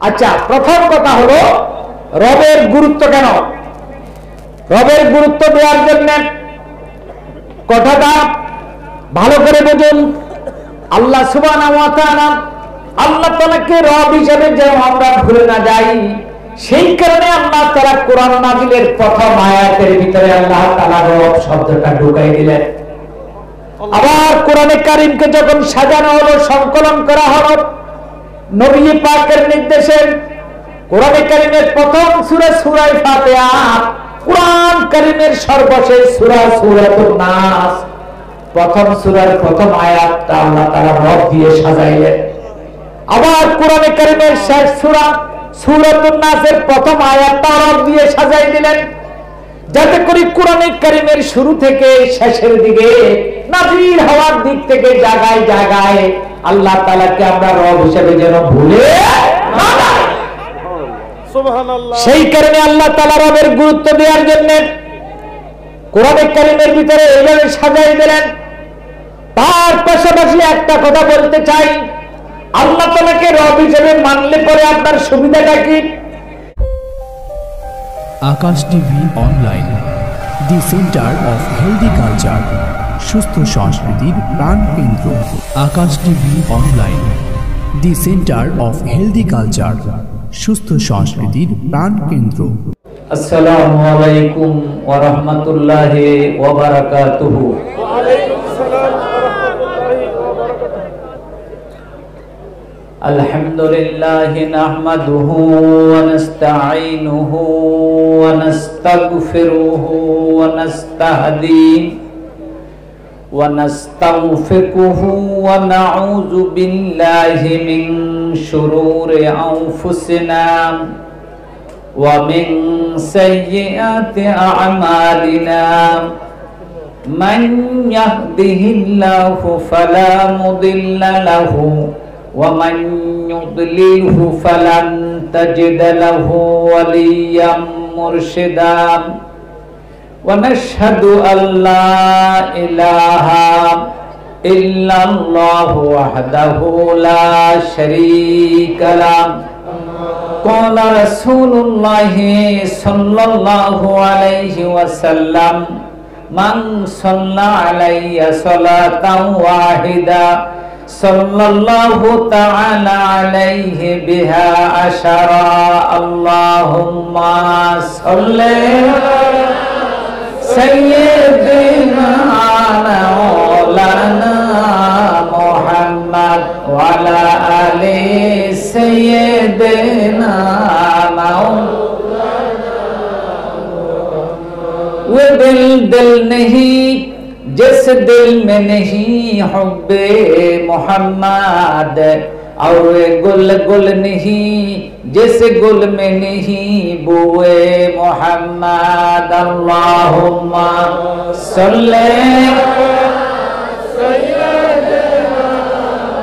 আচ্ছা, প্রথম কথা হলো রবের গুরুত্ব কেন? রবের গুরুত্ব দেওয়ার জন্য কথাটা ভালো করে বুঝুন। আল্লাহ সুবহানাহু ওয়া তাআলা, আল্লাহ তাআলাকে রব হিসেবে যেন আমরা ভুলে না যাই, সেই কারণে আল্লাহ তাআলা কোরআন নাযিলের প্রথম আয়াতের ভিতরে আল্লাহ তাআলা রব শব্দটা ঢুকাই দিলেন। আবার কোরআনে কারীমকে যখন সাজানো হলো, সংকলন করা হলো নবী পাকের নির্দেশে, কোরআনে কারীমের প্রথম সূরা সূরা ফাতিহা, কোরআন কারীমের সর্বশেষ সূরা সূরাতুন নাস, প্রথম সূরার প্রথম আয়াতটা আল্লাহ তাআলা রব দিয়ে সাজাইলেন। আবার কোরআনে কারীমের শেষ সূরা সূরাতুন নাসের প্রথম আয়াতটা রব দিয়ে সাজাই দিলেন, যাতে করে কোরআনে কারীমের শুরু থেকে শেষের দিকে নাযিল হওয়ার দিক থেকে জায়গায় জায়গায় আল্লাহ তাআলাকে আমরা রব হিসেবে যেন ভুলে না যাই। সুবহানাল্লাহ। সেই কারণে আল্লাহ তাআলা রবের গুরুত্ব দেওয়ার জন্য কোরআনে কারীমের ভিতরে এইভাবে সাজাই দিলেন। তার পাশাপাশি একটা কথা বলতে চাই, আল্লাহ তাআলাকে রব হিসেবে মানলে পরে আপনার সুবিধাটা কি? Akash TV online, the centre of healthy culture, সুস্থ সংস্কৃতির প্রাণ কেন্দ্র। Akash TV online, the centre of healthy culture, সুস্থ সংস্কৃতির প্রাণ কেন্দ্র। আসসালামু আলাইকুম ওয়া রাহমাতুল্লাহি ওয়া বারাকাতুহু। ওয়া আলাইকুম আসসালাম ওয়া রাহমাতুল্লাহি ওয়া বারাকাতুহু। আলহামদুলিল্লাহি নাহমাদুহু ওয়া নাস্তাঈনুহু ওয়া নাস্তাগফিরুহু ওয়া নাস্তাহদিহি ওয়া নাস্তাগফিরুহু ওয়া নাউযু বিল্লাহি মিন শুরুরি আনফুসিনা ومن سيئات أعمالنا من يهده الله فلا مضل له ومن يضلله فلن تجد له وليا مرشدا ونشهد أن لا إله إلا الله وحده لا شريك له قال رسول الله صلى الله عليه وسلم من صلى علي صلاة واحدة صلى الله تعالى عليه بها عشرا اللهم صل سيدنا مولانا محمد وعلى آل سيدنا वो दिल नहीं जिस दिल में नहीं हुब्बे मोहम्मद, और गुल गुल नहीं जिस गुल में नहीं बुए मोहम्मद। अल्लाहुम्मा सल्ले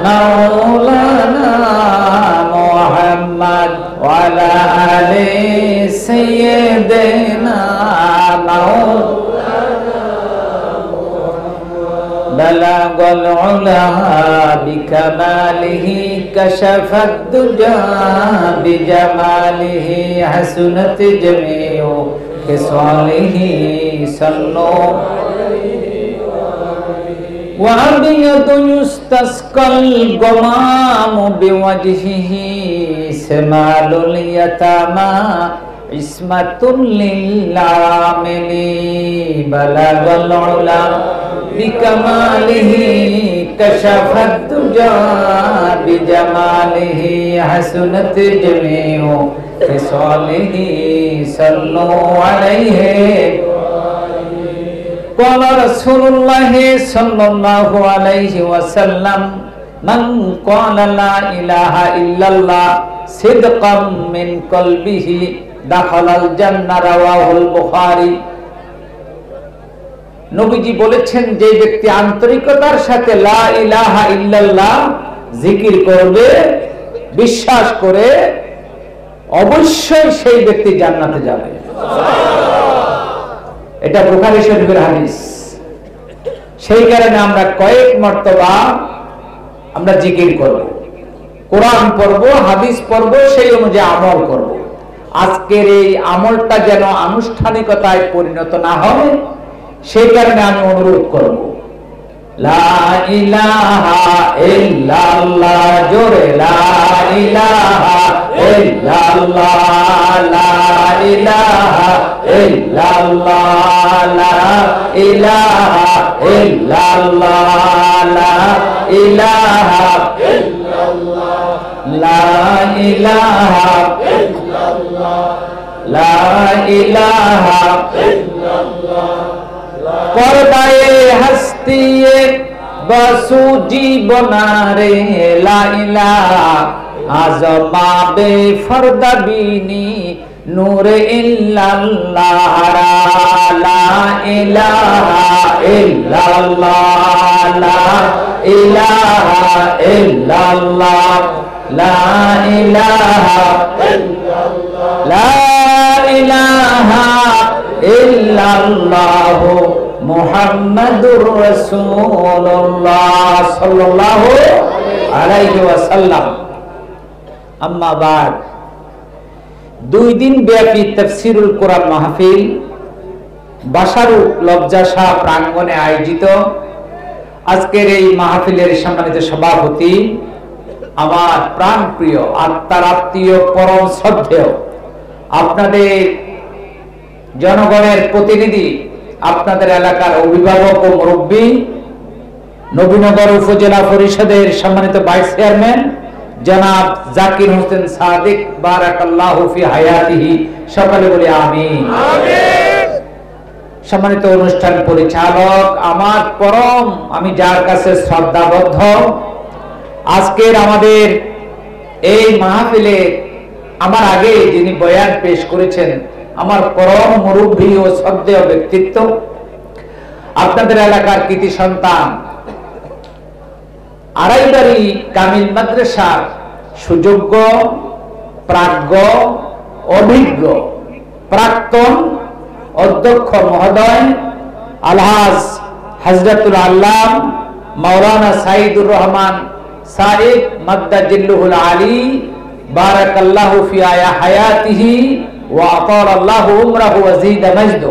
मौलाना मोहम्मद वाला आले सय्यदना बलगल उला बिकमालिही कशफत दुजा बिजमालिही हसनत जमीउ खिसालिही सल्लो وأبيض يستسقى الغمام بوجهه شمال اليتامى عصمة للعاملين بلغ العلا بكماله كشف الدجى بجماله حسنت جميع خصاله صلوا عليه قال رسول الله صلى الله عليه وسلم من قال لا إله إلا الله صدقا من قلبه دخل الجنة رواه البخاري। নবীজি বলেছেন, যে ব্যক্তি আন্তরিকতার সাথে লা ইলাহা ইল্লাল্লাহ জিকির করবে, বিশ্বাস করে, অবশ্যই সেই ব্যক্তি জান্নাতে যাবে। এটা বুখারী শরীফের হাদিস। সেই কারণে আমরা কয়েক মর্তবা আমরা জিকির করব। কোরআন পড়বো, হাদিস পড়বো, সেই অনুযায়ী আমল করব। আজকের এই আমলটা যেন আনুষ্ঠানিকতায় পরিণত না হয়, সেই কারণে আমি অনুরোধ করব, লা ইলাহা ইল্লাল্লাহ, জোরে লা ইলাহা ইল্লাল্লাহ, লা ইলাহা ইল্লাল্লাহ, লা ইলাহা ইল্লাল্লাহ, লা ইলাহা ইল্লাল্লাহ, লা ইলাহা ইল্লাল্লাহ, লা ইলাহা ইল্লাল্লাহ। পর্দায়ে হস্তিয়ে বসু জীবনারে, লা ইলাহা আজমাবে ফরদাবিনী নূরে ইল্লাল্লাহ, লা ইলাহা ইল্লাল্লাহ, লা ইলাহা ইল্লাল্লাহ, লা ইলাহা ইল্লাল্লাহ, লা ইলাহা ইল্লাল্লাহ মুহাম্মাদুর রাসূলুল্লাহ সাল্লাল্লাহু আলাইহি ওয়াসাল্লাম। আম্মা বাদ, 2 দিন ব্যাপী তাফসীরুল কোরআন মাহফিল বাসারুক লজ্জা শাহ প্রাঙ্গণে আয়োজিত। আজকের এই মাহফিলের সম্মানিত সভাপতি, আমার প্রাণপ্রিয় আত্মার আত্মীয় পরম শ্রদ্ধেয়, আপনাদের জনগণের প্রতিনিধি, আপনাদের এলাকার অভিভাবক ও মুরব্বী, নবীনগর উপজেলা পরিষদের সম্মানিত ভাইস চেয়ারম্যান জনাব জাকির হোসেন সাদিক, বারাকাল্লাহু ফি হায়াতিহি, সকলে বলি আমিন। সম্মানিত অনুষ্ঠান পরিচালক, আমার পরম, আমি যার কাছে শ্রদ্ধাবদ্ধ, আজকের আমাদের এই মাহফিলে আমার আগে যিনি বয়ান পেশ করেছেন, আমার পরম মুরব্বী ও শ্রদ্ধেয় ব্যক্তিত্ব, আপনাদের এলাকার কৃতি সন্তান, আড়াইবাড়ি কামিল মাদ্রাসার সুযোগ্য, প্রাজ্ঞ, অভিজ্ঞ প্রাক্তন অধ্যক্ষ মহোদয় আলহাজ হযরতুল আল্লাম মাওলানা সাইদুর রহমান সাহেব মাদ্দাজিল্লুহুল আলী, বারাকাল্লাহু ফি হায়াতিহি ওয়া আতালাল্লাহু উমরাহু ওয়া যাযীদা মাজদু।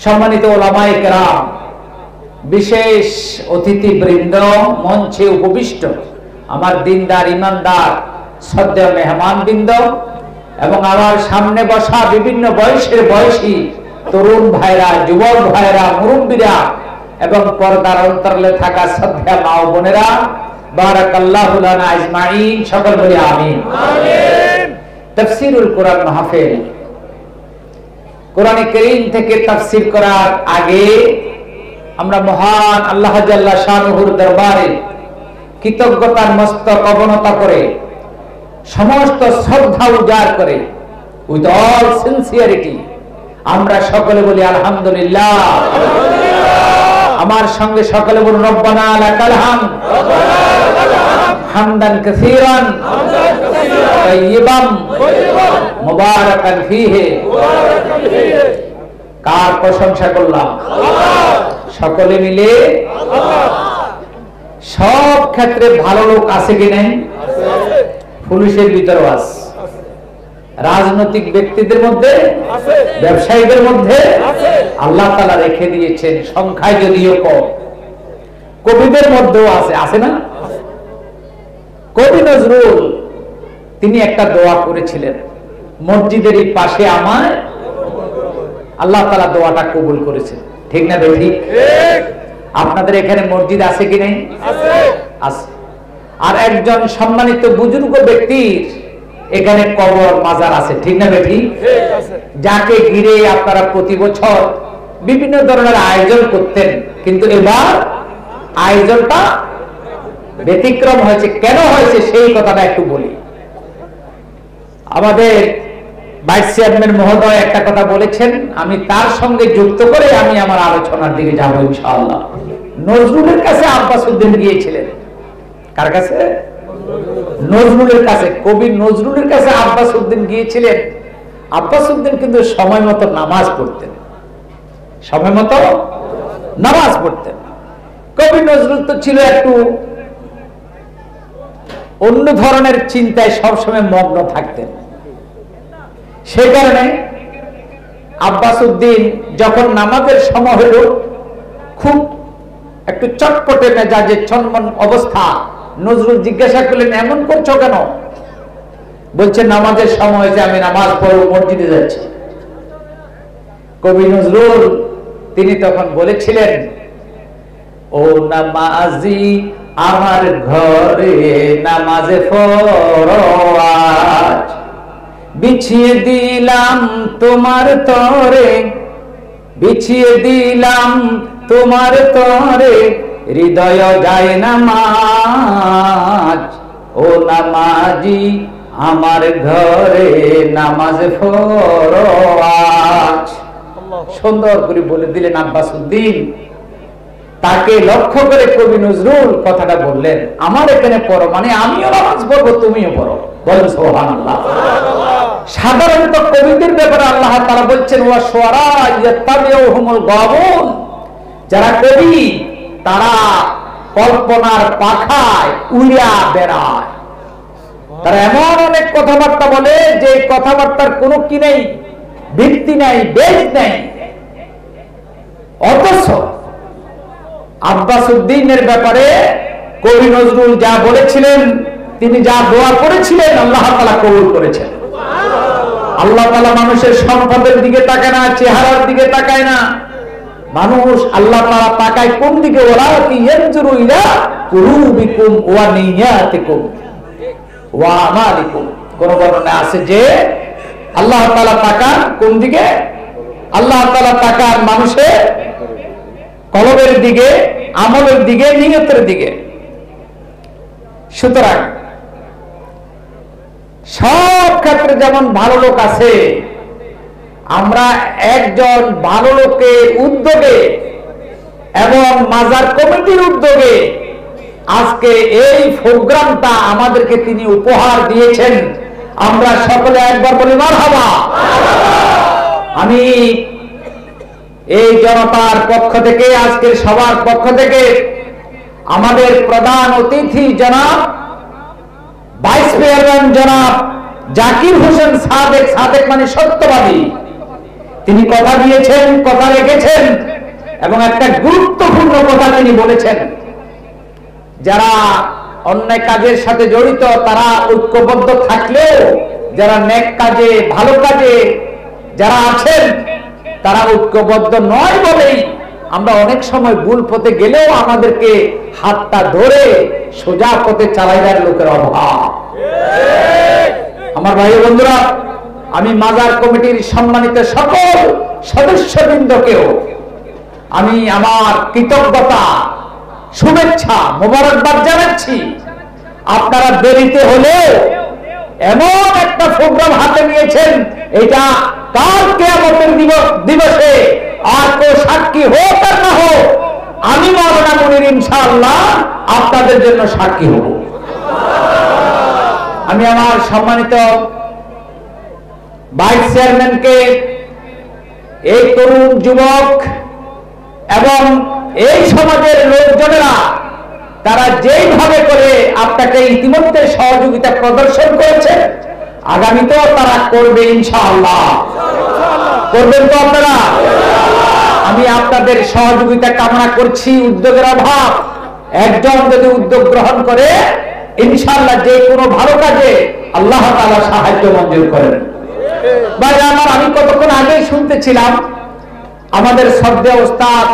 সম্মানিত উলামায়ে কেরাম, বিশেষ অতিথিবৃন্দ, মঞ্চে উপবিষ্ট আমার দিনদার ইমানদার শ্রদ্ধেয় মেহমানবৃন্দ এবং আমার সামনে বসা বিভিন্ন বয়সের বয়সী তরুণ ভাইরা, যুবক ভাইরা, মুরব্বীরা এবং পর্দার অন্তরালে থাকা শ্রদ্ধা মা ও বোনেরা, বারাকাল্লাহু লানা আজমাইন, সকল বলি আমিন। তাফসীরুল কোরআন মাহফিল, কোরআনে কারীম থেকে তাফসীর করার আগে আমরা মহান আল্লাহ জাল্লা শানুহুর দরবারে কৃতজ্ঞতার মস্তক অবনত করে, সমস্ত শ্রদ্ধা উজাড় করে, উইথ অল সিনসিয়ারিটি আমরা সকলে বলি আলহামদুলিল্লাহ। আমার সঙ্গে সকলে বলুন রব্বানা লাকাল হামদ হামদান কাসীরান তাইয়িবান মুবারাকান ফীহি। কার প্রশংসা করলাম? সকলে মিলে। সব ক্ষেত্রে ভালো লোক আছে কি নাই? পুলিশের ভিতরেও আছে, রাজনৈতিক ব্যক্তিদের মধ্যে, ব্যবসায়ীদের মধ্যে আল্লাহ তাআলা রেখে দিয়েছেন, সংখ্যায় যদিও কম। কবিদের মধ্যেও আছে, আছে না? কবি নজরুল তিনি একটা দোয়া করেছিলেন, মসজিদের পাশে আমার, আল্লাহ তাআলা দোয়াটা কবুল করেছেন। ঠিক না বেঠিক? আপনাদের এখানে মসজিদ আছে কি নেই? আছে। আর একজন সম্মানিত বুজুর্গ ব্যক্তির এখানে কবর মাজার আছে, ঠিক না বেঠিক? যাকে ঘিরে আপনারা প্রতি বছর বিভিন্ন ধরনের আয়োজন করতেন, কিন্তু এবার আয়োজনটা ব্যতিক্রম হয়েছে। কেন হয়েছে সেই কথাটা একটু বলি। আমাদের ভাইস চেয়ারম্যান মহোদয় একটা কথা বলেছেন, আমি তার সঙ্গে যুক্ত করে আমি আমার আলোচনার দিকে যাব ইনশাআল্লাহ। নজরুলের কাছে আব্বাস উদ্দিন গিয়েছিলেন। কার কাছে? নজরুলের কাছে। কবি নজরুলের কাছে আব্বাস উদ্দিন গিয়েছিলেন। আব্বাস উদ্দিন কিন্তু সময় মতো নামাজ পড়তেন, সময় মতো নামাজ পড়তেন। কবি নজরুল তো ছিল একটু অন্য ধরনের চিন্তায় সবসময় মগ্ন থাকতেন। সে কারণে আব্বাস উদ্দিন যখন নামাজের সময় হল, খুব একটু চটপটে মেজাজে চনমন অবস্থা, নজরুল জিজ্ঞাসা করলেন, এমন করছো কেন? বলছে, নামাজের সময় যে আমি নামাজ পড়ব, মসজিদে যাচ্ছি। কবি নজরুল তিনি তখন বলেছিলেন, ও নামাজি আমার ঘরে নামাজে ফরজ, বিছিয়ে দিলাম তোমার তরে, বিছিয়ে দিলাম তোমার তরে, হৃদয় যায় নামাজ। ও নামাজি আমার ঘরে নামাজ ফরজ। সুন্দর করে বলে দিলেন আব্বাস উদ্দিন। তাকে লক্ষ্য করে কবি নজরুল কথাটা বললেন, আমার এখানে পড়ো মানে আমিও নামাজ পড়বো, তুমিও পড়ো। বলেন সুবহানাল্লাহ। সাধারণত কবিদের ব্যাপারে আল্লাহ তাআলা বলছেন, ওয়া শুআরা ইয়াত্তাবিউহুমুল গাবুন, যারা কবি তারা কল্পনার পাখায় উড়া বেড়ায়। তারা এমন অনেক কথাবার্তা বলে যে কথাবার্তার কোনো কি নেই, ভিত্তি নাই, বেজ নেই। অথচ আব্বাস উদ্দিনের ব্যাপারে কবি নজরুল যা বলেছিলেন, তিনি যা দোয়া করেছিলেন, আল্লাহ তাআলা কবুল করেছেন। আল্লাহ তাআলা মানুষের সম্পদের দিকে তাকায় না, চেহারার দিকে তাকায় না। মানুষ আল্লাহ তাআলা তাকায় কোন দিকে? ওয়ালাকি ইয়ানজুরু ইলা কুলুবিকুম ওয়া নিয়াতিকুম ওয়া আমালিকুম। কোন বর্ণনা আছে যে আল্লাহ তাআলা তাকান কোন দিকে? আল্লাহ তাআলা তাকান মানুষের কলবের দিকে, আমলের দিকে, নিয়তের দিকে। সুতরাং সব ক্ষেত্রে যেমন ভালো লোক আছে, আমরা একজন ভালো লোকের উদ্যোগে এবং মাজার কমিটির উদ্যোগে আজকে এই প্রোগ্রামটা আমাদেরকে তিনি উপহার দিয়েছেন। আমরা সকলে একবার বলি মারহাবা। আমি এই জনতার পক্ষ থেকে, আজকের সবার পক্ষ থেকে আমাদের প্রধান অতিথি জনাব ভাইস চেয়ারম্যান জনাব জাকির হোসেন সাদেক, সাদেক মানে সত্যবাদী, তিনি কথা দিয়েছেন, কথা রেখেছেন এবং একটা গুরুত্বপূর্ণ কথা তিনি বলেছেন, যারা অন্যায় কাজের সাথে জড়িত তারা ঐক্যবদ্ধ থাকলেও যারা নেক কাজে, ভালো কাজে যারা আছেন তারা ঐক্যবদ্ধ নয় বলেই আমরা অনেক সময় ভুল পথে গেলেও আমাদেরকে হাতটা ধরে সোজা পথে চালাইবার লোকের অভাব। আমার ভাই বন্ধুরা, আমি মাজার কমিটির সম্মানিত সকল সদস্যবৃন্দকেও আমি আমার কৃতজ্ঞতা, শুভেচ্ছা, মোবারকবাদ জানাচ্ছি। আপনারা দেরিতে হলেও এমন একটা প্রোগ্রাম হাতে নিয়েছেন, এটা কাল কিয়ামতের দিবসে আর কেউ সাক্ষী হোক আর না হোক, আমি মাওলানা মুনির ইনশাআল্লাহ আপনাদের জন্য সাক্ষী হব। আমি আমার সম্মানিত ভাইস চেয়ারম্যানকে, এই তরুণ যুবক এবং এই সমাজের লোকজনেরা তারা যেইভাবে করে আপনাকে ইতিমধ্যে সহযোগিতা প্রদর্শন করেছে, আগামীতেও তারা করবে ইনশাআল্লাহ। করবেন তো আপনারা? আমি আপনাদের সহযোগিতা কামনা করছি। উদ্যোগের অভাব, একজন যদি উদ্যোগ গ্রহণ করে ইনশাআল্লাহ যে কোনো ভালো কাজে আল্লাহ তাআলা সাহায্য মঞ্জুর করেন। ভাইরা আমার, আমি কতক্ষণ আগেই শুনতেছিলাম আমাদের শ্রদ্ধেয় ওস্তাদ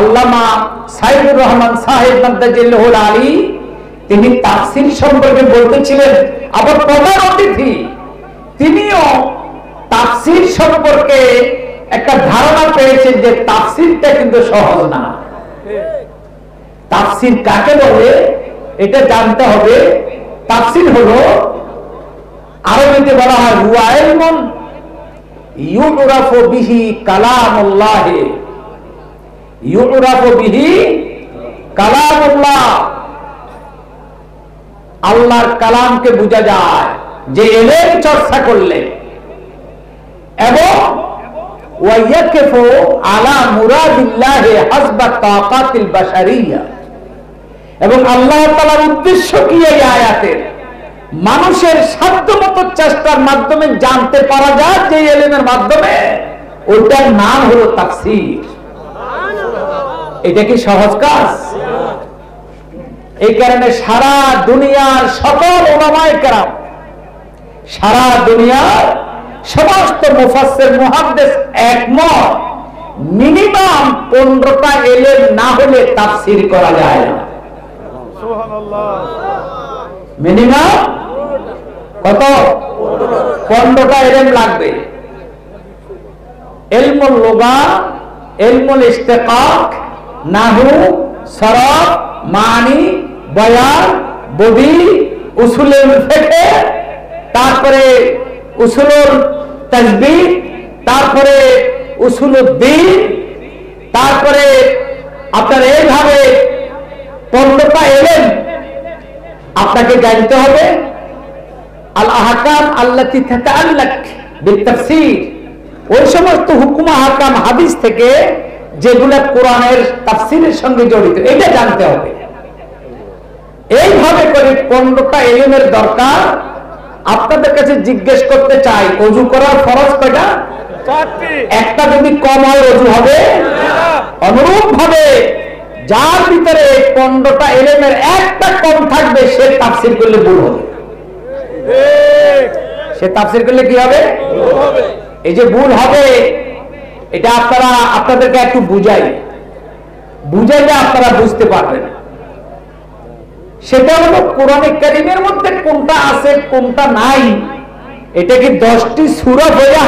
আল্লামা সাইদুর রহমান সাহেব মাদ্দাজিল্লাহুল আলী, তিনি তাফসীর সম্পর্কে বলতেছিলেন। আবার প্রধান অতিথি তিনিও তাফসীর সম্পর্কে একটা ধারণা পেয়েছেন যে তাফসীরটা কিন্তু সহজ না। তাফসীর কাকে বলে এটা জানতে হবে। তাফসীর হলো, আরবিতে বলা হয় হুয়া ইলমুন ইউরাফু বিহি কালামুল্লাহ, ইউরাফু বিহি কালামুল্লাহ, আল্লাহর কালামকে বোঝা যায় যে ইলম চর্চা করলে, এবং ওয়ায়াকিফু আলা মুরাদিল্লাহি হাসবা তাকাতিল বাশারিয়া, এবং আল্লাহ তাআলার উদ্দেশ্য কি এই আয়াতের? মানুষের সাধ্যমতো চেষ্টার মাধ্যমে জানতে পারা যায় যে ইলমের মাধ্যমে, ওটার নাম হলো তাফসীর। এটা কি সহজ কাজ? এই কারণে সারা দুনিয়ার সকল উলামায়ে কেরাম, সারা দুনিয়ার সমস্ত মুফাসসির মুহাদ্দিস একমত, মিনিমাম 15টা ইলম না হলে তাফসীর করা যায় না। সুবহানাল্লাহ। মিনিমাম কত? 15টা ইলম লাগবে। ইলমুল লুগা, ইলমুল ইশতিকাক, নাহু, সরফ, মানি, বয়ান, বদি, উসুলুল ফিকহ, তারপরে উসুলুল তাসবিহ, তারপরে উসুলুদ দ্বীন, তারপরে আপনার এইভাবে 15টা ইলম আপনাকে জানতে হবে। আল আহকাম আল্লাতী তাতাআল্লাক বিত-তাফসীর, ওই সমস্ত হুকুম আহকাম হাদিস থেকে যেগুলো কোরআনের তাফসীরের সঙ্গে জড়িত, এটা জানতে হবে। এইভাবে করে 15টা ইলমের দরকার। আপনাদের কাছে জিজ্ঞেস করতে চাই, ওযু করার ফরজ কয়টা? 4টি। একটা যদি কম হয় ওযু হবে না। অনুরূপ ভাবে যার ভিতরে 15টা ইলমের একটা কম থাকবে, সে তাফসীর করলে ভুল হবে। ঠিক। সে তাফসীর করলে কি হবে? ভুল হবে। এই যে ভুল হবে, এটা আপনাদেরকে একটু বুঝাইলে আপনারা বুঝতে পারবেন। সেটা হলো কোরআনে কারীমের মধ্যে কোনটা আছে কোনটা নাই। এটা কি 10টি সূরা পড়া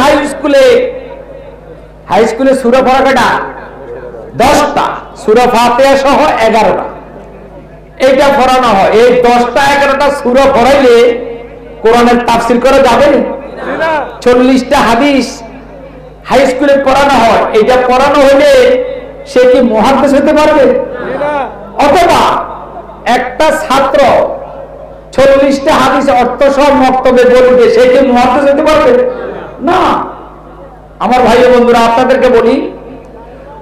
হাই স্কুলে সূরা পড়া কয়টা? 10টা। সূরা ফাতিহা সহ 11টা। এইটা পড়ানো হয়। এই 10টা 11টা সূরা পড়াইলে কোরআনের তাফসীর করা যাবে না। 40টা হাদিস হাই স্কুলে পড়ানো হয়, এটা পড়ানো হলে সে কি মুহাদ্দিস হতে পারবে? অথবা একটা ছাত্র 40টা হাদিস অর্থ সহ মক্তবে বলবে, সে কি মুহাদ্দিস হতে পারবে? না। আমার ভাই বন্ধুরা, আপনাদেরকে বলি,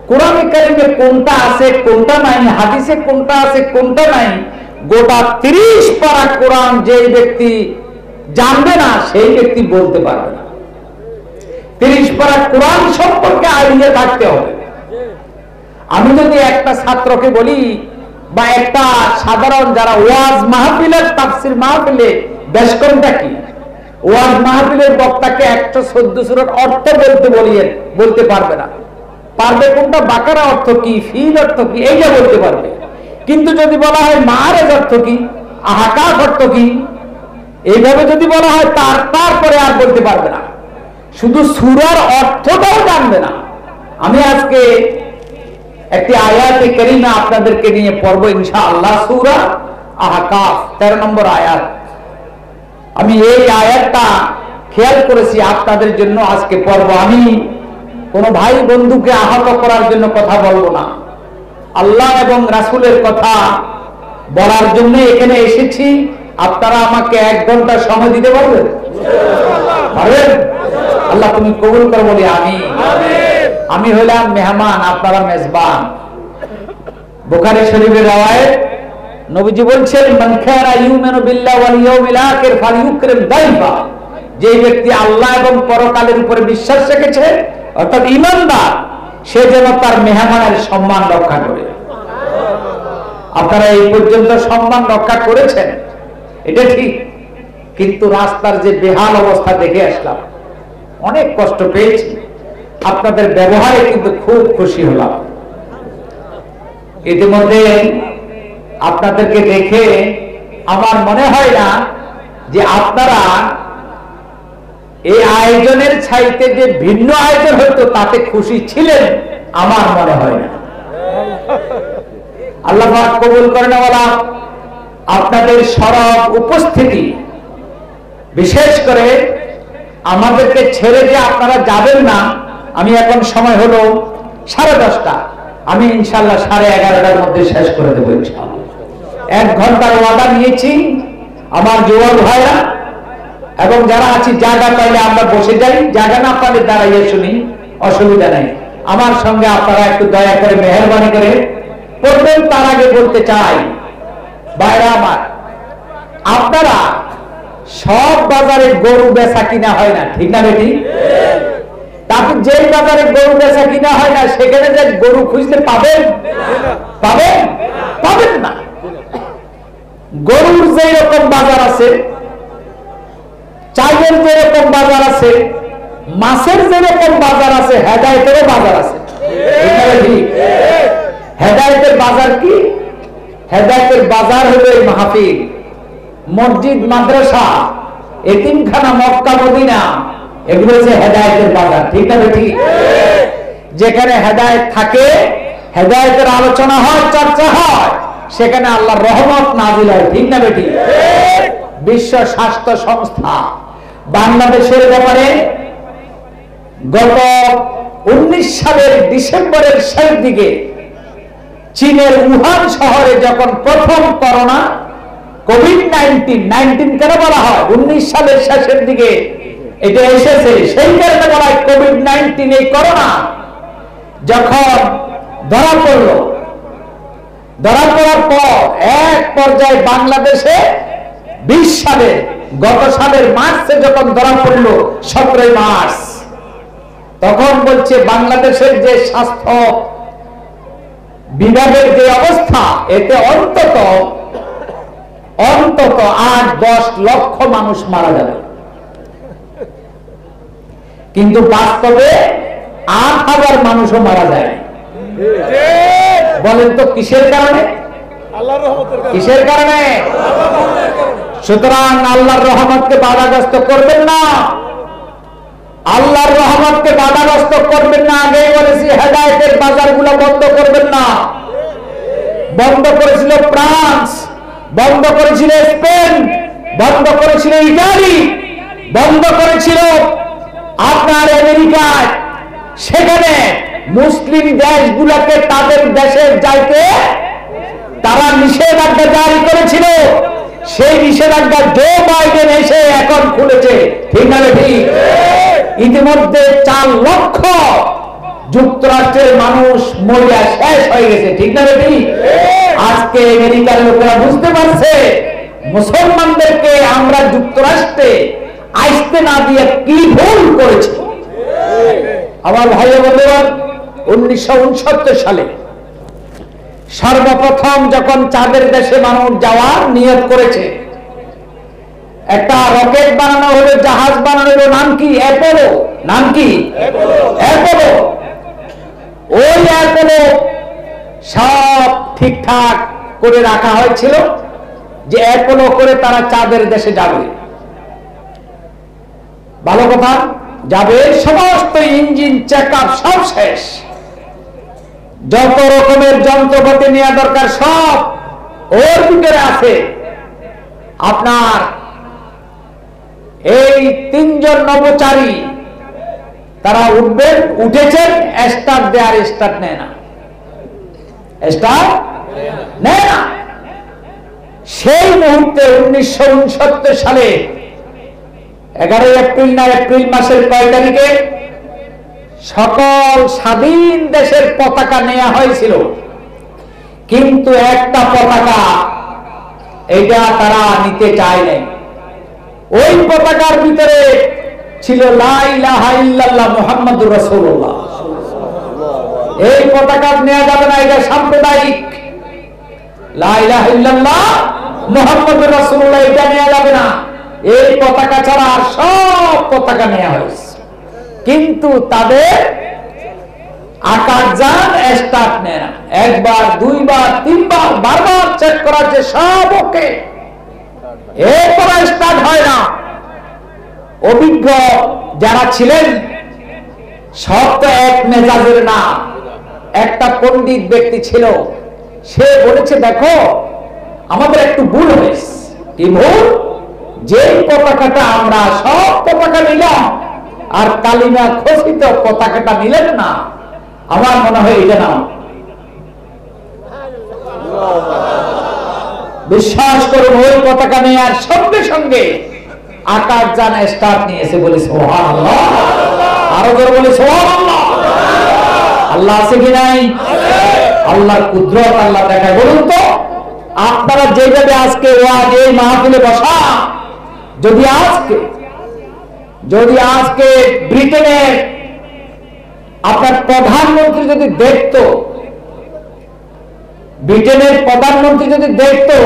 কোরআনে কারীমে কোনটা আছে কোনটা নাই, হাদিসে কোনটা আছে কোনটা নাই, গোটা 30 পারা কোরআন যে ব্যক্তি জানবে না, সেই ব্যক্তি বলতে পারবে না। 30 পারা কোরআন সম্পর্কে আইডিয়া থাকতে হবে। আমি যদি একটা ছাত্রকে বলি, বা একটা সাধারণ যারা ওয়াজ মাহফিলের তাফসীর মাহফিলে বেশকমটা কি, ওয়াজ মাহফিলের বক্তাকে 114 সূরার অর্থ বলতে পারবে না। পারবে কোনটা? বাকারা অর্থ কি, ফিল অর্থ কি, এইটা বলতে পারবে। কিন্তু যদি বলা হয় মারেজ অর্থ কি, আহকাম অর্থ কি, এইভাবে যদি বলা হয় তারপরে আর বলতে পারবে না। শুধু সূরার অর্থটাও জানবে না। আমি আজকে একটি আয়াতে কারিমা আপনাদেরকে নিয়ে পড়ব ইনশাআল্লাহ। সূরা আহকাফ 13 নম্বর আয়াত। আমি এই আয়াতটা খেয়াল করেছি আপনাদের জন্য আজকে পড়ব। আমি কোন ভাই বন্ধুকে আহত করার জন্য কথা বলবো না, আল্লাহ এবং রাসূলের কথা বলার জন্য এখানে এসেছি। আপনারা আমাকে 1 ঘন্টা সময় দিতে পারবেন? আল্লাহ তুমি কবুল করো, বলি আমিন। আমি হলাম মেহমান, আপনারা মেজবান। বুখারী শরীফের রওয়ায়াত, নবীজি বলছেন, মান কানা ইউমিনু বিল্লাহি ওয়াল ইয়াউমিল আখির ফালইউকরিম দাইফা, যে ব্যক্তি আল্লাহ এবং পরকালের উপরে বিশ্বাস রেখেছে, অর্থাৎ ঈমানদার, সে যেন তার মেহমানের সম্মান রক্ষা করে। আপনারা এই পর্যন্ত সম্মান রক্ষা করেছেন, এটা ঠিক, কিন্তু রাস্তার যে বেহাল অবস্থা দেখে আসলাম, অনেক কষ্ট পেয়েছি। আপনাদের ব্যবহারে কিন্তু খুব খুশি হলাম। ইতিমধ্যে আপনাদেরকে দেখে আমার মনে হয় না যে আপনারা এই আয়োজনের চাইতে যে ভিন্ন আয়োজন হতো তাতে খুশি ছিলেন, আমার মনে হয় না। আল্লাহ পাক কবুল করেন। ওয়ালা আপনাদের সরব উপস্থিতি, বিশেষ করে আমাদেরকে ছেড়ে যে আপনারা যাবেন না। আমি এখন সময় হলো 10:30, আমি ইনশাআল্লাহ 11:30টার মধ্যে শেষ করে দেবো ইনশাআল্লাহ। 1 ঘন্টার ওয়াদা নিয়েছি। আমার যুবক ভাইরা এবং যারা আছি, জায়গা পাইলে আমরা বসে যাই, জায়গা না পাইলে দাঁড়াইয়ে শুনি, অসুবিধা নাই। আমার সঙ্গে আপনারা একটু দয়া করে মেহেরবানি করে পড়বেন। তার আগে বলতে চাই, ভাইরা আমার, আপনারা সব বাজারে গরু বেচা কিনা হয় না, ঠিক না বেটি? তারপর যেই বাজারে গরু বেচা কিনা হয় না সেখানে যে গরু খুঁজতে পাবেন? পাবেন? পাবেন না। গরুর যে রকম বাজার আছে, চালের যে রকম বাজার আছে, মাছের যে রকম বাজার আছে, হেদায়েতেরও বাজার আছে। হেদায়েতের বাজার কি? হেদায়েতের বাজার হলো এই মাহফিল, মসজিদ, মাদ্রাসা, এতিমখানা, মক্কা, মদিনা, এগুলো হচ্ছে হেদায়েতের বাজার, ঠিক না বেটি? যেখানে হেদায়েত থাকে, হেদায়েতের আলোচনা হয়, চর্চা হয়, সেখানে আল্লাহর রহমত নাজিল হয়, ঠিক না বেটি? বিশ্ব স্বাস্থ্য সংস্থা বাংলাদেশের ব্যাপারে গত 19 সালের ডিসেম্বরের শেষ দিকে চীনের উহান শহরে যখন প্রথম করোনা, কোভিড-19 কেন বলা হয়? 19 সালের শেষের দিকে এটা এসেছে, সেই কারণে বলা হয় কোভিড-19। এই করোনা যখন ধরা পড়ার পর এক পর্যায়ে বাংলাদেশে 20 সালে, গত সালের মার্চে যখন ধরা পড়ল, 17 মার্চ, তখন বলছে বাংলাদেশের যে স্বাস্থ্য বিভাগের যে অবস্থা, এতে অন্তত 8-10 লক্ষ মানুষ মারা যাবে। কিন্তু বাস্তবে 8,000 মানুষও মারা যায়। বলেন তো কিসের কারণে? কিসের কারণে? সুতরাং আল্লাহর রহমতকে বাধাগ্রস্ত করবেন না, আল্লাহর রহমতকে বাধাগ্রস্ত করবেন না। আগেই বলেছি, হেদায়েতের বাজারগুলো বন্ধ করবেন না। বন্ধ করেছিল ফ্রান্স, বন্ধ করেছিল স্পেন, বন্ধ করেছিল ইতালি, বন্ধ করেছিল আপনার আমেরিকায়। সেখানে মুসলিম দেশগুলোকে তাদের দেশে যাইতে তারা নিষেধাজ্ঞা জারি করেছিল। সেই নিষেধাজ্ঞা জো বাইডেন এসে এখন খুলেছে, ঠিক না ঠিক? ইতিমধ্যে 4 লক্ষ যুক্তরাষ্ট্রের মানুষ মরিয়া শেষ হয়ে গেছে, ঠিক না ঠিক? আজকে আমেরিকার লোকেরা বুঝতে পারছে মুসলমানদেরকে আমরা যুক্তরাষ্ট্রে আসতে না দিয়ে কি ভুল করেছি। আমার ভাই বন্ধুগণ, 1969 সালে সর্বপ্রথম যখন চাঁদের দেশে মানুষ যাওয়ার নিয়ত করেছে, একটা রকেট বানানো হলো, জাহাজ বানানো হলো, নাম কি? অ্যাপোলো। নাম কি? অ্যাপোলো। ওই অ্যাপোলো সব ঠিকঠাক করে রাখা হয়েছিল যে অ্যাপোলো করে তারা চাঁদের দেশে যাবে। ভালো কথা, যাবে, সমস্ত ইঞ্জিন চেকআপ সব শেষ, যত রকমের যন্ত্রপাতি নেওয়া দরকার সব ওর ভিতরে আছে। আপনার এই 3 জন নভোচারী তারা উঠবেন, উঠেছেন, স্টার্ট দেয়ার স্টার্ট নেয় না, স্টার্ট নেয় না। সেই মুহূর্তে 1969 সালে 11 এপ্রিল না এপ্রিল মাসের কয় তারিখে সকল স্বাধীন দেশের পতাকা নেওয়া হয়েছিল, কিন্তু একটা পতাকা এটা তারা নিতে চায় নাই। ওই পতাকার ভিতরে ছিল লা ইলাহা ইল্লাল্লাহ মুহাম্মাদুর রাসূলুল্লাহ। এই পতাকা নেওয়া যাবে না, এটা সাম্প্রদায়িক। লা ইলাহা ইল্লাল্লাহ মুহাম্মাদুর রাসূলুল্লাহ এটা নেওয়া যাবে না। এই পতাকা ছাড়া আর সব পতাকা নেওয়া হয়েছে, কিন্তু তাদের আকাশযান স্টার্ট নেয় না। 1 বার 2 বার 3 বার বারবার চেক করা যে সব ওকে, এরপর স্টার্ট হয় না। অভিজ্ঞ যারা ছিলেন সব তো এক মেজাজের না, একটা পণ্ডিত ব্যক্তি ছিল, সে বলেছে দেখো আমাদের একটু ভুল হয়েছে। কি ভুল? যে পতাকাটা আমরা সব পতাকা নিলাম আর কালিমা খচিত পতাকাটা নিলেন না, আমার মনে হয় এটা না। বিশ্বাস করুন, ওই পতাকা নেওয়ার সঙ্গে সঙ্গে আকাশযান স্টার্ট নিয়েছে। বলে সুবহানাল্লাহ, আরো জোরে বলে সুবহানাল্লাহ। আল্লাহ আছে কি নাই? আল্লাহর কুদরত আল্লাহ দেখায়। বলুন তো আপনারা যেভাবে আজকে ওয়াজ এই মাহফিলে বসা, যদি আজকে ব্রিটেনের আপনার প্রধানমন্ত্রী যদি দেখতো, ব্রিটেনের প্রধানমন্ত্রী যদি দেখতো,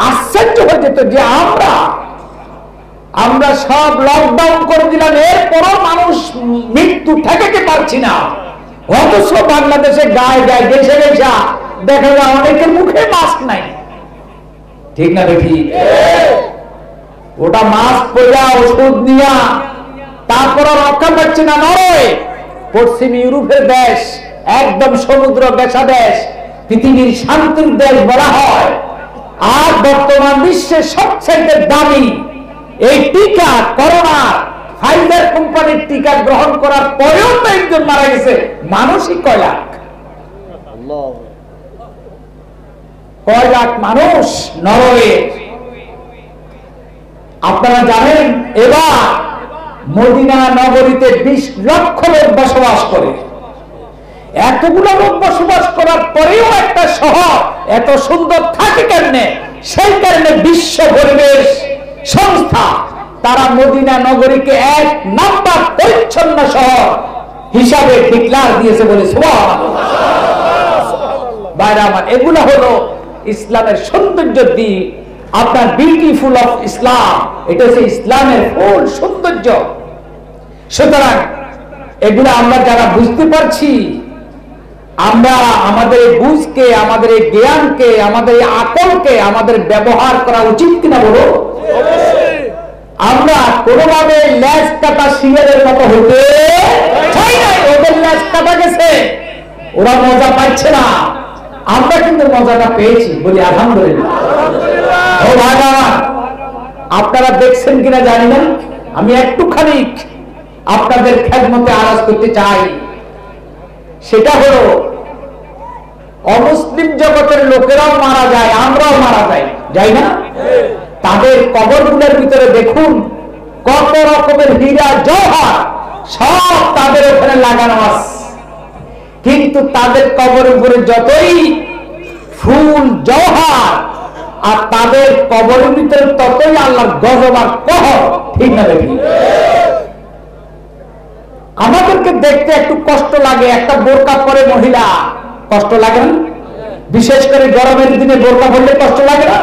আশ্চর্য হয়ে যেত যে আমরা সব লকডাউন করে দিলাম, এরপরও মানুষ মৃত্যু ঠেকাতে পারছি না। অথচ বাংলাদেশে গায়ে গায়ে দেশে দেশা দেখা যায় অনেকের মুখে মাস্ক নাই। ঠিক না দেখি? ওটা মাস্ক পরা ওষুধ নিয়া তারপর রক্ষা পাচ্ছে না। নয়, পশ্চিম ইউরোপের দেশ, একদম সমুদ্র বেশা দেশ, পৃথিবীর শান্তির দেশ বলা হয়। আর বর্তমান বিশ্বের সবচেয়ে দামি এই টিকা, করোনা ফাইজার কোম্পানির টিকা গ্রহণ করার পরেও তো একজন মারা গেছে। মানুষই কয় লাখ মানুষ নরওয়ে। আপনারা জানেন এবার মদিনা নগরীতে 20 লক্ষ লোক বসবাস করে। এতগুলো লোক বসবাস করার পরেও একটা শহর এত সুন্দর থাকে কেমনে? সেই কারণে বিশ্ব পরিবেশ সংস্থা তারা মদিনা নগরীকে 1 নাম্বার পরিচ্ছন্ন শহর হিসাবে ডিক্লার দিয়েছে বলে সুবহানাল্লাহ। বাইরে আমার, এগুলো হলো ইসলামের সৌন্দর্য দিক। আপনার বিউটিফুল অফ ইসলাম, এটা হচ্ছে ইসলামের ফুল সৌন্দর্য। সুতরাং এগুলো আমরা যারা বুঝতে পারছি, আমরা আমাদের বুঝকে, আমাদের জ্ঞানকে, আমাদের আকলকে আমাদের ব্যবহার করা উচিত কিনা বলো? আমরা কোনোভাবে ল্যাজ কাটা শিয়ালের মতো হতে চাই নাই। ওদের ল্যাজ কাটা গেছে, ওরা মজা পাচ্ছে না, আমরা কিন্তু মজাটা পেয়েছি বলি আলহামদুলিল্লাহ। ও ভাইরা, আপনারা দেখছেন কিনা জানি না, আমি একটুখানি আপনাদের খেদমতে আওয়াজ করতে চাই। সেটা হলো অমুসলিম জগতের লোকেরাও মারা যায়, আমরাও মারা যাই না? তাদের কবরগুলোর ভিতরে দেখুন কত রকমের হীরা জওহর সব তাদের ওখানে লাগানো আছে। কিন্তু তাদের কবরের উপরে যতই ফুল জওহর, আর তাদের কবরের ভিতরে ততই আল্লাহর গজব আর কহর। ঠিক না দেখি? আমাদেরকে দেখতে একটু কষ্ট লাগে। একটা বোরকা পরে মহিলা, কষ্ট লাগে না? বিশেষ করে গরমের দিনে বোরকা পরলে কষ্ট লাগে না?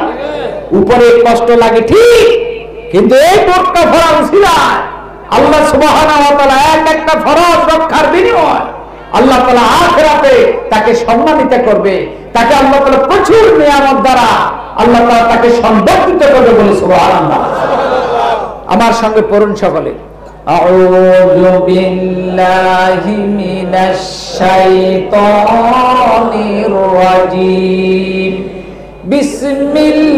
উপরে কষ্ট লাগে ঠিক, কিন্তু এই বোরকা পরা উসিলায় আল্লাহ সুবহানাহু ওয়া তাআলা একটা ফরজ রক্ষার বিনিময় আল্লাহ তাআলা আখিরাতে তাকে সম্মানিত করবে। তাকে আল্লাহ তাআলা প্রচুর নিয়ামত দ্বারা আল্লাহ তাআলা তাকে সংবর্ধিত করবে বলে সুবহানাল্লাহ। আমার সঙ্গে পড়ুন সকলে, আউযু বিল্লাহি মিনাশ শাইতানির রাজীম, বিসমিল্লাহির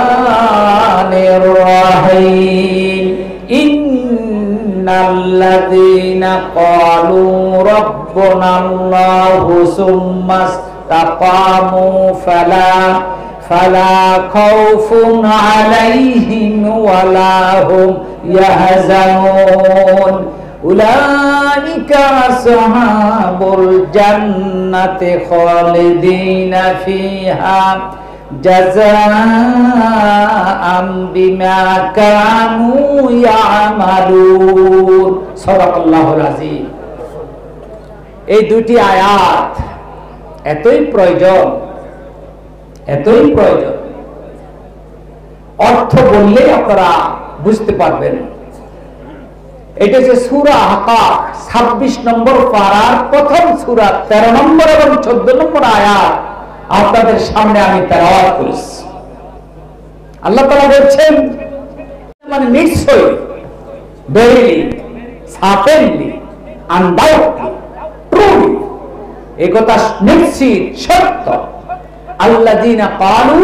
রহমানির রহিম। ইন্নাল্লাযীনা ক্বালু রাব্বুনাল্লাহু সুম্মা ইসতাকামু ফালা খাউফুন আলাইহিম ওয়ালা হুম ইয়াহজানুন। উলাইকা আসহাবুল জান্নাতি খালিদিনা ফিহা জাযাআম বিমা কানু ইয়ামালুন। সাদাকাল্লাহুল আযীম। এই দুটি আয়াত এতই প্রয়োজন, অর্থ বললেই আপনারা বুঝতে পারবেন। এটা হচ্ছে সূরা হাকাক 26 নম্বর পারার প্রথম সূরা 13 নম্বর এবং 14 নম্বর আয়াত আপনাদের সামনে আমি তেলাওয়াত করেছি। আল্লাহ তাআলা বলছেন, মানে নিশ্চয়ই, verily, certainly, undoubtedly, truly, এই কথা নিশ্চিত সত্য। আল্লাযীনা ক্বালু,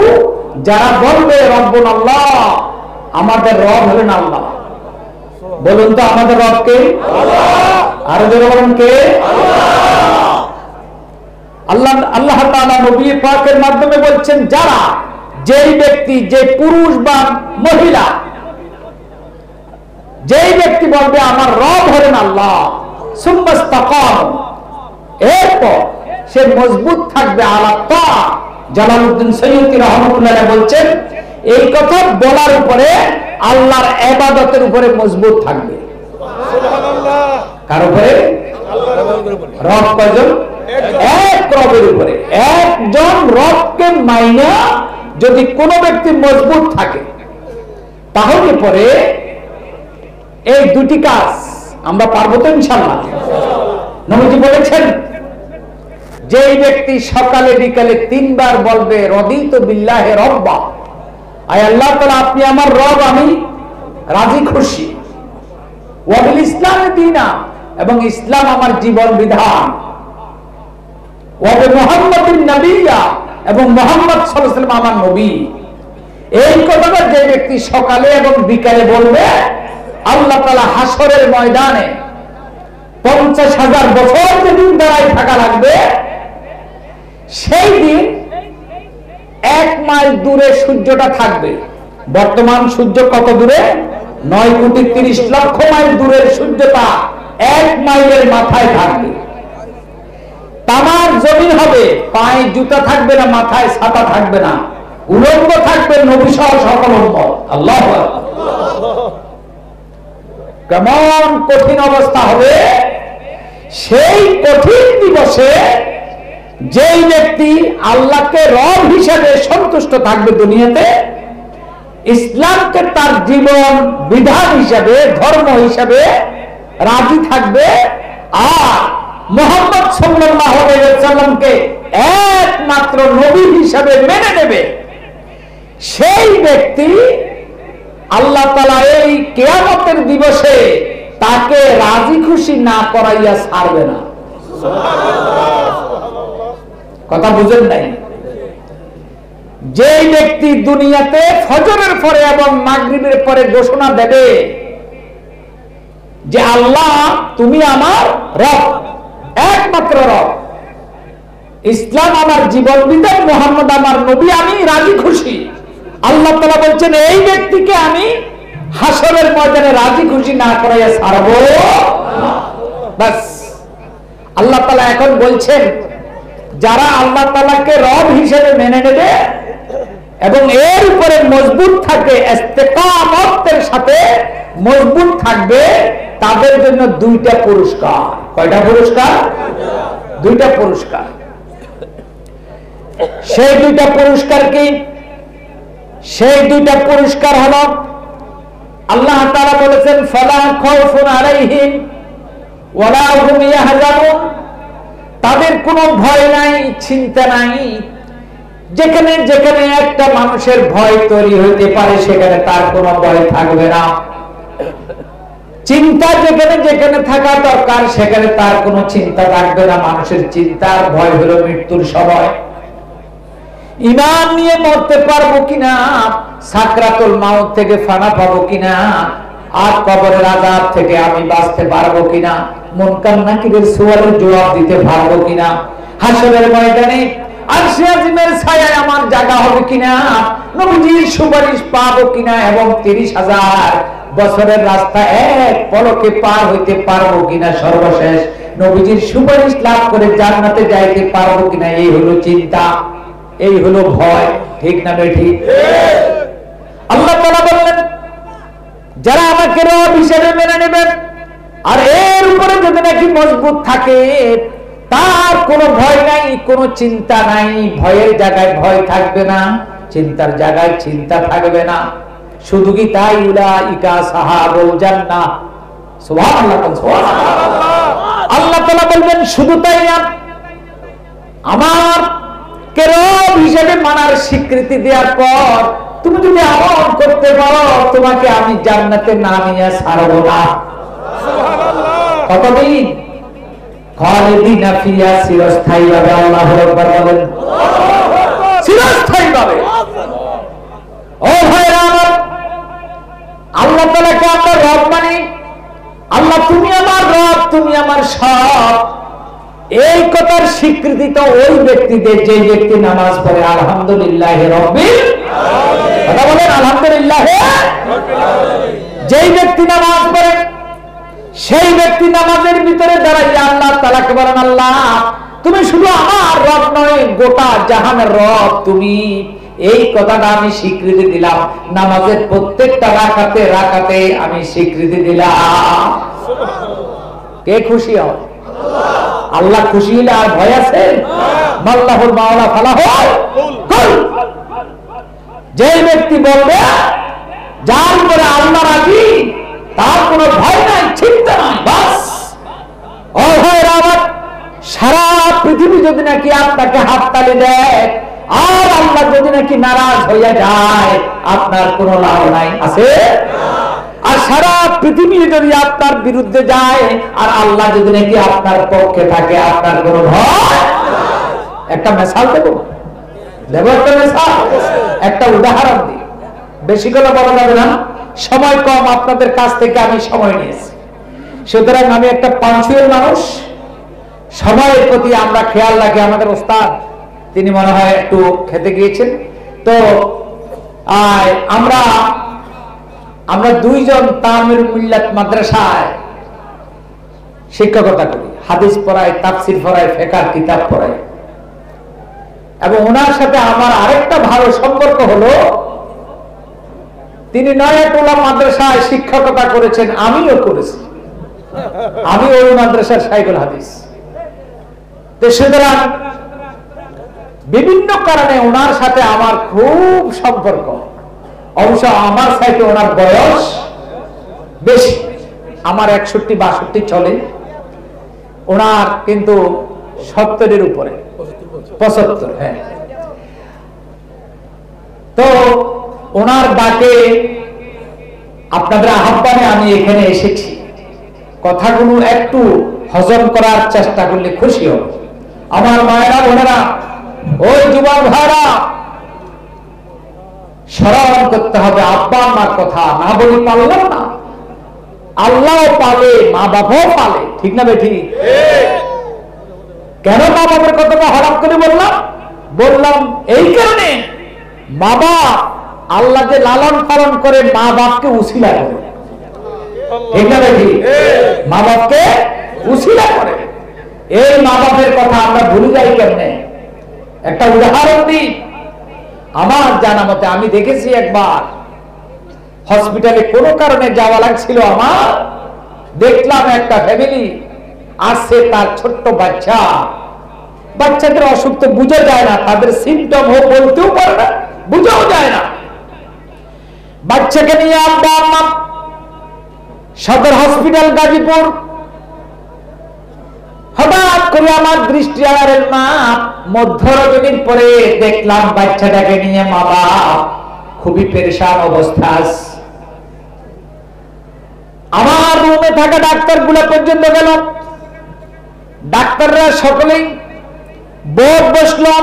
যারা বলবে রব্বুনাল্লাহ, আমাদের রব হলেন আল্লাহ। বলুন তো আমাদের রব কে? আল্লাহ। আরো জোরে বলুন কে? আল্লাহ। আল্লাহ তাআলা নবী পাকের মাধ্যমে বলছেন, যারা, যেই ব্যক্তি, যে পুরুষ বা মহিলা, যেই ব্যক্তি বলবে আমার রব হলেন আল্লাহ, সুম্মা ইসতাকাম, এরপর সে মজবুত থাকবে আলা তা। জালালউদ্দিন সৈয়দী রাহমাতুল্লাহ বলছেন এই কথা বলার উপরে আল্লাহর ইবাদতের উপরে মজবুত থাকবে। সুবহানাল্লাহ। কার উপরে? রব কয়জন? এক রবের উপরে। একজন রবকে মাইনা যদি কোনো ব্যক্তি মজবুত থাকে তাহলে পরে এই দুটি কাজ আমরা পারবো তো ইনশাআল্লাহ। নবীজি বলেছেন যেই ব্যক্তি সকালে বিকালে 3 বার বলবে রদিতু বিল্লাহি রব্বা, আয় আল্লাহ তাআলা আপনি আমার রব, আমি রাজি খুশি, ওয়া বিল ইসলামি দীনা, এবং ইসলাম আমার জীবন বিধান, ওয়া বি মুহাম্মাদিন নবিয়্যা, এবং মুহাম্মদ সাল্লাল্লাহু আলাইহি ওয়াসাল্লাম আমার নবী। এই কথাটা যে ব্যক্তি সকালে এবং বিকালে বলবে আল্লাহ তাআলা হাসরের ময়দানে 50,000 বছর যেদিন দাঁড়ায় থাকা লাগবে সেই দিন 1 মাইল দূরে সূর্যটা থাকবে। বর্তমান সূর্য কত দূরে? 9,30,00,000 মাইল দূরের সূর্যটা 1 মাইলের মাথায় থাকবে। তামার জমিন হবে, পায়ে জুতা থাকবে না, মাথায় ছাতা থাকবে না, উলঙ্গ থাকবে নবী সহ সকল উম্মত। আল্লাহু আকবার। কেমন কঠিন অবস্থা হবে সেই কঠিন দিবসে যেই ব্যক্তি আল্লাহকে রব হিসেবে সন্তুষ্ট থাকবে দুনিয়াতে, ইসলামকে তার জীবন বিধান হিসেবে ধর্ম হিসেবে রাজি থাকবে, আর মুহাম্মদ সাল্লাল্লাহু আলাইহি ওয়াসাল্লামকে একমাত্র নবী হিসেবে মেনে নেবে, সেই ব্যক্তি আল্লাহ তাআলা এই কিয়ামতের দিবসে তাকে রাজি খুশি না করাইয়া ছাড়বে না। কথা বুঝেন নাই? যে ব্যক্তি দুনিয়াতে ফজরের পরে এবং মাগরিবের পরে ঘোষণা দেবে যে আল্লাহ তুমি আমার রব, একমাত্র রব, ইসলাম আমার জীবন বিধান, মুহাম্মদ আমার নবী, আমি রাজি খুশি, আল্লাহ তাআলা বলছেন এই ব্যক্তিকে আমি হাসরের ময়দানে রাজি খুশি না করাইয়া ছাড়বো না। বাস আল্লাহ তাআলা এখন বলছেন যারা আল্লাহ তাআলাকে রব হিসেবে মেনে নেবে এবং এর উপরে মজবুত থাকে, ইস্তেকামতের সাথে মজবুত থাকবে, তাদের জন্য 2টা পুরস্কার। কয়টা পুরস্কার? 2টা পুরস্কার। সেই 2টা পুরস্কার কি? সেই 2টা পুরস্কার হলো আল্লাহ তাআলা বলেছেন ফালা খাউফুন আলাইহিম ওয়ালা হুম ইয়াহজানুন, তাদের কোনো ভয় নাই, চিন্তা নাই। যেখানে যেখানে একটা মানুষের ভয় তৈরি হতে পারে সেখানে তার কোনো ভয় থাকবে না। চিন্তা যেখানে যেখানে থাকা দরকার সেখানে তার কোনো চিন্তা থাকবে না। মানুষের চিন্তার ভয় হলো মৃত্যুর সময়, ঈমান নিয়ে মরতে পারবো কিনা, সাকরাতুল মাউত থেকে ফানা পাবো কিনা, আর কবরের আযাব থেকে আমি বাঁচতে পারবো কিনা, মুনকার নাকিরের সুয়ালের জবাব দিতে পারবো কিনা, হাসরের ময়দানে আরশে আজিমের ছায়ায় আমার জায়গা হবে কিনা, নবীজির সুপারিশ পাবো কিনা, এবং 30,000 বছরের রাস্তা এক পলকে পার হইতে পারবো কিনা, সর্বশেষ নবীজির সুপারিশ লাভ করে জান্নাতে যাইতে পারবো কিনা। এই হলো চিন্তা, এই হলো ভয়। ঠিক না ঠিক? আল্লাহ তাআলা বললেন যারা আমাকে রব হিসেবে মেনে নেবেন আর এর উপরে যদি নাকি মজবুত থাকে তার কোনো ভয় নাই, কোনো চিন্তা নাই। ভয়ের জায়গায় ভয় থাকবে না, চিন্তার জায়গায় চিন্তা থাকবে না। শুধু কি তাই? উলাইকা সাহাবুল জান্নাহ। সুবহানাল্লাহ, সুবহানাল্লাহ। আল্লাহ তাআলা বলবেন শুধু তাই না, আমার কে রব হিসেবে মানার স্বীকৃতি দেওয়ার পর তুমি যদি আমল করতে পারো তোমাকে আমি জান্নাতে না নিয়ে ছাড়বো না। সুবহানাল্লাহ। কতদিন? খালিদিনা ফিহা, চিরস্থায়ীভাবে। আল্লাহু আকবার বলেন। চিরস্থায়ীভাবে। ও ভাইরা আমার, আল্লাহ তাআলাকে আমরা রব মানি। আল্লাহ তুমি আমার রব, তুমি আমার সব। এই কথার স্বীকৃতি তো ওই ব্যক্তিদের যে ব্যক্তি নামাজ পড়ে আলহামদুলিল্লাহ রাব্বিল আলামিন। কথা বলেন আলহামদুলিল্লাহ রাব্বিল আলামিন। যেই ব্যক্তি নামাজ পড়ে সেই ব্যক্তি নামাজের ভিতরে দাঁড়াইয়া আল্লাহ তাআলাকে বলেন আল্লাহ তুমি শুধু আমার রব নয়, গোটা জাহানের রব তুমি। এই কথাটা আমি স্বীকৃতি দিলাম। নামাজের প্রত্যেকটা রাকাতে আমি স্বীকৃতি দিলাম। কে খুশি হয়? আল্লাহ খুশি হলে আর ভয় আছে? মাল্লাহুল মাওলা ফালাহুল কুল। যে ব্যক্তি বলবে যার উপরে আল্লাহ রাজি, তার কোনো ভয় নাই, চিন্তা নাই। বাস ও ভাইরা আমার, সারা পৃথিবী যদি নাকি আপনাকে হাততালি দেয় আর আল্লাহ যদি নাকি নারাজ হইয়া যায়, আপনার কোনো লাভ নাই, আছে? আর সারা পৃথিবী যদি আপনার বিরুদ্ধে যায় আর আল্লাহ যদি নাকি আপনার পক্ষে থাকে, আপনার কোনো ভয়। একটা মিসাল দেবো একটা মিসাল, একটা উদাহরণ দিই। বেশি করে বলা যাবে না, সময় কম, আপনাদের কাছ থেকে আমি সময় নিয়েছি। সুতরাং আমি একটা পাঞ্চুয়েল মানুষ, সময়ের প্রতি আমরা খেয়াল রাখি। আমাদের ওস্তাদ তিনি মনে হয় একটু খেতে গিয়েছেন। তো আমরা দুইজন তামিল মিল্লাত মাদ্রাসায় শিক্ষকতা করি, হাদিস পড়াই, তাফসির পড়াই, ফিকহ কিতাব পড়াই। এবং ওনার সাথে আমার আরেকটা ভালো সম্পর্ক হলো, তিনি নয়াটোলা মাদ্রাসায় শিক্ষকতা করেছেন, আমিও করেছি। আমি ওই মাদ্রাসার শাইখুল হাদিস। তো সুতরাং বিভিন্ন কারণে ওনার সাথে আমার খুব সম্পর্ক। অবশ্য আমার সাথে ওনার বয়স বেশি, আমার 61-62 চলে, ওনার কিন্তু 70-এর উপরে, 75। হ্যাঁ, তো ওনার ডাকে, আপনাদের আহ্বানে আমি এখানে এসেছি। কথাগুলো একটু হজম করার চেষ্টা করলে খুশি হব। আমার মায়েরা, বোনেরা, ওই যুবক ভাইরা, স্মরণ করতে হবে আব্বা আম্মার কথা। না বলি পারলাম না, আল্লাহ পালে, মা বাবাও পালে, ঠিক না বেঠি? কেন মা বাবার কথাটা হঠাৎ করে বললাম এই কারণে, মা বাপ আল্লাহ যে লালন পালন করে, মা বাপকে উসিলা করে, ঠিক না বেঠি? মা বাপকে উসিলা করে। এই মা বাপের কথা আমরা ভুলে যাই কেমনে? একটা উদাহরণ দিই। আমার জানা মতে আমি দেখেছি, একবার হসপিটালে কোনো কারণে যাওয়া লাগছিল আমার, দেখলাম একটা ফ্যামিলি আসছে, তার ছোট্ট বাচ্চা। বাচ্চাদের অসুখ তো বুঝা যায় না, তাদের সিমটম হোক বলতেও পারে না, বুঝাও যায় না। বাচ্চাকে নিয়ে আব্বা আম্মা সদর হসপিটাল গাজীপুর। হঠাৎ করে আমার দৃষ্টি আড়ালের মা, মধ্যরজনীর পরে দেখলাম বাচ্চাটাকে নিয়ে মা বাপ খুবই পেরেশান অবস্থা। আমার রুমে থাকা ডাক্তার গুলা পর্যন্ত গেল, ডাক্তাররা সকলেই বোর্ড বসলো,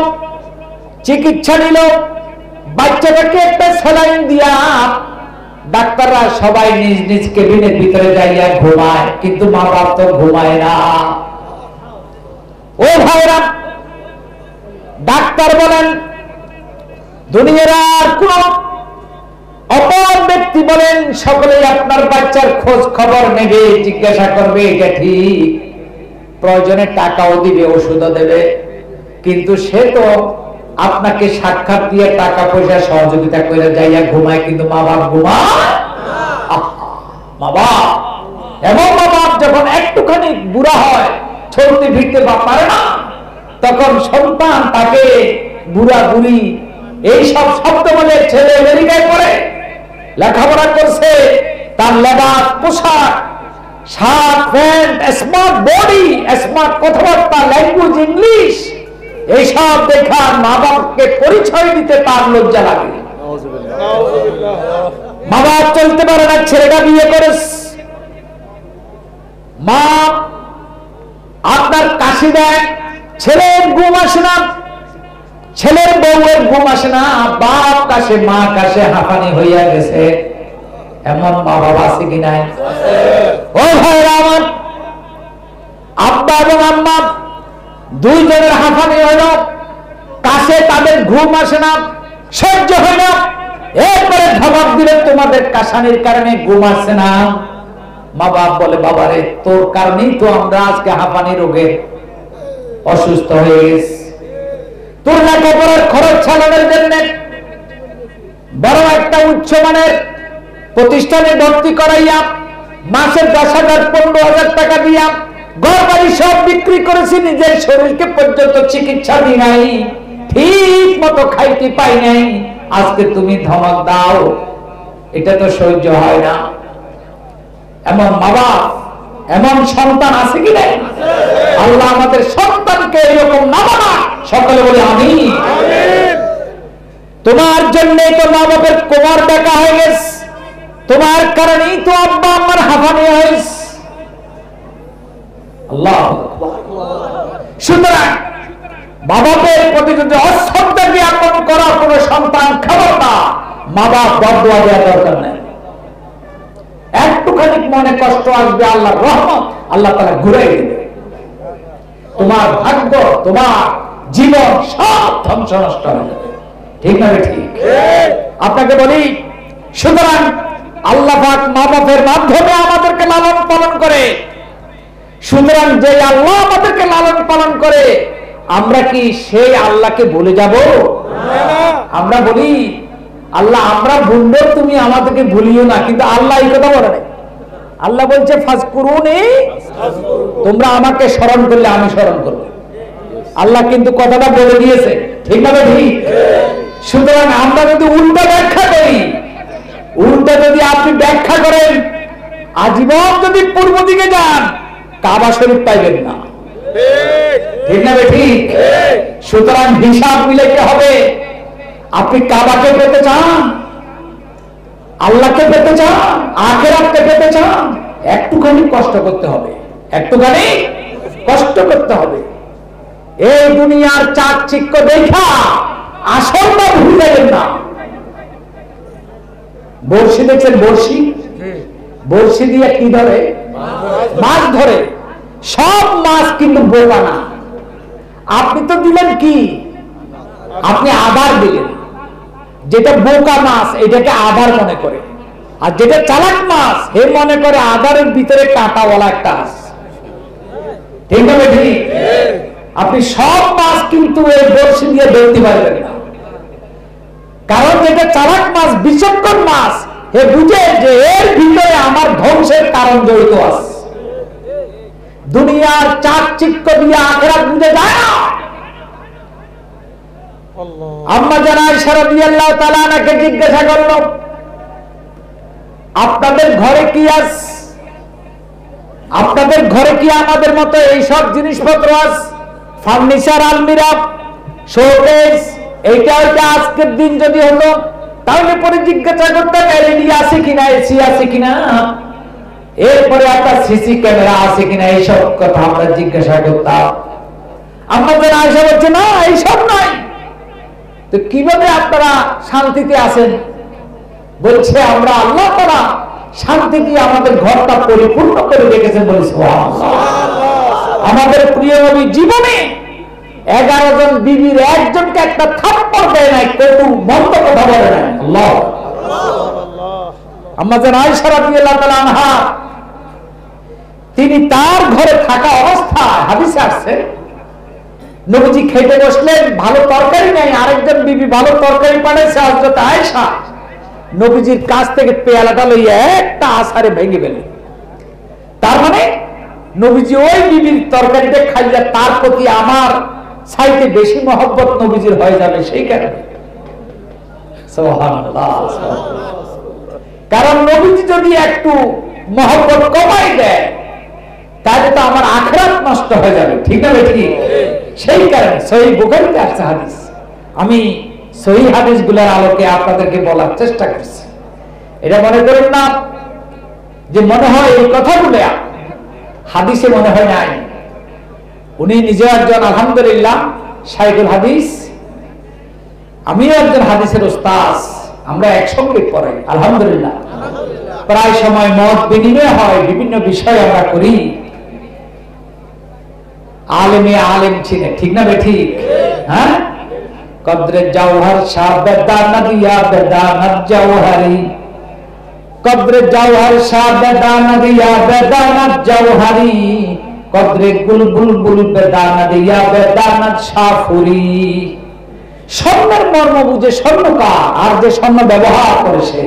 চিকিৎসা নিল। বাচ্চাটাকে একটা স্যালাইন দিয়া ডাক্তাররা সবাই নিজ নিজ কেবিনের ভিতরে যাইয়া ঘুমায়, কিন্তু মা বাপ তো ঘুমায় না। ও ভাইরা, ডাক্তার বলেন, দুনিয়ার আর কোন অপর ব্যক্তি বলেন, সকলেই আপনার বাচ্চার খোঁজ খবর নেবে, জিজ্ঞাসা করবে, এটা ঠিক, প্রয়োজনে টাকাও দিবে, ওষুধও দেবে, কিন্তু সে তো আপনাকে সাক্ষাৎ দিয়ে টাকা পয়সা সহযোগিতা করে যাইয়া ঘুমায়, কিন্তু মা বাপ ঘুমায়? মা বাপ, এবং মা বাপ যখন একটুখানি বুড়া হয়, চলতে ফিরতে পারে না, তখন সন্তান তাকে বুড়া বুড়ি এইসব শব্দ বলে। ছেলে আমেরিকায় পড়ে, লেখাপড়া করছে, তার লেবাস পোশাক, shirt pant, smart body, smart কথাবার্তা, ল্যাঙ্গুয়েজ ইংলিশ, এইসব দেখা মা বাপকে পরিচয় দিতে তার লজ্জা লাগে। মা বাপ চলতে পারে না, ছেলেটা বিয়ে করে। মা আপনার কাশি দেয়, ছেলের ঘুম আসে না, ছেলের বউয়ের ঘুম আসে না, বাপ কাশে, মা কাশে, হাঁপানি হইয়া গেছে। এমন মা বাবা আছে কি নাই? ও ভাইরা আমার, আব্বা এবং আম্মা দুইজনের হাঁপানি হইল, কাশে, তাদের ঘুম আসে না, সহ্য হয় না। এরপরে ধমক দিলে, তোমাদের কাশানির কারণে ঘুম আসছে না। মা বাপ বলে, বাবারে তোর কারণেই তো আমরা আজকে হাঁপানি রোগে। অসুস্থ হয়ে গেছে। তোর লেখাপড়ার খরচ চালানোর জন্য বড় একটা উচ্চমানের প্রতিষ্ঠানে ভর্তি করাইয়া মাসে 10,000 15,000 টাকা দিয়া ঘর বাড়ি সব বিক্রি করেছি, নিজের শরীরকে পর্যন্ত চিকিৎসা দিই নাই, ঠিক মতো খাইতে পাই নাই, আজকে তুমি ধমক দাও, এটা তো সহ্য হয় না। এমন বাবা এমন সন্তান আছে কি নাই? আল্লাহ আমাদের সন্তানকে এরকম না বাবা, সকলে বলে আমিন। তোমার জন্যই তো মা বাবার কোমর বেঁকা হয়ে গেছে, তোমার কারণেই তো আব্বা আম্মার হাঁপানি হয়েছে। আল্লাহ সুতরাং বাবাদের প্রতি যদি অশ্রদ্ধা জ্ঞাপন করা কোন সন্তান খাবার না, মা বাপ বদদোয়া দেওয়ার দরকার নেই। একটুখানি মনে কষ্ট আসবে, আল্লাহর রহমত আল্লাহ তাআলা ঘুরাই দেবে। তোমার ভাগ্য তোমার জীবন সব ধ্বংস নষ্ট হয়ে যাবে। ঠিক না ঠিক? আপনাকে বলি, সুতরাং আল্লাহ পাক মা বাপের মাধ্যমে আমাদেরকে লালন পালন করে। সুতরাং যে আল্লাহ আমাদেরকে লালন পালন করে, আমরা কি সেই আল্লাহকে ভুলে যাব? আমরা বলি আল্লাহ আমরা ভুলবো, তুমি আমাদেরকে ভুলিও না, কিন্তু আল্লাহ এই কথা বলে নাই। আল্লাহ বলছে ফাজকুরুনি, তোমরা আমাকে স্মরণ করলে আমি স্মরণ করব। আল্লাহ কিন্তু কথাটা বলে দিয়েছে, ঠিক না ঠিক? সুতরাং আমরা যদি উল্টা ব্যাখ্যা করি, উল্টা যদি আপনি ব্যাখ্যা করেন, আজীবন যদি পূর্ব দিকে যান কাবা শরীফ পাইবেন না, ঠিক না ঠিক? সুতরাং হিসাব মিলাইতে হবে। আপনি কাবাকে পেতে চান, আল্লাহকে পেতে চান, আখিরাতকে পেতে চান, একটুখানি কষ্ট করতে হবে, একটুখানি কষ্ট করতে হবে। এই দুনিয়ার চাকচিক্য দেখা আসলটা ভুলে যাবেন না। বড়শি দেখছেন? বড়শি, বড়শি দিয়ে কি ধরে? মাছ ধরে। সব মাছ কিন্তু বোকা না। আপনি তো দিলেন কি? আপনি আধার দিলেন। যেটা বোকা মাছ এটাকে আধার মনে করে, আর যেটা চালাক মাছ হে মনে করে আধারের ভিতরে কাঁটাওয়ালা একটা মাছ। ঠিক না ঠিক? আপনি সব মাছ কিন্তু এই বড়শি দিয়ে ধরতে পারবেন না, কারণ যেটা চালাক মাছ, বিচক্ষণ মাছ, হে বুঝে যে এর ভিতরে আমার ধ্বংসের কারণ জড়িত আছে। দুনিয়ার চাকচিক্য দিয়ে আখিরাত বুঝে যায় না। আম্মা জান আয়েশা রাদিয়াল্লাহু তাআলা আনহাকে জিজ্ঞাসা করল, আপনাদের ঘরে কি আছে? আপনাদের ঘরে কি আমাদের মতো এই সব জিনিসপত্র আছে? ফার্নিচার, আলমিরা, শোকেস, এইটা ওইটা আজকের দিন যদি হলো, তাহলে পরে জিজ্ঞাসা করতেন এলইডি আছে কিনা, এসি আছে কিনা, এরপরে আপনার সিসি ক্যামেরা আছে কিনা, এইসব কথা আমরা জিজ্ঞাসা করতাম। আমাদের আয়েশা বলছে না, এইসব নাই। তো কিভাবে আপনারা শান্তিতে আছেন? বলছে আমরা আল্লাহ তাআলা শান্তি দিয়ে আমাদের ঘরটা পরিপূর্ণ করে রেখেছেন। বলি সুবহানাল্লাহ। আমাদের প্রিয় নবী জীবনে 11 জন বিবির একজনকে একটা থাপ্পড় দেয় নাই, কটু মন্দ কথা বলে নাই। আল্লাহ আম্মা জান আয়েশা রাদিয়াল্লাহু তাআলা আনহা, তিনি তার ঘরে থাকা অবস্থায় হাদিসে আসছে, নবীজি খেতে বসলেন, ভালো তরকারি নাই, আরেকজন বিবি ভালো তরকারি পাঠাইছে, হযরত আয়েশা নবীজির কাছ থেকে পেয়ালাটা লইয়া একটা আছাড়ে ভেঙে ফেললেন। তার মানে নবীজি ওই বিবির তরকারিটা খাইলে তার প্রতি আমার চাইতে বেশি মহব্বত নবীজির হয়ে যাবে, সেই কারণে। সুবহানাল্লাহ। কারণ নবীজি যদি একটু মহব্বত কমাই দেয় তাহলে তো আমার আখিরাত নষ্ট হয়ে যাবে, ঠিক না ঠিক? সেই কারণে সহিহ বুখারীতে আছে হাদিস। আমি সহিহ হাদিসগুলোর আলোকে আপনাদেরকে বলার চেষ্টা করছি। এটা মনে করেন না যে মনে হয় এই কথাগুলো হাদিসে মনে হয় নাই। উনি নিজে একজন আলহামদুলিল্লাহ শাইখুল হাদিস, আমিও একজন হাদিসের উস্তাদ, আমরা একসঙ্গে পড়াই আলহামদুলিল্লাহ। প্রায় সময় মত বিনিময় হয়, বিভিন্ন বিষয় আমরা করি। আলেমে আলেম ছিলেন, ঠিক না ঠিক? হ্যাঁ, কদরে জওহর শাহ বেদানাত ইয়া বেদানাত জওহরি, কদরে জওহর শাহ বেদানাত ইয়া বেদানাত জওহরি, কদরে বুলবুল বেদানা দিয়া বেদানা সাফুরি। স্বর্ণের মর্ম বুঝে স্বর্ণকার, আর যে স্বর্ণ ব্যবহার করে সে।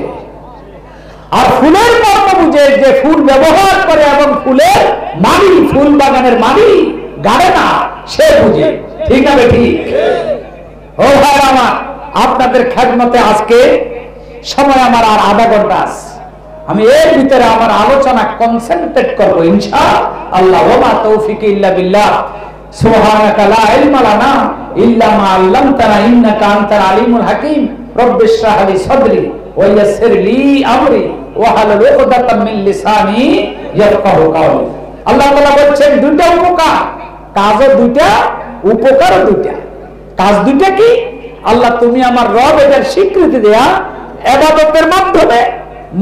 আর ফুলের মর্ম বুঝে যে ফুল ব্যবহার করে এবং ফুলের মালি, ফুল বাগানের মালি গাড়ে না, সে বুঝে। ঠিক না ঠিক? ও ভাই আমার, আপনাদের খেদমতে আজকে সময় আমার আর আধা ঘন্টা আছে। আমি এর ভিতরে আমার আলোচনা কনসেন্ট্রেট করবো ইনশাআল্লাহ। ওয়া মা তৌফিক ইল্লা বিল্লাহ। সুবহানাকা লা ইলমা লানা ইল্লা মা আল্লামতানা ইন্নাকা আনতাল আলিমুল হাকিম। রব্বিশ ইশরাহ লি সাদরি ওয়া ইয়াসসির লি আমরি ওয়া হালাল উকদাতাম মিন লিসানি ইয়াফকাহু কাওলি। আল্লাহ তাআলা বলেন দুইটা উপকার, কাজও দুইটা, উপকারও দুইটা। কাজ দুইটা কি? আল্লাহ তুমি আমার রব, এটার স্বীকৃতি দেয়া, ইবাদতের মাধ্যমে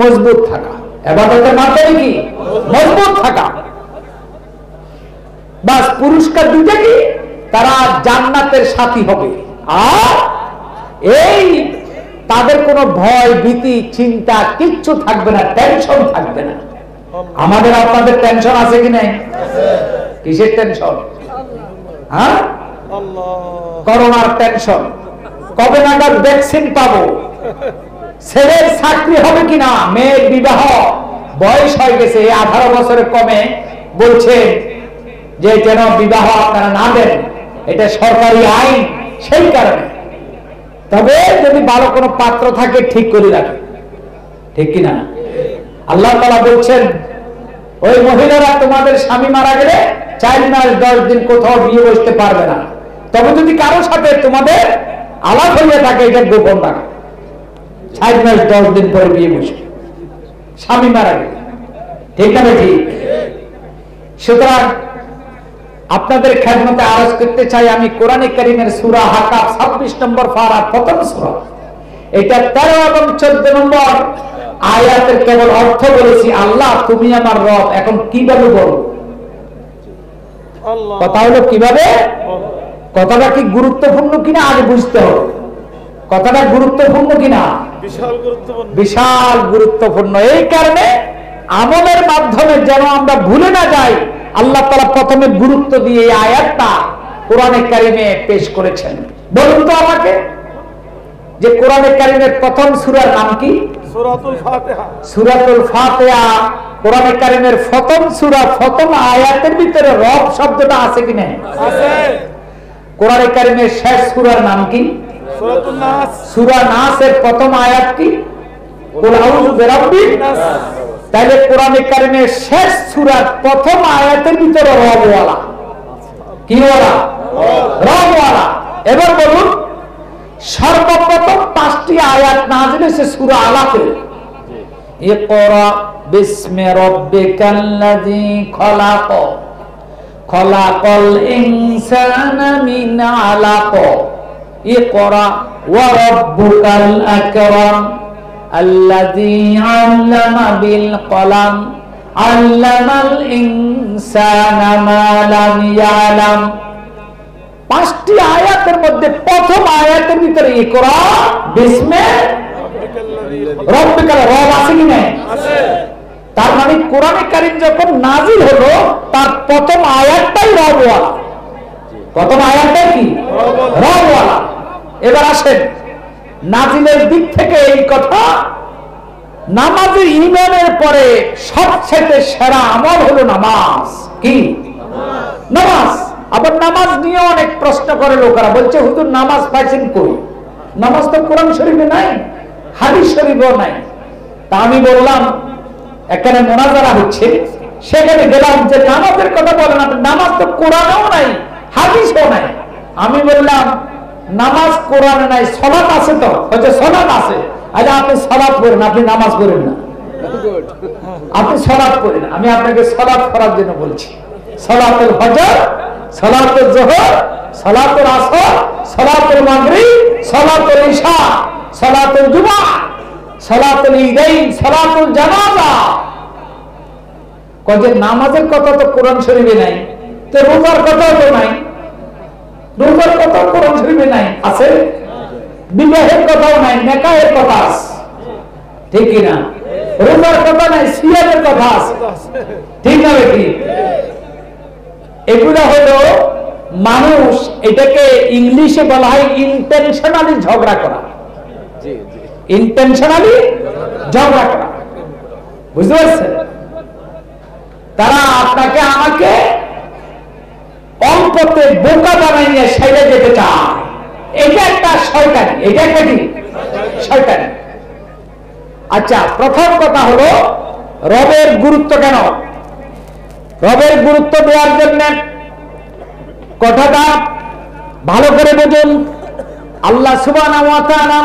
মজবুত থাকা। ইবাদতের মাধ্যমে কি? মজবুত থাকা। বাস পুরস্কার দুইটা কি? তারা জান্নাতের সাথী হবে। আর এই তাদের কোনো ভয় ভীতি চিন্তা কিচ্ছু থাকবে না, টেনশন থাকবে না। আমাদের আপনাদের টেনশন আছে কি নাই? কিসের টেনশন? হ্যাঁ, করোনার টেনশন। কবে নাগাদ ভ্যাকসিন পাবো? ছেলের চাকরি হবে কিনা? মেয়ের বিবাহ বয়স হয়ে গেছে, 18 বছরের কমে বলছে যে যেন বিবাহ আপনারা না দেন, এটা সরকারি আইন। সেই কারণে তবে যদি ভালো কোনো পাত্র থাকে ঠিক করে রাখে। ঠিক কিনা? আল্লাহ তাআলা বলছেন ওই মহিলারা তোমাদের স্বামী মারা গেলে 4 মাস 10 দিন কোথাও বিয়ে বসতে পারবে না। তবে যদি কারোর সাথে তোমাদের আলাপ হইয়া থাকে, এটা গোপন রাখো। 4 মাস 10 দিন পরে বিয়ে বসবে, স্বামী মারা গেলে। ঠিক না ঠিক? সুতরাং আপনাদের খেদমতে আরজ করতে চাই আমি কোরআনে কারীমের সূরা হাকাব 26 নম্বর পারা প্রথম সূরা, এটা 13 এবং 14 নম্বর আয়াতের কেবল অর্থ বলেছি। আল্লাহ তুমি আমার রব। এখন কিভাবে বলবো? কথা হলো কিভাবে? কথাটা কি গুরুত্বপূর্ণ কিনা আগে বুঝতে হবে। কথাটা গুরুত্বপূর্ণ কিনা? বিশাল গুরুত্বপূর্ণ। এই কারণে আমলের মাধ্যমে যেন আমরা ভুলে না যাই, আল্লাহ তাআলা প্রথমে গুরুত্ব দিয়ে এই আয়াতটা কোরআনে কারীমে পেশ করেছেন। বলুন তো আমাকে, যে কোরআনে কারীমের প্রথম সূরার নাম কি? সূরাতুল ফাতিহা। সূরাতুল ফাতিহা কোরআনে কারীমের প্রথম সূরা, প্রথম আয়াতের ভিতরে রব শব্দটা আছে কি না? আছে। কোরআনে কারীমের শেষ সূরার নাম কি? সূরাতুন নাস। সূরা নাসের প্রথম আয়াত কি? কুল আউযু বিরাব্বিন নাস। তাহলে কোরআনে কারীমের শেষ সূরার প্রথম আয়াতের ভিতরে রবওয়ালা। কি ওয়ালা? রবওয়ালা। এবার বলুন, সর্বপ্রথম 5টি আয়াত নাযিল হয়েছে সূরা আলাকে। ইকরা বিসমি রাব্বিকাল্লাযী খলাক, খলাকাল ইনসানা মিন আলাক, ইকরা ওয়া রাব্বুকাল আকরাম আল্লাযী আল্লামা বিল কলাম আল্লামাল ইনসানা মা লাম ইয়ালাম। 5টি আয়াতের মধ্যে প্রথম আয়াতের ভিতরে ইকরা বিসমি রাব্বিকাল, রব আছে কি না? আছে। তার মানে কোরআনে কারীম যখন নাযিল হলো তার প্রথম আয়াতটাই রবওয়ালা। প্রথম আয়াতটা কি? রবওয়ালা। এবার আসেন নাযিলের দিক থেকে এই কথা, নামাজের ঈমানের পরে সবচেয়ে সেরা আমল হলো নামাজ। কি? নামাজ। আবার নামাজ নিয়ে অনেক প্রশ্ন করে লোকেরা, বলছে হুজুর নামাজ পাইছেন কই? নামাজ তো কোরআন শরীফে নাই, হাদিস শরীফেও নাই। তা আমি বললাম এখানে মুনাজারা হচ্ছে, সেখানে গেলাম যে নামাজের কথা বলেন আপনি, নামাজ তো কোরআনেও নাই হাদিসেও নাই। আমি বললাম নামাজ কোরআনে নাই, সালাত আছে তো? হচ্ছে সালাত আছে। আচ্ছা আপনি সালাত পড়েন, আপনি নামাজ পড়েন না। আপনি সালাত পড়েন, আমি আপনাকে সালাত করার জন্য বলছি। সালাতুল ফজর, সালাতুল যোহর, সালাতুল আসর, সালাতুল মাগরিব, সালাতুল ইশা, সালাতুল জুমআ, সালাতুল ঈদাইন, সালাতুল জানাজা। কত নামাজের কথা তো কোরআন শরীফে নাই, তো রোজার কথাও তো নাই। রোজার কথা কোরআন শরীফে নাই, আছে? বিবাহের কথাও নাই, নেকাহের কথা আছে। ঠিক কি না? রোজার কথা নাই, সিয়ামের কথা আছে। ঠিক না? কি এগুলো হলো মানুষ, এটাকে ইংলিশে বলা হয় ইন্টেনশনালি ঝগড়া করা। ইন্টেনশনালি ঝগড়া করা, বুঝতে পারছেন? তারা আপনাকে আমাকে অল্পতে বোকা বানাইয়ে সাইডে যেতে চায়। এটা একটা শয়তানি, এটা একটা কি শয়তানি। আচ্ছা, প্রথম কথা হলো রবের গুরুত্ব কেন? রবের গুরুত্ব দেওয়ার জন্য কথাটা ভালো করে বুঝুন। আল্লাহ সুবহানাহু ওয়া তাআলা,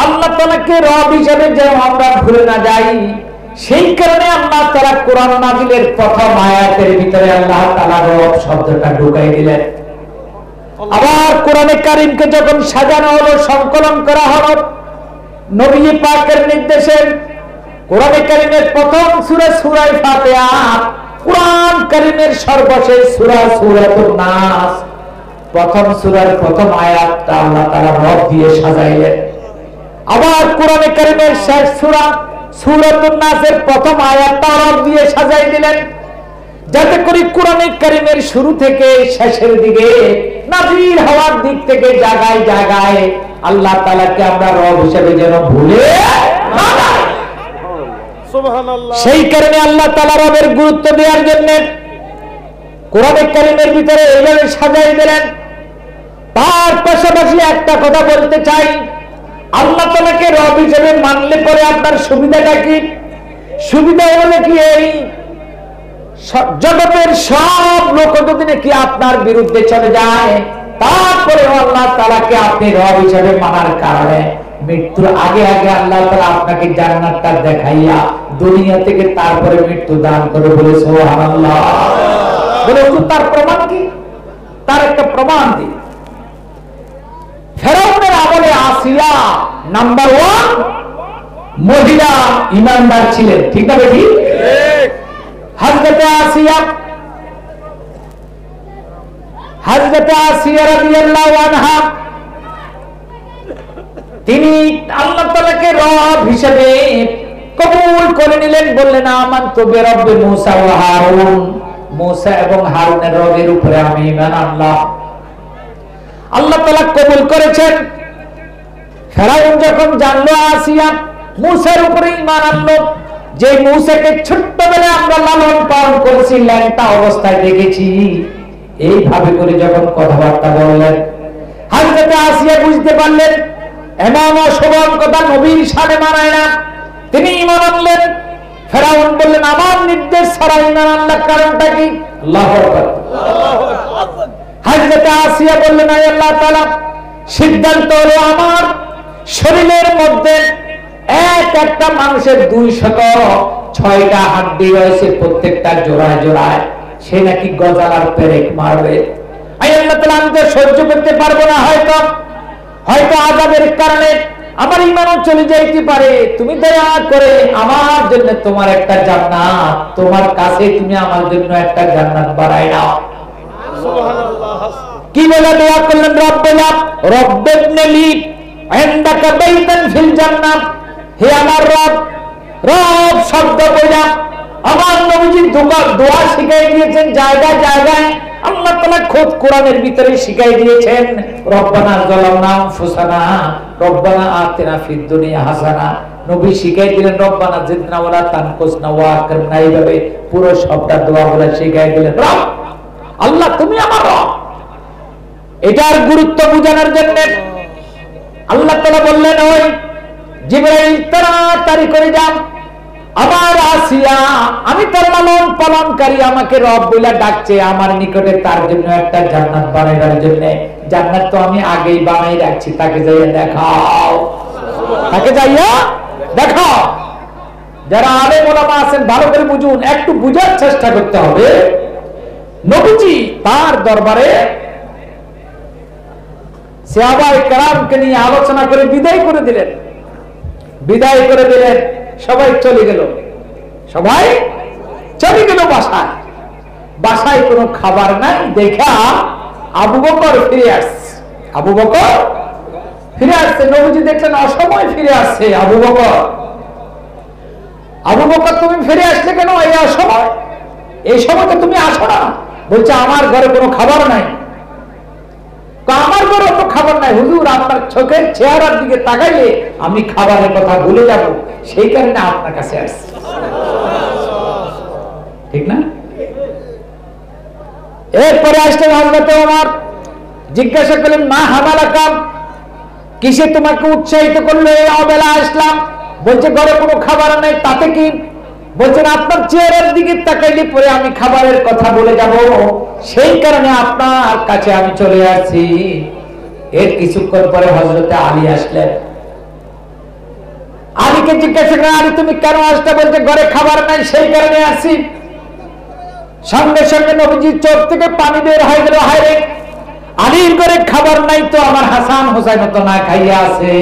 আল্লাহ তাআলাকে রব হিসেবে যেন আমরা ভুলে না যাই, সেই কারণে আল্লাহ তাআলা কোরআন নাযিলের প্রথম আয়াতের ভিতরে আল্লাহ তাআলা রব শব্দটা ঢুকাই দিলেন। আবার কোরআনে কারীমকে যখন সাজানো হলো, সংকলন করা হলো নবী পাকের নির্দেশে, কোরআনে কারীমের প্রথম সূরা সূরা ফাতিহা, কোরআন কারীমের সর্বশেষ সূরা সূরাতুন নাস, প্রথম সূরার প্রথম আয়াতটা আল্লাহ তাআলা রব দিয়ে সাজাইলেন। আবার কোরআনে কারীমের শেষ সূরা সূরাতুন নাসের প্রথম আয়াতটা রব দিয়ে সাজাই দিলেন, যাতে করে কোরআনে কারীমের শুরু থেকে শেষের দিকে নাযিল হওয়ার দিক থেকে জায়গায় জায়গায় আল্লাহ তাআলাকে আমরা রব হিসেবে যেন ভুলে না যাই। সুবহানাল্লাহ। সেই কারণে আল্লাহ তাআলা রবের গুরুত্ব দেওয়ার জন্য কোরআনে কারীমের ভিতরে এইভাবে সাজাই দিলেন। তার পাশাপাশি একটা কথা বলতে চাই, আল্লাহ তাআলাকে রব হিসেবে মানলে পরে আপনার সুবিধাটা কি? সুবিধা হলো কি, এই জগতের সব লোক যদি নাকি আপনার বিরুদ্ধে চলে যায়, তারপরে আল্লাহ তাআলাকে আপনি রব হিসেবে মানার কারণে মৃত্যুর আগে আগে আল্লাহ তাআলা আপনাকে জান্নাতটা দেখাইয়া দুনিয়া থেকে তারপরে মৃত্যু দান করে। বলে সুবহানাল্লাহ। বলে তার প্রমাণ কি? তার একটা প্রমাণ দিই। ফেরাউনের আমলে আসিয়া নাম্বার 1 মহিলা ইমানদার ছিলেন, ঠিক না বেটি? হযরতে আসিয়া রাদিয়াল্লাহু আনহা, তিনি আল্লাহ তাআলাকে রব হিসেবে কবুল করে নিলেন। বললেন আমানতু বিরাব্বি মূসা ওয়া হারুন, মূসা এবং হারুনের রবের উপরে আমি ঈমান আনলাম। আল্লাহ তাআলা কবুল করেছেন। ফেরাউন যখন জানলো আসিয়া মূসার উপরে ঈমান আনলো, যে মূসাকে ছোট্টবেলায় আমরা লালন পালন করেছি, ল্যাংটা অবস্থায় দেখেছি, এইভাবে করে যখন কথাবার্তা বললেন, হযরতে আসিয়া বুঝতে পারলেন এমন অশোভন কথা নবীর সামনে মানায় না। তিনি ঈমান আনলেন। ফেরাউন বললেন আমার নির্দেশ ছাড়া ঈমান আনলার কারণটা কি? আল্লাহু আকবার। হযরতে আসিয়া বললেন আয় আল্লাহ তাআলা, সিদ্ধান্ত হলো আমার শরীরের মধ্যে একটা মানুষের 206টা হাড্ডি রয়েছে, প্রত্যেকটা জোড়ায় জোড়ায় সে নাকি গজালার পেরেক মারবে। আয় আল্লাহ তাআলা, আমি তো সহ্য করতে পারবো না, হয়তো আযাবের কারণে আমার ঈমানও চলে যাইতে পারে। তুমি দয়া করে আমার জন্য তোমার একটা জান্নাত, তোমার কাছে তুমি আমার জন্য একটা জান্নাত বানাই নাও। সুবহানাল্লাহ। কি বলে দোয়া করলেন? রব্বিবনি ইনদাকা বাইতান ফিল জান্নাহ, হে আমার রব। রব শব্দ বলে আমার নবীজি দোয়া শিখাই দিয়েছেন জায়গায় জায়গায়। আল্লাহ তাআলা খুব কোরআনের ভিতরে শিখাই দিয়েছেন রব্বানা যালামনা আনফুসানা রব্বানা আতিনা ফিদ দুনিয়া হাসানা। নবী শিখাই দিলেন রব্বানা জিদনা ওয়ালা তানকুসনা ওয়া আকরিমনা। এইভাবে পুরো সবটা দোয়াগুলো শিখাই দিলেন। রব আল্লাহ, তুমি আমার রব। এটার গুরুত্ব বোঝানোর জন্য আল্লাহ তাআলা বললেন ওই জিবরাইল তাড়াতাড়ি করে যাও, আমার আসিয়া আমি তার লালন পালনকারী, আমাকে রব বলে ডাকছে, আমার নিকটে তার জন্য একটা জান্নাত বানানোর জন্য। জান্নাত তো আমি আগেই বানাই রাখছি, তাকে যাইয়া দেখাও, তাকে যাইয়া দেখাও। যারা আলেম ওলামা আছেন ভালো করে বুঝুন, একটু বুঝার চেষ্টা করতে হবে। নবীজি তার দরবারে সাহাবায়ে কেরামকে নিয়ে আলোচনা করে বিদায় করে দিলেন। সবাই চলে গেল, বাসায় কোনো খাবার নাই। দেখা আবু বকর ফিরে আসছে। নবীজি দেখলেন অসময় ফিরে আসছে। আবু বকর তুমি ফিরে আসলে কেন এই অসময়? এই সময় তো তুমি আসো না। বলছে আমার ঘরে কোনো খাবার নাই। আমার ঘরে তো খাবার নাই হুজুর, আপনার চোখের চেহারার দিকে তাকাইলে আমি খাবারের কথা ভুলে যাব, সেই কারণে আপনার কাছে আসছি। ঠিক না? এরপরে আসলেন হযরত ওমর, জিজ্ঞাসা করলেন মা হামালাকা, কিসে তোমাকে উৎসাহিত করলো এই অবেলা আসলাম? বলছে ঘরে কোনো খাবার নাই। তাতে কি? বলছেন আপনার চেহারার দিকে তাকাইলে পরে আমি খাবারের কথা বলে যাব, সেই কারণে আপনার কাছে আমি চলে আসছি। এর কিছুক্ষণ পরে হযরতে আলী আসলেন। আলীকে জিজ্ঞাসা করেন আলী তুমি কেন আসলে? বলছে ঘরে খাবার নাই, সেই কারণে আসছি। সঙ্গে সঙ্গে নবীজির চোখ থেকে পানি বের হয়ে গেল, হায় রে, আলীর ঘরে খাবার নাই তো আমার হাসান হোসেন তো না খাইয়া আছে।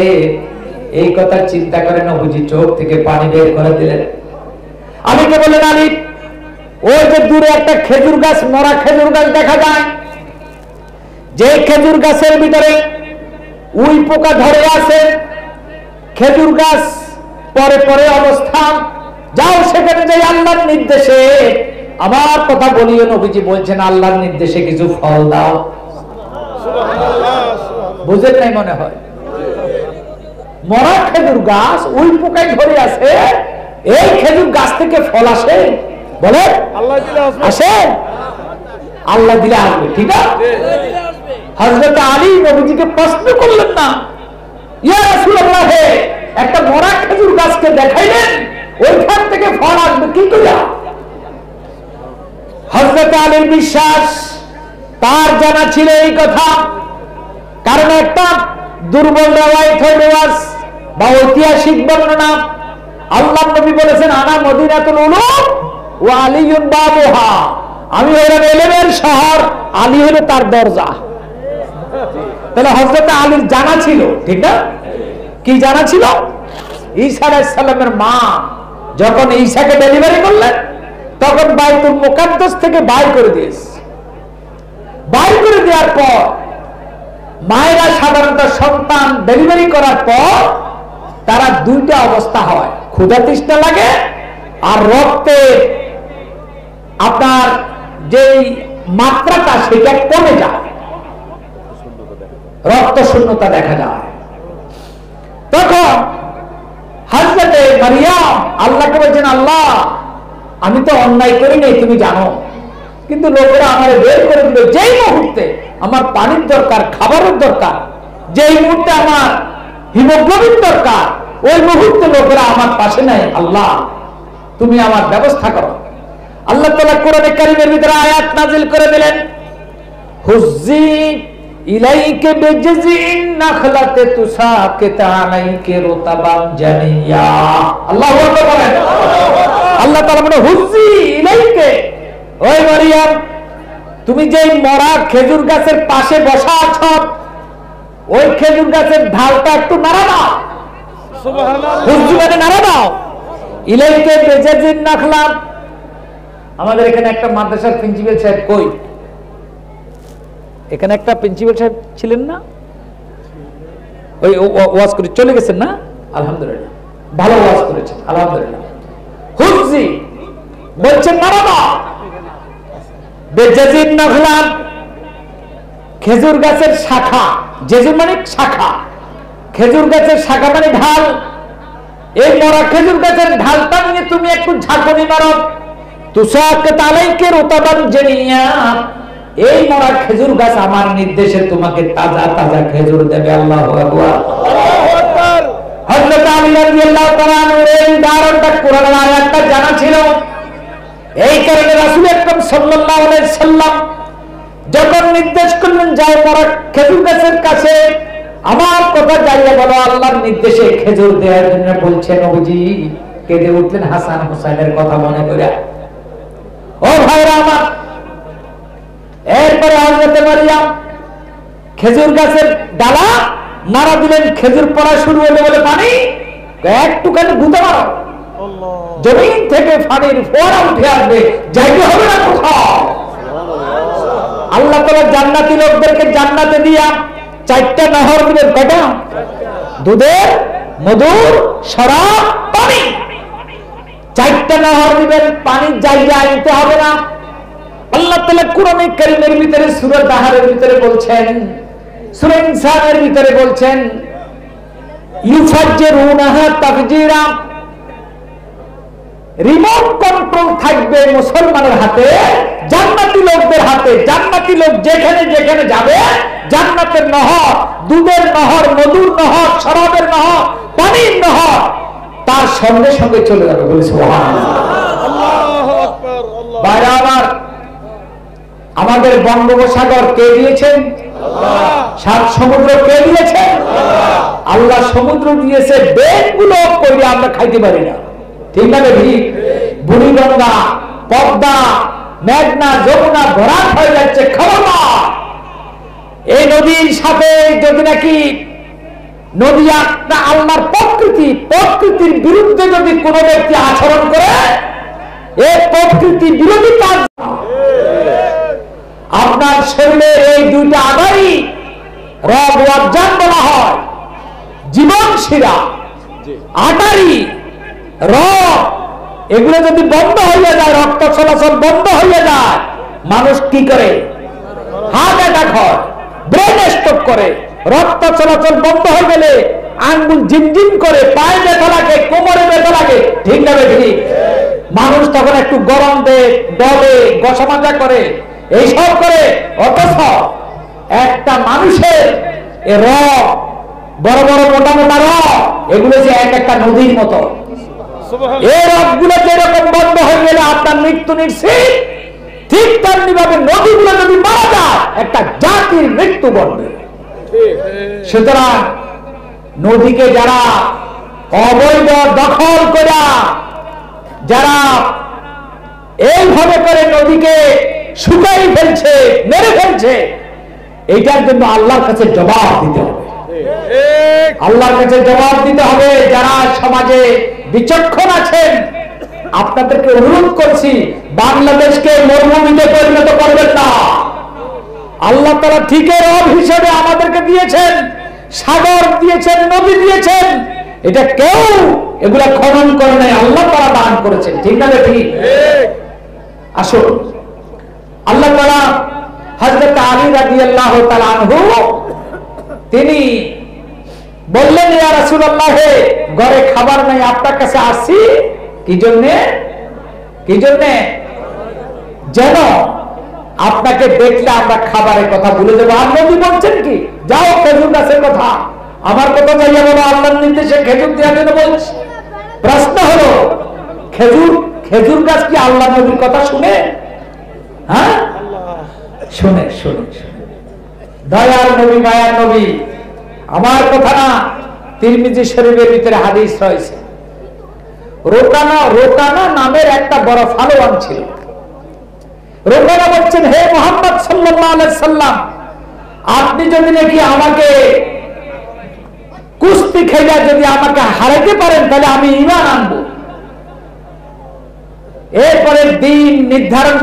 এই কথা চিন্তা করে নবীজি চোখ থেকে পানি বের করে দিলেন। আলীকে বললেন আলী, ওই যে দূরে একটা খেজুর গাছ, মরা খেজুর গাছ দেখা যায়, যে খেজুর গাছের ভিতরে উই পোকা ধরে আছে, খেজুর গাছ পরে পরে অবস্থান, যাও সেখানে যাই আল্লাহর নির্দেশে আমার কথা বলিও। নবীজি বলছেন আল্লাহর নির্দেশে কিছু ফল দাও। বুঝেন নাই মনে হয়? মরা খেজুর গাছ উই পোকায় ধরে আছে, এই খেজুর গাছ থেকে ফল আসে? বলে আসে, আল্লাহ দিলে আসবে। ঠিক আছে, হযরত আলী নবীজিকে প্রশ্ন করলেন না, ইয়া রাসূলুল্লাহ, একটা মরা খেজুর গাছকে দেখাইলেন, ওইখান থেকে ফল আসবে কি করে? হযরত আলীর বিশ্বাস, তার জানা ছিল এই কথা, কারণ একটা দুর্বল রেওয়াজ বা ঐতিহাসিক বর্ণনা, আল্লাহ নবী বলেছেন আনা মদিনাতুল উলুম ওয়া আলিয়ুন বাবুহা, আমি হলাম ইলমের শহর, আলী হলো তার দরজা। তাহলে হযরত আলীর জানা ছিল, ঠিক না? কি জানা ছিল? ঈসা আলাইহিস সালামের মা যখন ঈসাকে ডেলিভারি করলেন, তখন বাইতুল মুকাদ্দাস থেকে বাইর করে দিয়েছে। বাইর করে দেওয়ার পর মায়েরা সাধারণত সন্তান ডেলিভারি করার পর তারা দুইটা অবস্থা হয়, ক্ষুধা তৃষ্ণা লাগে আর রক্তে আপনার যে মাত্রাটা সেটা কমে যায়, রক্ত শূন্যতা দেখা যায়। তখন হযরতে মারিয়াম আল্লাহকে বলছেন আল্লাহ আমি তো অন্যায় করি নাই তুমি জানো, কিন্তু লোকেরা আমারে বের করে দিল, যেই মুহূর্তে আমার পানির দরকার, খাবারের দরকার, যেই মুহূর্তে আমার হিমোগ্লোবিন দরকার, ওই মুহূর্তে লোকেরা আমার পাশে নাই। আল্লাহ তুমি আমার ব্যবস্থা করো। আল্লাহ তাআলা কোরআনে কারীমের ভিতরে আয়াত নাযিল করে দিলেন, হুজ্জি ইলাইকা বিজজিন নাখলাতে তুসাকিত আলাইকা রুতাবান জানিয়া। আল্লাহু আকবার বলেন। আল্লাহ তাআলা বলেন হুজ্জি ইলাইকা, ওই মারিয়াম তুমি যেই মরা খেজুর গাছের পাশে বসা আছো, ওই খেজুর গাছের ঢালটা একটু নাড়া দাও। সুবহানাল্লাহ, হুজ্জি মানে নাড়া দাও। ইলাইকা বিজজিন নাখলা, আমাদের এখানে একটা মাদ্রাসার প্রিন্সিপাল সাহেব কই? এখানে একটা প্রিন্সিপাল সাহেব ছিলেন না, ওই ওয়াজ করে চলে গেছেন না? আলহামদুলিল্লাহ, ভালো ওয়াজ করেছেন, আলহামদুলিল্লাহ। হুজ্জি বলছেন নাড়া দাও। বেজাজিন নাখলা, খেজুর গাছের শাখা, জেজুর মানে শাখা, খেজুর গাছের শাখা মানে ঢাল। এই মরা খেজুর গাছের ঢালটা নিয়ে তুমি একটু ঝাঁকুনি মারো। তুসাকিত আলাইকা রুতাবান জানিয়া, এই মরা খেজুর গাছ আমার নির্দেশে তোমাকে তাজা তাজা খেজুর দেবে। আল্লাহু আকবার, আল্লাহু আকবার। হযরত আলী রাদিয়াল্লাহু তাআলা এই উদাহরণটা কোরআনের আয়াতটা জানা ছিল, এই কারণে রাসূল আকরাম সাল্লাল্লাহু আলাইহি সাল্লাম যখন নির্দেশ করলেন যাও মরা খেজুর গাছের কাছে আমার কথা যাইয়া বলো, আল্লাহর নির্দেশে খেজুর দেওয়ার জন্য বলছেন, নবীজি কেঁদে উঠলেন হাসান হোসেনের কথা মনে করে। ও ভাইরা আমার, এরপরে হযরত মারিয়াম খেজুর গাছের ডালা নাড়া দিলেন, খেজুর পড়া শুরু হলো, বলে পানি একটুখানি গুঁতে মারো, জমিন থেকে পানির ফোয়ারা উঠে আসবে, যাইতে হবে না কোথাও। আল্লাহ তাআলা জান্নাতি লোকদেরকে জান্নাতে দিয়া 4টা নহর দিবেন। কয়টা? দুধের, মধুর, শরাব, পানি। 4টা নহর দিবেন, পানির জায়গা আনতে হবে না। আল্লাহ তাআলা কোরআনে কারীমের ভিতরে সূরা দাহারের ভিতরে বলছেন, সূরা ইনসানের ভিতরে বলছেন, ইউফাজ্জিরুনাহা তাফজিরা, রিমোট কন্ট্রোল থাকবে মুসলমানের হাতে, জান্নাতি লোকদের হাতে। জান্নাতি লোক যেখানে যেখানে যাবে, জান্নাতের নহর, দুধের নহর, মধুর নহর, শরাবের নহর, পানির নহর তার সঙ্গে সঙ্গে চলে যাবে। বলে সুবহানাল্লাহ। আল্লাহু আকবার। ভাইরা আমার, আমাদের বঙ্গোপসাগর কে দিয়েছেন? আল্লাহ। সাত সমুদ্র কে দিয়েছেন? আল্লাহ। আল্লাহ সমুদ্র দিয়েছে, ডেকগুলো কইরা আমরা খাইতে পারি না। ঠিক না বেশি? বুড়িগঙ্গা, পদ্মা, মেঘনা, যমুনা ভরাট হয়ে যাচ্ছে খাবার। এই নদীর সাথে যদি নাকি নদী একটা আল্লাহর প্রকৃতির বিরুদ্ধে যদি কোনো ব্যক্তি আচরণ করে, এই প্রকৃতি বিরোধী কাজ। আপনার শরীরের এই দুইটা আগাই রগ ওয়াজ্জান বলা হয়, জীবন শিরা, আটারি, রগ, এগুলো যদি বন্ধ হয়ে যায়, রক্ত চলাচল বন্ধ হয়ে যায়, মানুষ কি করে? হার্ট অ্যাটাক হয়, ব্রেন স্ট্রোক করে। রক্ত চলাচল বন্ধ হয়ে গেলে আঙ্গুল ঝিমঝিম করে, পায়ে ব্যথা লাগে, কোমরে ব্যথা লাগে। ঠিক না ঠিক? মানুষ তখন একটু গরম দেয়, ডলে, গসা মাজা করে, এইসব করে। অথচ একটা মানুষের এ রগ, বড় বড় মোটা মোটা রগ, এগুলো যে এক একটা নদীর মতো। এই রগগুলো যেরকম বন্ধ হয়ে গেলে আপনার মৃত্যু নিশ্চিত, ঠিক তেমনি ভাবে নদীগুলো যদি মারা যায়, একটা জাতির মৃত্যু ঘটবে। সুতরাং নদীকে যারা অবৈধ দখল করা, যারা এইভাবে করে নদীকে শুকাই ফেলছে, মেরে ফেলছে, এইটার জন্য আল্লাহর কাছে জবাব দিতে হবে। আল্লাহর কাছে জবাব দিতে হবে। যারা সমাজে বিচক্ষণ আছেন, আপনাদেরকে অনুরোধ করছি, বাংলাদেশকে মরুভূমিতে পরিণত করবেন না। আল্লাহ তাআলা ঠিকের রব হিসেবে আমাদেরকে দিয়েছেন, সাগর দিয়েছেন, নদী দিয়েছেন। এটা কেউ এগুলা খনন করে নাই, আল্লাহ তাআলা দান করেছেন। ঠিক না ঠিক? আসুন, আল্লাহ তাআলা হযরত আলী রাদিয়াল্লাহু তাআলা আনহু তিনি বললেন, ইয়া রাসূলুল্লাহ, ঘরে খাবার নাই, আপনার কাছে আসি কি জন্য? কি জন্য? যেন আপনাকে দেখলে আমরা খাবারের কথা ভুলে যাবো। আর নবী বলছেন কি, যাও খেজুর গাছের কথা, আমার কথা যাইয়া বলো, আল্লাহর নির্দেশে খেজুর দেওয়ার জন্য বলছি। প্রশ্ন হলো, খেজুর গাছ কি আল্লাহ নবীর কথা শুনে? হ্যাঁ, শুনে। দয়ার নবী, মায়ার নবী, আমার কথা না, তিরমিজি শরীফের ভিতরে হাদিস রয়েছে। রোকানা নামের একটা বড় ফালোয়ান ছিল। রোকানা বলছেন, হে মুহাম্মদ সাল্লাল্লাহু আলাইহি সাল্লাম, আপনি যদি নাকি আমাকে কুস্তি খেলা যদি আমাকে হারাতে পারেন, তাহলে আমি ঈমান আনবো। এরপরে দিন নির্ধারণ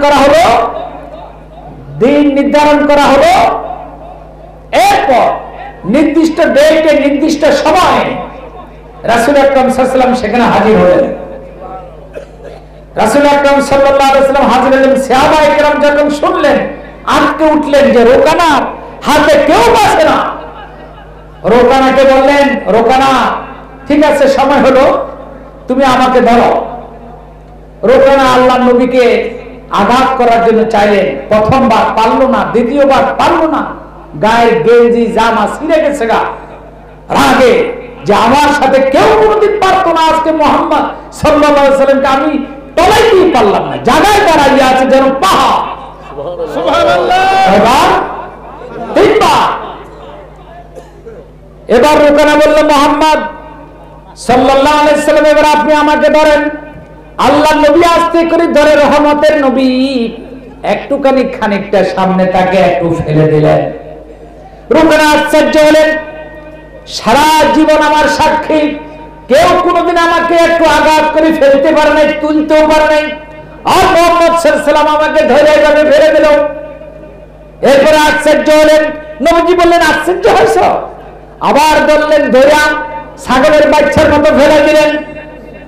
করা হলো। এরপর নির্দিষ্ট ডেটে, নির্দিষ্ট সময়ে রাসূল আকরাম সাল্লাল্লাহু আলাইহি ওয়াসাল্লাম সেখানে হাজির হলেন। রাসূল আকরাম সাল্লাল্লাহু আলাইহি ওয়াসাল্লাম হাজির হলেন। সাহাবায়ে কেরাম যখন শুনলেন, আটকে উঠলেন যে রোকানার হাতে কেউ বাঁচে না। রোকানাকে বললেন, রোকানা, ঠিক আছে, সময় হলো, তুমি আমাকে ধরো। রোকানা আল্লাহর নবীকে আঘাত করার জন্য চাইলেন। প্রথমবার পারল না, দ্বিতীয়বার পারল না। গায়ের গেঞ্জি জামা ছিঁড়ে গেছে গা রাগে, যে আমার সাথে কেউ কোনোদিন পারতো না, আজকে মুহাম্মদ সাল্লাল্লাহু আলাইহি ওয়াসাল্লামকে আমি তলাইতেই পারলাম না। জায়গায় দাঁড়াইয়া আছে যেন পাহাড়। সুবহানাল্লাহ। এবার রোকানা বলল, মুহাম্মদ সাল্লাল্লাহু আলাইহি ওয়াসাল্লাম, এবার আপনি আমাকে ধরেন। আল্লাহ নবী আস্তে করে ধরে, রহমতের নবী একটুখানি খানিকটা সামনে তাকে একটু ফেলে দিলেন। রোকানা আশ্চর্য হলেন, সারা জীবন আমার সাক্ষী, কেউ কোনোদিন আমাকে একটু আঘাত করে ফেলতে পারে নাই, তুলতেও পারে নাই, আর মুহাম্মদ সাল্লাল্লাহু আলাইহি ওয়াসাল্লাম আমাকে ধরে এভাবে ফেলে দিল। এরপরে আশ্চর্য হলেন। নবীজি বললেন, আশ্চর্য হয়েছ? আবার বললেন, ধৈরা ছাগলের বাচ্চার মতো ফেলে দিলেন।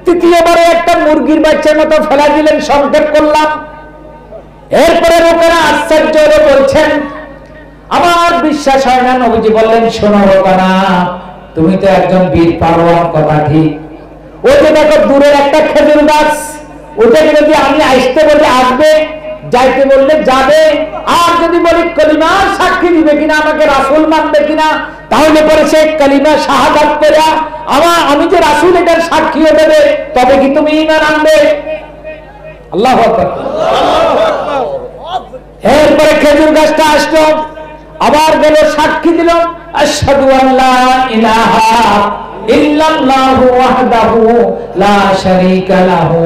তৃতীয়বারে একটা মুরগির বাচ্চার মতো ফেলা দিলেন। সংক্ষেপ করলাম, এরপরে লোকেরা আশ্চর্য হয়ে বলছেন, আমার বিশ্বাস হয় না। নবীজি বললেন, শোনো রোকানা, তুমি তো একজন বীর পালোয়ান, কথা ঠিক। ওই যে দেখো দূরের একটা খেজুর গাছ, ওটাকে যদি আমি আসতে বলি আসবে, যাইতে বললে যাবে, আর যদি বলি কলিমা সাক্ষী দিবে কিনা, আমাকে রাসূল মানবে কিনা, তাহলে পরে সে কলিমা শাহাদাত করে আমি যে রাসূল এটার সাক্ষীও দেবে, তবে কি তুমি ঈমান আনবে? আল্লাহু আকবার। এরপরে খেজুর গাছটা আসলো, আবার গেল, সাক্ষী দিল, আশহাদু আল্লা ইলাহা ইল্লাল্লাহু ওয়াহদাহু লা শারীকা লাহু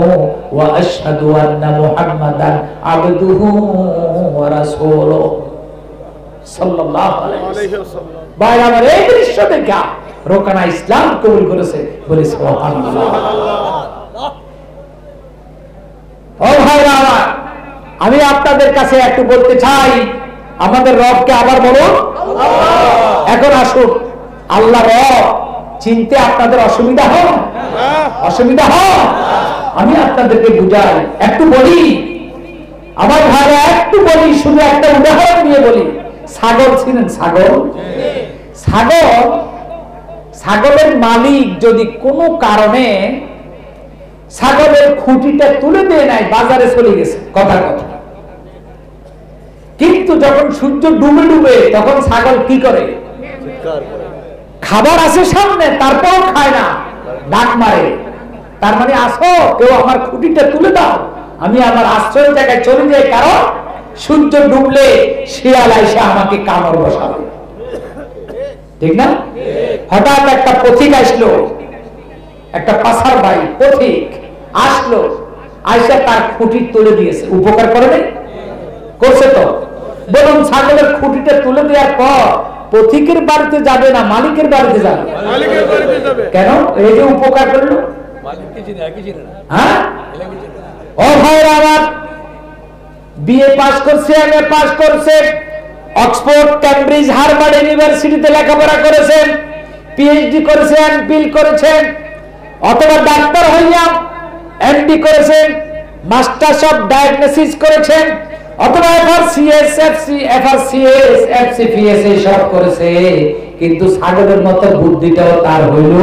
ওয়া আশহাদু আন্না মুহাম্মাদান আবদুহু ওয়া রাসূলুহু সাল্লাল্লাহু আলাইহি ওয়াসাল্লাম। ভাই আমার এই দৃশ্য দেখা রোকানা ইসলাম কবুল করেছে, বলে সুবহানাল্লাহ। ও ভাইরা আমার, আমি আপনাদের কাছে একটু বলতে চাই, আমাদের রবকে আবার বলুন আল্লাহ। এখন আসুন, আল্লাহ রব চিনতে আপনাদের অসুবিধা হয়? অসুবিধা হয়? আমি আপনাদেরকে বুঝাই, একটু বলি আমার ভাইরা, একটু বলি, শুধু একটা উদাহরণ দিয়ে বলি। ছাগল ছিলেন? ছাগলের মালিক যদি কোনো কারণে ছাগলের খুঁটিটা তুলে দিয়ে নাই, বাজারে চলে গেছে, কথা, কিন্তু যখন সূর্য ডুবে তখন ছাগল কি করে? খাবার আছে সামনে, তারপরও খায় না, ডাক মারে। তার মানে আসো, কেউ আমার খুঁটিটা তুলে দাও, আমি আমার আশ্রয় জায়গায় চলে যাই, কারণ সূর্য ডুবলে শিয়াল এসে আমাকে কামড় বসাবে, ঠিক না? হঠাৎ একটা পথিক আসলো, একটা পাসার ভাই পথিক আসলো, আইসা তার খুঁটি তুলে দিয়েছে। উপকার করে নাই? করছে তো। বলুন, ছাগলের খুঁটিটা তুলে দেওয়ার পর পথিকের বাড়িতে যাবে না মালিকের বাড়িতে যাবে? কেন? এই যে উপকার করলো, হ্যাঁ? ও ভাইরা আমার, বিএ পাস করছে, এমএ পাস করছে, অক্সফোর্ড, ক্যামব্রিজ, হার্ভার্ড ইউনিভার্সিটিতে লেখাপড়া করেছেন, পিএইচডি করেছেন, এমফিল করেছেন, অথবা ডাক্তার হইয়া এমডি করেছেন, মাস্টার্স অফ ডায়াগনোসিস করেছেন, অথবা এফআরসিএস, এফআরসিএস, এফসিপিএস সব করেছে, কিন্তু ছাগলের মতো বুদ্ধিটাও তার হইল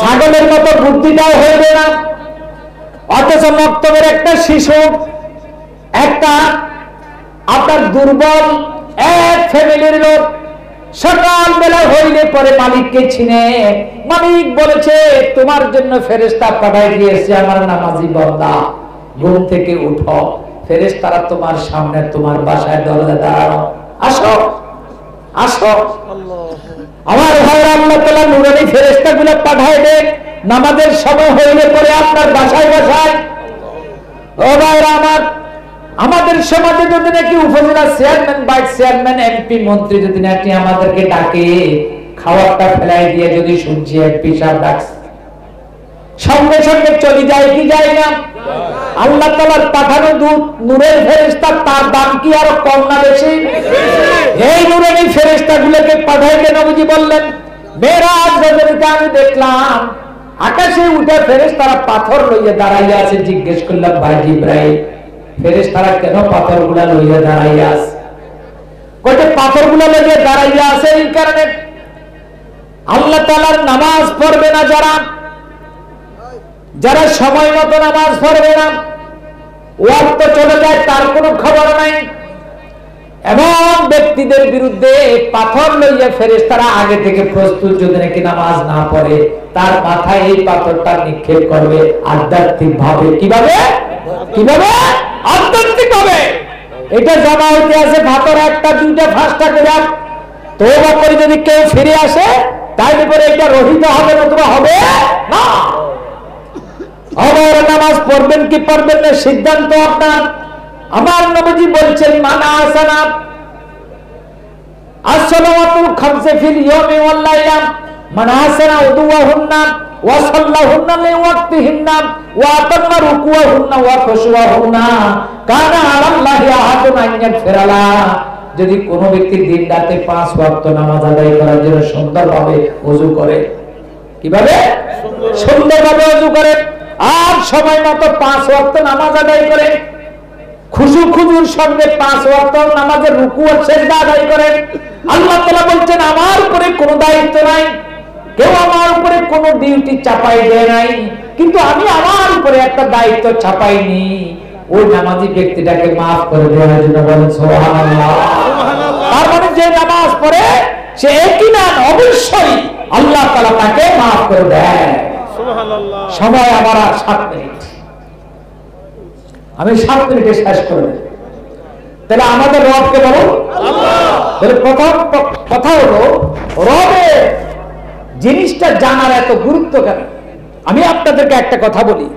ছাগলের মতো বুদ্ধিটাও হইল না। অথচ মক্তবের একটা শিশু, একটা আপনার দুর্বল এক ফ্যামিলির লোক, সকালবেলা হইলে পরে মালিককে চিনে, মালিক বলেছে তোমার জন্য ফেরেশতা পাঠাই দিয়েছে, আমার নামাজি বান্দা, ঘুম থেকে উঠো, ফেরেশতারা তোমার সামনে তোমার বাসায় দরজা দাঁড়ানো, আসো আসো। আমার ভাইরা, আল্লাহ তাআলা নূরানী ফেরেশতাগুলো পাঠায় দেন নামাজের সময় হইলে পরে আপনার বাসায় বাসায়। ও ভাইরা আমার, আমাদের সমাজে যদি নাকি উপজেলা চেয়ারম্যান, ভাইস চেয়ারম্যান, এমপি, মন্ত্রী যদি নাকি আমাদেরকে ডাকে, খাওয়াটা ফেলাই দিয়ে যদি শুনছি এমপি সাহেব ডাকছে, সঙ্গে সঙ্গে চলে যায় কি যায় না? আল্লাহ তাআলার পাঠানো দূত নূরের ফেরেশতা, তার দাম কি আরো কম না বেশি? এই নূরানী ফেরেশতাগুলোকে পাঠাইলে নবীজি বললেন, মেরাজ রজনীতে আমি দেখলাম আকাশে উঠে ফেরেশতারা পাথর লইয়া দাঁড়াইয়া আছে। জিজ্ঞেস করলাম, ভাই জিবরাইল, ফেরেশতারা কেন পাথরগুলা লইয়া দাঁড়াইয়া আছে? কয়টা পাথরগুলা লইয়া দাঁড়াইয়া আছে এই কারণে, আল্লাহ তাআলার নামাজ পড়বে না যারা সময় মতো নামাজ পড়বে না, ওয়াক্ত চলে যায়, তার কোনো খবর নাই, এমন ব্যক্তিদের বিরুদ্ধে পাথর লইয়া ফেরেশতারা আগে থেকে প্রস্তুত, যদি নাকি নামাজ না পড়ে তার মাথায় এই পাথরটা নিক্ষেপ করবে আধ্যাত্মিক ভাবে। কিভাবে? আধ্যাত্মিক ভাবে। এটা জমা হইতে আছে পাথর একটা, দুইটা, পাঁচটা করে, তওবা করে যদি কেউ ফিরে আসে তাইলে পরে এটা রহিত হবে, নতুবা হবে না। আবার নামাজ পড়বেন কি পড়বেন না সিদ্ধান্ত আপনার। আমার নবীজি বলছেন, মানা আসানা আসসালামাতুল খামসে ফিল ইয়াউমি ওয়াল লাইলা, মানা আসানা উদুওয়াহুন্না ওয়া সাল্লাহুন্না লিওয়াক্তিহিন্না ওয়া আতাম্মা রুকুওয়াহুন্না ওয়া খুশুওয়াহুন্না কানা আলাল্লাহি আহাদুন আন ইয়াগফিরালা। যদি কোনো ব্যক্তি দিন রাতে 5 ওয়াক্ত নামাজ আদায় করার জন্য সুন্দরভাবে ওযু করে, কিভাবে? সুন্দরভাবে ওযু করে, আর সময় মতো 5 ওয়াক্ত নামাজ আদায় করে খুশু খুজুর সঙ্গে 5 ওয়াক্ত নামাজের রুকু ও সিজদা আদায় করেন, আল্লাহ তাআলা বলছেন আমার উপরে কোনো দায়িত্ব নাই, কেউ আমার উপরে কোনো ডিউটি চাপাই দেয় নাই, কিন্তু আমি আমার উপরে একটা দায়িত্ব চাপাইনি, ওই নামাজি ব্যক্তিটাকে মাফ করে দেওয়ার জন্য বলেন সুবহানাল্লাহ। তার মানে যে নামাজ পড়ে সে একইমান অবশ্যই আল্লাহ তাআলা তাকে মাফ করে দেয়। সুবহানাল্লাহ। সময় আমার আর 7 মিনিট, আমি 7 মিনিটে শেষ করে দেব। তাহলে আমাদের রবকে বলো আল্লাহ। তাহলে প্রথম কথা হলো রবের জিনিসটা জানার এত গুরুত্ব কেন? আমি আপনাদেরকে একটা কথা বলি,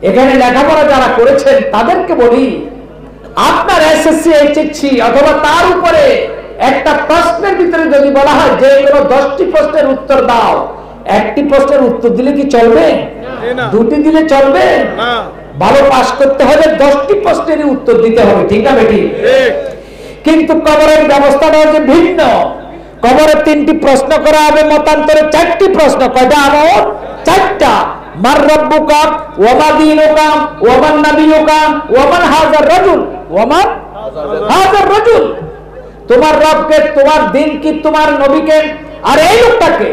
এখানে লেখাপড়া যারা করেছেন তাদেরকে বলি, আপনার এসএসসি এইচএসসি অথবা তার উপরে একটা প্রশ্নের ভিতরে যদি বলা হয় যে কোনো 10টি প্রশ্নের উত্তর দাও, একটি প্রশ্নের উত্তর দিলে কি চলবে? দুটি দিলে চলবে না। ভালো পাস করতে হলে 10টি প্রশ্নেরই উত্তর দিতে হবে, ঠিক না বেটি? কিন্তু কবরের ব্যবস্থাটা হচ্ছে ভিন্ন। কবরে 3টি প্রশ্ন করা হবে, মতান্তরে 4টি প্রশ্ন। কয়টা আমার? 4টা। মার রব্বুকা ওয়া মা দীনুকা ওয়া মান নাবিয়ুকা ওয়া মান হাযার রাজুল ওয়া মান হাযার রাজুল। তোমার রবকে, তোমার দিন কি, তোমার নবীকে, আর এই লোকটাকে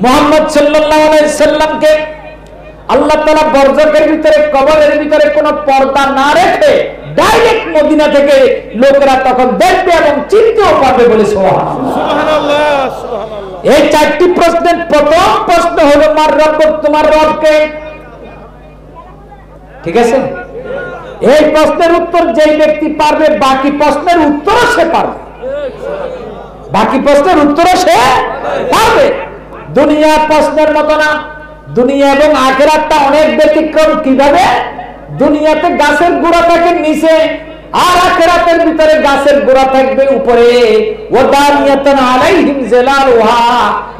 মুহাম্মদ সাল্লাল্লাহু আলাইহি সাল্লামকে আল্লাহ তাআলা বরজখের ভিতরে, কবরের ভিতরে কোনো পর্দা না রেখে ডাইরেক্ট মদিনা থেকে লোকেরা তখন দেখবে এবং চিনতেও পারবে বলে সুবহানাল্লাহ। এই 4টি প্রশ্নের প্রথম প্রশ্ন হলো মার রব্বুক, তোমার রবকে, ঠিক আছে? এই প্রশ্নের উত্তর যেই ব্যক্তি পারবে বাকি প্রশ্নের উত্তরও সে পারবে, বাকি প্রশ্নের উত্তরও সে পারবে। দুনিয়া প্রশ্নের মতো না, দুনিয়া এবং আখিরাতটা অনেক ব্যতিক্রম। কিভাবে? দুনিয়াতে গাছের গোড়া থাকে নিচে, আর আখিরাতের ভিতরে গাছের গোড়া থাকবে উপরে। ওয়াদানিয়াতান আলাইহিম জিলালুহা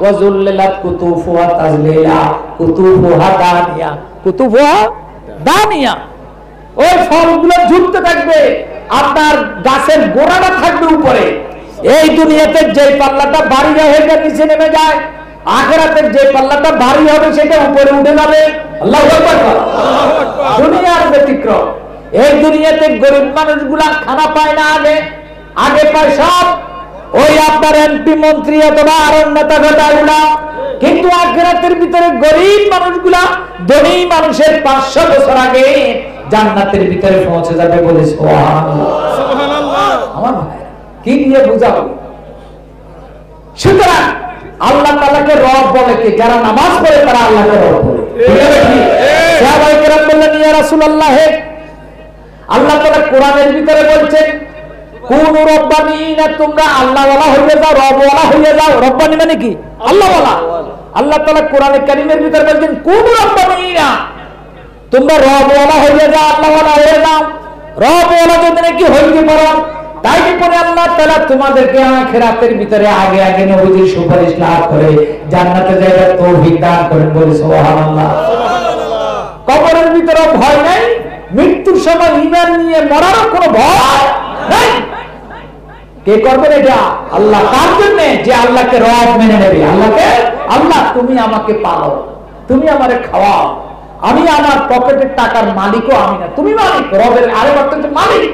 ওয়া যুল্লিলাত কুতুফুহা তাজলিলা। কুতুফুহা দানিয়া, কুতুফুহা দানিয়া। ওই ফলগুলো ঝুলতে থাকবে, আপনার গাছের গোড়াটা থাকবে উপরে। এই দুনিয়াতে যে পাল্লাটা ভারী হয়ে যায় নিচে নেমে যায়, আখিরাতের যে পাল্লাটা ভারী হবে সেটা উপরে উঠে যাবে। আল্লাহু আকবার। দুনিয়ার ব্যতিক্রম। এই দুনিয়াতে গরিব মানুষগুলা খানা পায় না, আগে পায় সব ওই আপনার এমপি মন্ত্রী অথবা আরো নেতা ফেতাগুলা, কিন্তু আখিরাতের ভিতরে গরিব মানুষগুলা ধনী মানুষের 500 বছর আগে জান্নাতের ভিতরে পৌঁছে যাবে বলে সুবহানাল্লাহ। আমার ভাই কি দিয়ে বুঝাবো? সুতরাং আল্লাহ তাআলাকে রব বলে কে? যারা নামাজ পড়ে তারা আল্লাহকে রব বলে। সাহাবায়ে কেরাম বললেন ইয়া রাসূলুল্লাহ, আল্লাহ তাআলা কোরআনের ভিতরে বলছেন কুনু রব্বানিনা, তোমরা আল্লাহওয়ালা হয়ে যাও, রবওয়ালা হয়ে যাও। রব্বানি মানে কি? আল্লাহওয়ালা। আল্লাহ তাআলা কোরআনে কারীমের ভিতরে বলছেন কুনু রব্বানিনা, তোমরা রবওয়ালা হয়ে যাও, আল্লাহওয়ালা হয়ে যাও। রবওয়ালা যদি নাকি হইতে পারো, তাই পরে আল্লাহ তাআলা তোমাদেরকে আখিরাতের ভিতরে আগে আগে নবীজির সুপারিশ লাভ করে জান্নাতে যাওয়ার তৌফিক দান করেন বলে সুবহানাল্লাহ। কবরের ভিতরে ভয় নাই, মৃত্যুর সময় ঈমান নিয়ে মরার কোনো ভয় নাই। কে করবেন এটা? আল্লাহ। তার জন্য যে আল্লাহকে রব মেনে নেবে, আল্লাহকে আল্লাহ তুমি আমাকে পালো, তুমি আমারে খাওয়াও, আমি আমার পকেটের টাকার মালিকও আমি না, তুমি মালিক। রবের আরেক অর্থ হচ্ছে মালিক।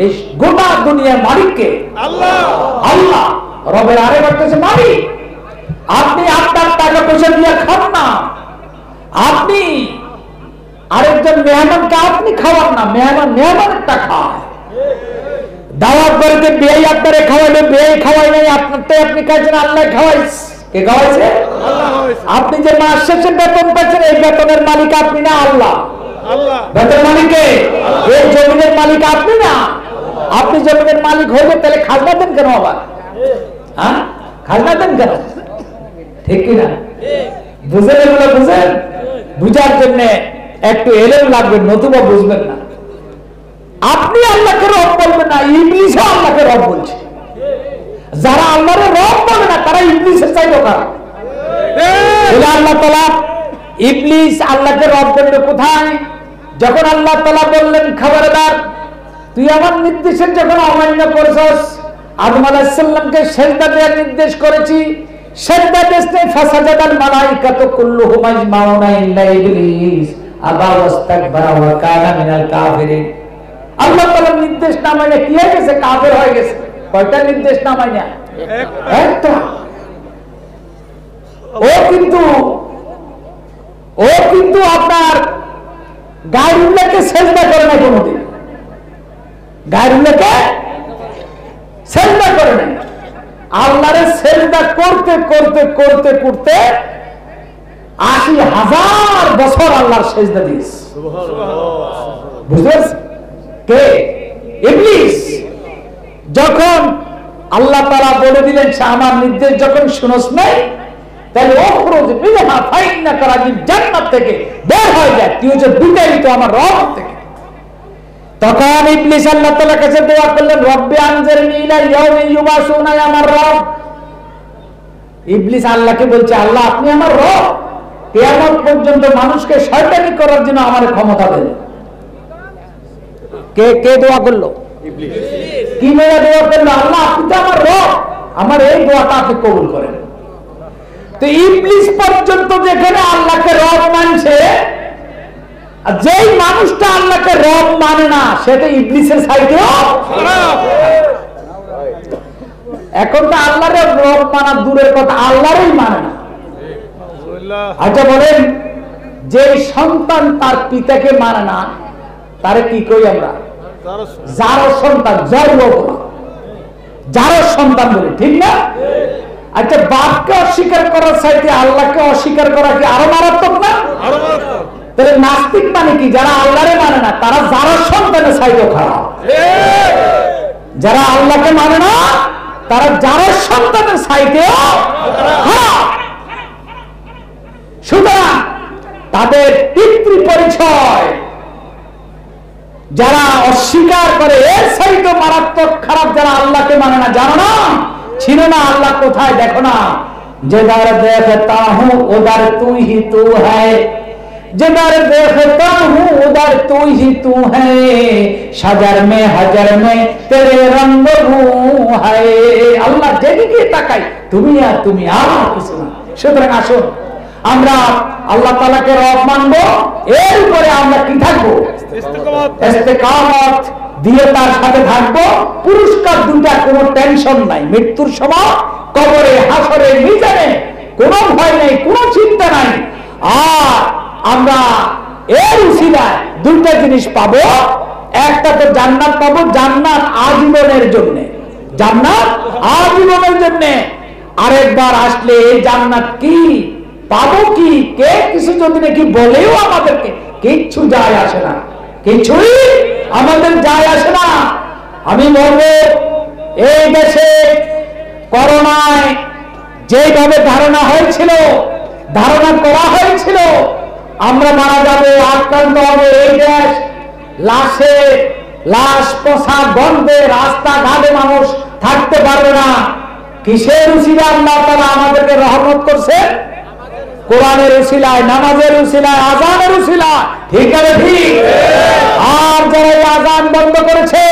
এই গোটা দুনিয়ার মালিককে আল্লাহ। আল্লাহ রবের আরেক অর্থ হচ্ছে মালিক। আপনি আপনার টাকা পয়সা দিয়ে খান না, আপনি আরেকজন মেহমানকে আপনি খাওয়ান না, মেহমানেরটা খায়। দাওয়াত বাড়িতে বিয়ে আপনারে খাওয়াইলে বিয়ে খাওয়াই নাই, আপনারটাই আপনি খাইছেন, আল্লাহ খাওয়াইছে। কে খাওয়াইছে? আল্লাহ। আপনি যে মাস শেষে বেতন পাচ্ছেন, এই বেতনের মালিক আপনি না, আল্লাহ। বেতন মালিকে এই জমিনের মালিক আপনি না। আপনি জমিনের মালিক হইলে তাহলে খাজনা দেন কেন আবার? হ্যাঁ, খাজনা দেন কেন? ঠিক কিনা? বুঝেন? এগুলো বুঝেন? বুঝার জন্য একটু এলেম লাগবে, নতুবা বুঝবেন না। আপনি আল্লাহকে রব বলবেন না, ইবলিসও আল্লাহকে রব বলছে। যারা আল্লাহর রব বলে না তারা ইবলিসের চাইতে খারাপ। আল্লাহ তাআলা ইবলিস আল্লাহকে রব বলবে কোথায়? যখন আল্লাহ তাআলা বললেন খবরদার তুই আমার নির্দেশের যখন অমান্য করছস, আদম আলাইহিস সালামকে সিজদা দেওয়ার নির্দেশ করেছি, সিজদা দিতে ফাসাদাল মালাইকাতু কুল্লুহুম আজমাউনা ইল্লা ইবলিস, আবা ওয়াস্তাকবারা ওয়া কানা মিনাল কাফিরিন। আল্লাহ তাআলার নির্দেশ না মানে কি হয়ে গেছে? কাফের হয়ে গেছে। কয়টা নির্দেশ না মানে? একটা। ও কিন্তু আপনার গায়রুল্লাহকে সিজদা করে না কোনোদিন। গায়রুল্লাহকে সিজদা করে না। আল্লাহরে সিজদা করতে করতে করতে করতে ৮০,০০০ বছর আল্লাহর সিজদা দিয়েছে। সুবহানাল্লাহ। বুঝলেন? কে? ইবলিস। যখন আল্লাহ তাআলা বলে দিলেন সে আমার নির্দেশ যখন শুনস নাই, তাহলে ওখরুজ মিনহা ফাইন্নাকা রাজিম, জান্নাত থেকে বের হয়ে যায়, তুই হচ্ছে বিতাড়িত আমার রব থেকে। তখন ইবলিস আল্লাহ তাআলার কাছে দোয়া করলেন, রব্বি আনজিরনি ইলা ইয়াউমি ইউবাসুনা, আমার রব। ইবলিস আল্লাহকে বলছে, আল্লাহ আপনি আমার রব, কিয়ামত পর্যন্ত মানুষকে শয়তানি করার জন্য আমার ক্ষমতা দেন। কে কে দোয়া করলো? ইবলিস। কি মেয়ে দোয়া করলো? আল্লাহ আপনি তো আমার রব, আমার এই দোয়াটা আপনি কবুল করেন। তো ইবলিস পর্যন্ত যেখানে আল্লাহকে রব মানছে, আর যেই মানুষটা আল্লাহকে রব মানে না সেটা ইবলিসের সাইডেও খারাপ। এখন তো আল্লাহর রব মানা দূরের কথা, আল্লাহরই মানে না। আচ্ছা বলেন, যে সন্তান তার পিতাকে মানে না তারে কি কই আমরা? যার সন্তান, যার সন্তান বলি, ঠিক না? আচ্ছা, বাপকে অস্বীকার করার চাইতে আল্লাহকে অস্বীকার করা কি আরো মারাত্মক না? তাহলে নাস্তিক মানে কি? যারা আল্লাহরে মানে না তারা যারা সন্তানের চাইতেও খারাপ। যারা আল্লাহকে মানে না তারা যারা সন্তানের চাইতেও খারাপ। সুতরাং তাদের পিতৃ পরিচয় যারা অস্বীকার করে এর চাইতে মারাত্মক খারাপ যারা আল্লাহকে মানে না। জানো না, ছিল না আল্লাহ কোথায়? দেখো না, যেদার দেখতা হুঁ উদার তুই হি তু হ্যায়, যেদার দেখতা হুঁ উদার তুই হি তু হ্যায়, সাজার মে হাজার মে তেরে রঙ্গ রূ হ্যায়। আল্লাহ যেদিকে তাকাই তুমি আর তুমি, আর কিছু না। সুতরাং আসুন আমরা আল্লাহ তাআলাকে রব মানবো, এর উপরে আমরা কি থাকবো? ইস্তেকামত দিয়ে তার সাথে থাকবো। পুরস্কার দুটা, কোনো টেনশন নাই। মৃত্যুর সময় কবরে, হাসরে, মিজানে কোনো ভয় নেই, কোনো চিন্তা নাই। আর আমরা এর উসিলায় দুইটা জিনিস পাবো। একটা তো জান্নাত পাবো, জান্নাত আজীবনের জন্য, জান্নাত আজীবনের জন্য। আরেকবার আসলে এই জান্নাত কি পাবো, কি কে কিছু যদি নাকি বলেও আমাদেরকে কিচ্ছু যায় আসে না, কিছুই আমাদের যায় আসে না। আমি বলবো, এই দেশে করোনায় যেভাবে ধারণা হয়েছিল, ধারণা করা হয়েছিল আমরা মারা যাবো, আক্রান্ত হবে, এই দেশ লাশে লাশ, পচা গন্ধে রাস্তাঘাটে মানুষ থাকতে পারবে না। কিসের উসিলায় আল্লাহ তাআলা আমাদেরকে রহমত করছে? কোরআনের উসিলায়, নামাজের উসিলায়, আযানের উসিলায়। ঠিক আছে, ঠিক। আর যারা আযান বন্ধ করেছে,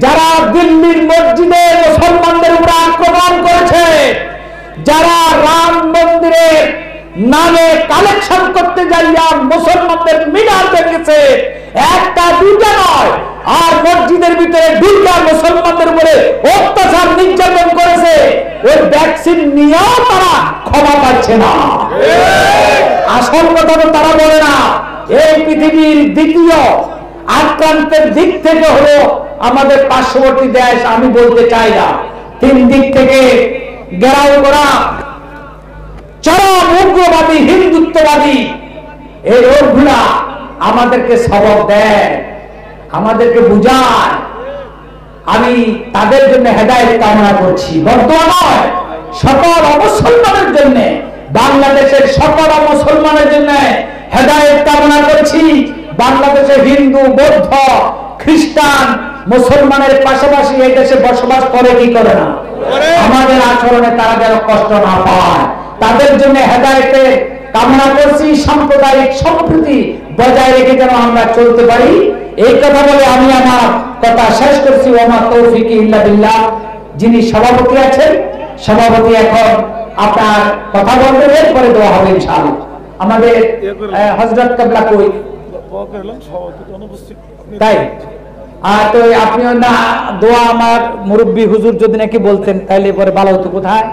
যারা দিল্লির মসজিদে মুসলমানদের উপর আক্রমণ করেছে, যারা রাম মন্দিরের নামে কালেকশন করতে যাইয়া মুসলমানদের মিনার ভেঙেছে, একটা দুইটা নয়, আর মসজিদের ভিতরে ঢুকে মুসলমানদের উপরে অত্যাচার নির্যাতন করেছে, ওই ভ্যাকসিন নিয়েও তারা ক্ষমা পাচ্ছে না। আসল কথা তো তারা বলে না। এই পৃথিবীর দ্বিতীয় আক্রান্তের দিক থেকে হলো আমাদের পার্শ্ববর্তী দেশ, আমি বলতে চাই না, তিন দিক থেকে ঘেরাও করা চরম উগ্রবাদী, হিন্দুত্ববাদী এই রোগগুলা আমাদেরকে সবক দেয়, আমাদেরকে বুঝায়। আমি তাদের জন্য হেদায়েত কামনা করছি। বর্তমান নয়, সকল মুসলমানের জন্য, বাংলাদেশের সকল মুসলমানের জন্য হেদায়েত কামনা করছি। বাংলাদেশে হিন্দু, বৌদ্ধ, খ্রিস্টান, মুসলমানের পাশাপাশি এই দেশে বসবাস করে কি করে না? আমাদের আচরণে তারা যেন কষ্ট না পায়, তাদের জন্য হেদায়েতের কামনা করছি। সাম্প্রদায়িক সম্প্রীতি বজায় রেখে যেন আমরা চলতে পারি, এই কথা বলে আমি আমার কথা শেষ করছি। ওমা তৌফিক ইল্লা বিল্লাহ। যিনি সভাপতি আছেন, সভাপতি এখন আপনার কথা বলবেন, এরপরে দেওয়া হবে ইনশাআল্লাহ। আমাদের হযরত কিবলা কই তাই? আর তো আপনিও না দোয়া আমার মুরব্বী হুজুর যদি নাকি বলতেন তাহলে পরে ভালো হতো। কোথায়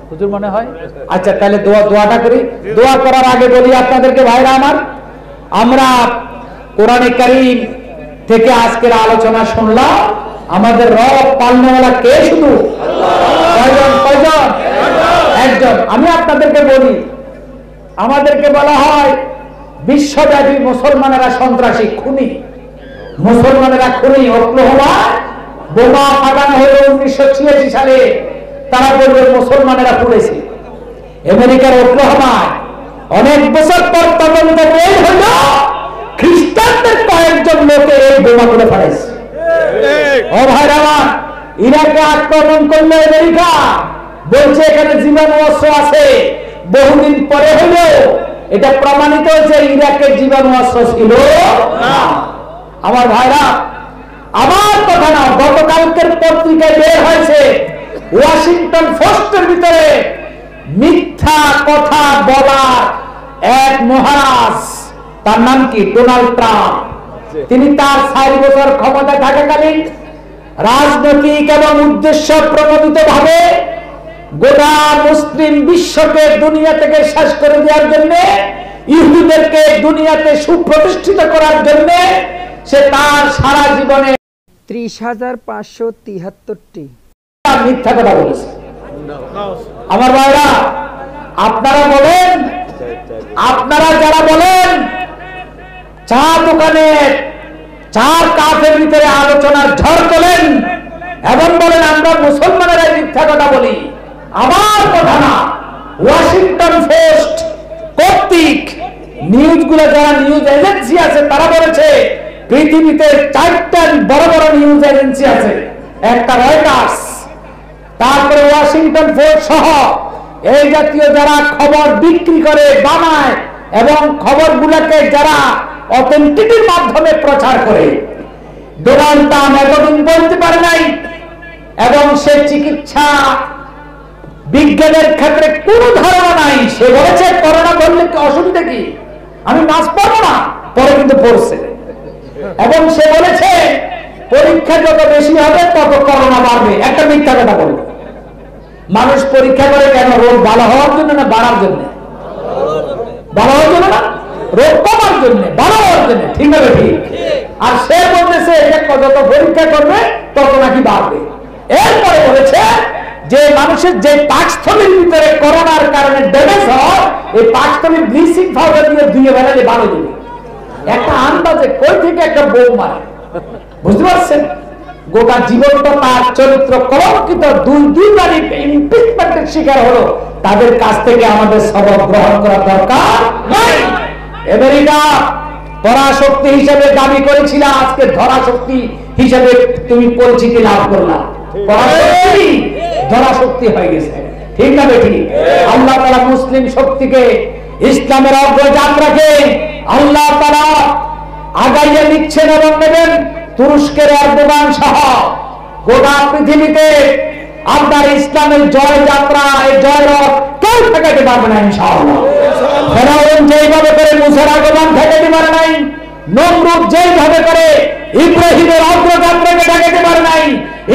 হুজুর মনে হয়? আচ্ছা তাহলে দোয়াটা করি। দোয়া করার আগে বলি আপনাদেরকে ভাইরা আমার, আমরা কোরআনে কারীম থেকে আজকের আলোচনা শুনলাম। আমাদের রব পালনেওয়ালা কে? শুধু কয়জন? একজন। আমি আপনাদেরকে বলি, আমাদেরকে বলা হয় বিশ্বব্যাপী মুসলমানেরা সন্ত্রাসী, খুনি। মুসলমানেরা খুনি। ওকলাহোমা বোমা ফাটানো হলো 1986 সালে, তারা বলবে মুসলমানেরা পুড়েছে। আমেরিকার ওকলাহোমায় অনেক বছর পর তদন্ত বের হল, খ্রিস্টানদের কয়েকজন লোকে এই বোমাগুলো ফাটাইছে। ও ভাইরা আমার, ইরাকে আক্রমণ করলো আমেরিকা, বলছে এখানে জীবাণু অস্ত্র আছে। বহুদিন পরে হলো এটা প্রমাণিত হয়েছে ইরাকের জীবাণু অস্ত্র ছিল না। আমার ভাইরা, আমার কথা না, গতকালকের পত্রিকায় বের হয়েছে ওয়াশিংটন পোস্টের ভিতরে মিথ্যা কথা বলা এক মহারাজ, তার নাম কি? Donald Trump. তিনি তার 4 বছর ক্ষমতায় থাকাকালীন রাজনৈতিক এবং উদ্দেশ্য প্রণোদিত ভাবে গোটা মুসলিম বিশ্বকে দুনিয়া থেকে শেষ করে দেওয়ার জন্য, ইহুদিদেরকে দুনিয়াতে সুপ্রতিষ্ঠিত করার জন্য সে তার সারা জীবনে 30,573টি মিথ্যা কথা বলেছে। আমার ভাইরা, আপনারা বলেন, আপনারা যারা বলেন চা দোকানে চা কাপের ভিতরে আলোচনার ঝড় তোলেন এবং বলেন আমরা মুসলমানেরা মিথ্যা কথা বলি, আমার কথা না, ওয়াশিংটন পোস্ট কর্তৃক নিউজগুলো, যারা নিউজ এজেন্সি আছে তারা বলেছে পৃথিবীতে 4টা বড় বড় নিউজ এজেন্সি আছে। একটা রয়টার্স, তারপরে ওয়াশিংটন পোস্ট সহ এই জাতীয় যারা খবর বিক্রি করে, বানায় এবং খবরগুলোকে যারা অথেন্টিটির মাধ্যমে প্রচার করে। ডোনাল্ড ট্রাম্প এতদিন বলতে পারে নাই এবং সে চিকিৎসা বিজ্ঞানের ক্ষেত্রে কোনো ধারণা নাই। সে বলেছে করোনা ধরলে অসুবিধা কি, আমি মাস্ক পরবো না, পরে কিন্তু পড়ছে। এবং সে বলেছে পরীক্ষা যত বেশি হবে তত করোনা বাড়বে। একটা মিথ্যা কথা বলবে। মানুষ পরীক্ষা করে কেন? রোগ ভালো হওয়ার জন্য না বাড়ার জন্য? ভালো হওয়ার জন্য না, রোগ কমার জন্য, ভালো হওয়ার জন্য। ঠিক আছে, ঠিক। আর সে বলতেছে যত পরীক্ষা করবে তত নাকি বাড়বে। এরপরে বলেছে যে মানুষের যে পাকস্থলীর ভিতরে করোনার কারণে ড্যামেজ হয়, এই পাকস্থলীর ব্লিচিং পাউডার দিয়ে ধুয়ে বেড়ালে ভালো দিবে। একটা আন্দাজে কই থেকে একটা বউ মারে, বুঝতে পারছেন? গোটা জীবনটা তার চরিত্র কলঙ্কিত, দুইবার ইমপিচমেন্টের শিকার হলো। তাদের কাছ থেকে আমাদের সবক গ্রহণ করা দরকার নাই। আমেরিকা পরাশক্তি হিসেবে দাবি করেছিল, আজকে ধরাশক্তি হিসেবে তুমি পরিচিতি লাভ করলা। পরাশক্তি ধরাশক্তি হয়ে গেছে। ঠিক না বেঠিক? আল্লাহ তাআলা মুসলিম শক্তিকে, ইসলামের অগ্রযাত্রাকে আল্লাহ তাআলা আগাইয়ে নিচ্ছেন এবং নেবেন। তুরস্কের এরদোগান সহ গোটা পৃথিবীতে আপনার ইসলামের জয় যাত্রা, এই জয় রথ কেউ ঠেকাতে পারবে না ইনশাআল্লাহ। ফেরাউন যেইভাবে করে মুসার আগমন ঠেকাতে পারে নাই, নমরুদ যেইভাবে করে ইব্রাহিমের অগ্রযাত্রাকে ঠেকাতে পারে নাই,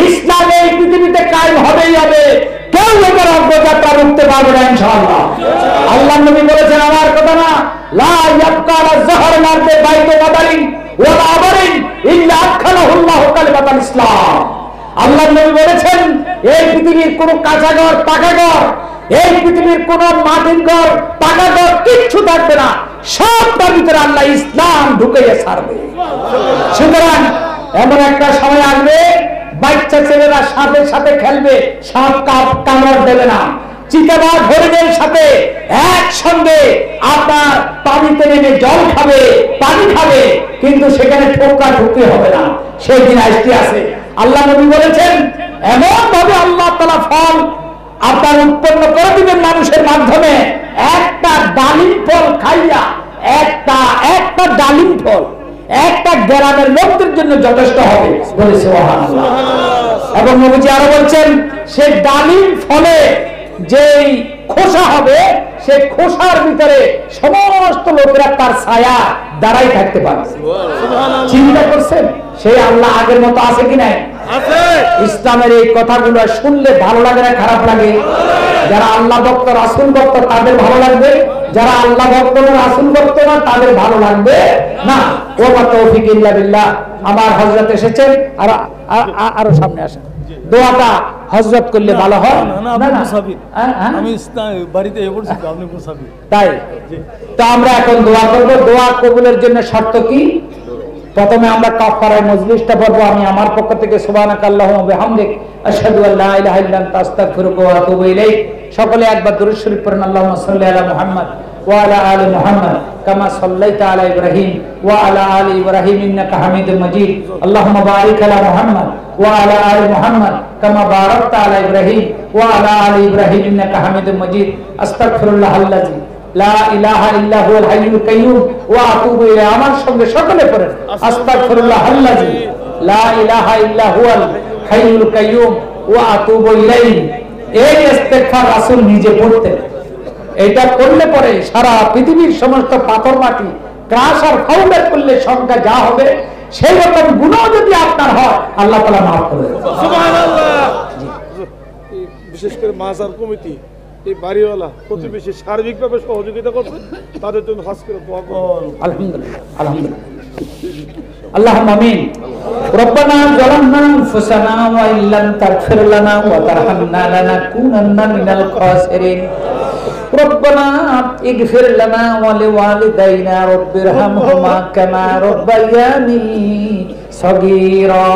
ইসলাম এই পৃথিবীতে কায়েম হবেই হবে। কেউ এটার অগ্রযাত্রা রুখতে পারবে না ইনশাআল্লাহ। আল্লাহ নবী বলেছেন, আমার কথা না, লা ইয়াবকা আলা যাহরিল আরদি বাইতু মাদারিন ওয়ালা আবারিন ইল্লা আদখালাহুল্লাহু কালিমাতাল ইসলাম। আল্লাহ নবী বলেছেন, এই পৃথিবীর কোন কাঁচা ঘর, পাকা ঘর, এই পৃথিবীর কোন মাটির ঘর, পাকা ঘর কিচ্ছু থাকবে না, সবটার ভিতরে আল্লাহ ইসলাম ঢুকাইয়া ছাড়বে। সুতরাং এমন একটা সময় আসবে, বাচ্চা ছেলেরা সাপের সাথে খেলবে, সাপ কামড় দেবে না। চিতাবাঘ হরিণের সাথে একসঙ্গে আপনার পানিতে নেমে জল খাবে, পানি খাবে, কিন্তু সেখানে ঠোকা ঠুকতে হবে না। সেই দিন আসতে আছে। আল্লাহ নবী বলেছেন, এমন ভাবে আল্লাহ তাআলা ফল আপনার উৎপন্ন করে দিবেন মানুষের মাধ্যমে, একটা ডালিম ফল খাইয়া, একটা ডালিম ফল একটা গ্রামের লোকদের জন্য যথেষ্ট হবে বলে সুবহানাল্লাহ। এবং নবীজি আরো বলছেন, সেই ডালিম ফলে যেই খোসা হবে সেই খোসার ভিতরে সমস্ত লোকেরা তার ছায়া দাঁড়াই থাকতে পারে। চিন্তা করছেন সেই আল্লাহ আগের মতো আছে কি নাই? ইসলামের এই কথাগুলো শুনলে ভালো লাগে না খারাপ লাগে? যারা আল্লাহ ভক্ত রাসূল ভক্ত তাদের ভালো লাগবে, যারা আল্লাহ ভক্ত না রাসূল ভক্ত না তাদের ভালো লাগবে না। ওয়া তৌফিক ইল্লা বিল্লাহ। আমার হযরত এসেছেন, আর আরো সামনে আসেন। দোয়াটা হযরত করলে ভালো হয় না? আমি বাড়িতে পড়ছি, আপনি মুসাফির। তাই তো আমরা এখন দোয়া করব। দোয়া কবুলের জন্য শর্ত কি? প্রথমে আমরা কাফারায়ে মজলিসটা পড়ব। আমি আমার পক্ষ থেকে সুবহানাকাল্লাহুম্মা ওয়া বিহামদিক আশহাদু আল্লা ইলাহা ইল্লা আনতা আস্তাগফিরুকা ওয়া আতুবু ইলাইক। সকলে একবার দরুদ শরীফ পড়েন। আল্লাহুম্মা সাল্লি আলা মুহাম্মদ ওয়া আলা আলি মুহাম্মদ কামা সাল্লাইতা আলা ইব্রাহিম ওয়া আলা আলি ইব্রাহিম ইন্নাকা হামিদুম মাজিদ। আল্লাহুম্মা বারিক আলা মুহাম্মদ ওয়া আলা আলি মুহাম্মদ কামা বারাকতা আলা ইব্রাহিম ওয়া আলা আলি ইব্রাহিম ইন্নাকা হামিদুম মাজিদ। আস্তাগফিরুল্লাহাল্লাযী লা ইলাহা ইল্লা হুয়াল হাইয়ুল কাইয়্যুম ওয়া আতুবু ইলাইহি। আমার সঙ্গে সকলে পড়েন আস্তাগফিরুল্লাহাল্লাযী লা ইলাহা ইল্লা হুয়াল হাইয়ুল কাইয়্যুম ওয়া আতুবু ইলাইহি। এই ইস্তেগফার রাসূল নিজে পড়তেন। এটা করলে পরে সারা পৃথিবীর সমস্ত পাথর মাটি ক্রাশ আর ফাউন্ডার করলে সংখ্যা যা হবে সেই রকম গুনাহ যদি আপনার হয় আল্লাহ তাআলা maaf করে দেবেন। সুবহানাল্লাহ। বিশেষ করে মাজার কমিটি, এই বাড়িওয়ালা প্রতিবেশী সার্বিকভাবে সহযোগিতা করছে, তাদের জন্য খাস করে দোয়া করুন। আলহামদুলিল্লাহ আলহামদুলিল্লাহ। আল্লাহুম্মা আমিন। রব্বানা যালামনা আনফুসানা ওয়া ইল্লাম তাগফির লানা ওয়া তারহামনা লানাকুনান্না মিনাল খাসিরিন। রব্বানা ইগফির লানা ওয়া লিওয়ালিদাইনা রাব্বিরহামহুমা কামা রাব্বায়ানি সগীরা।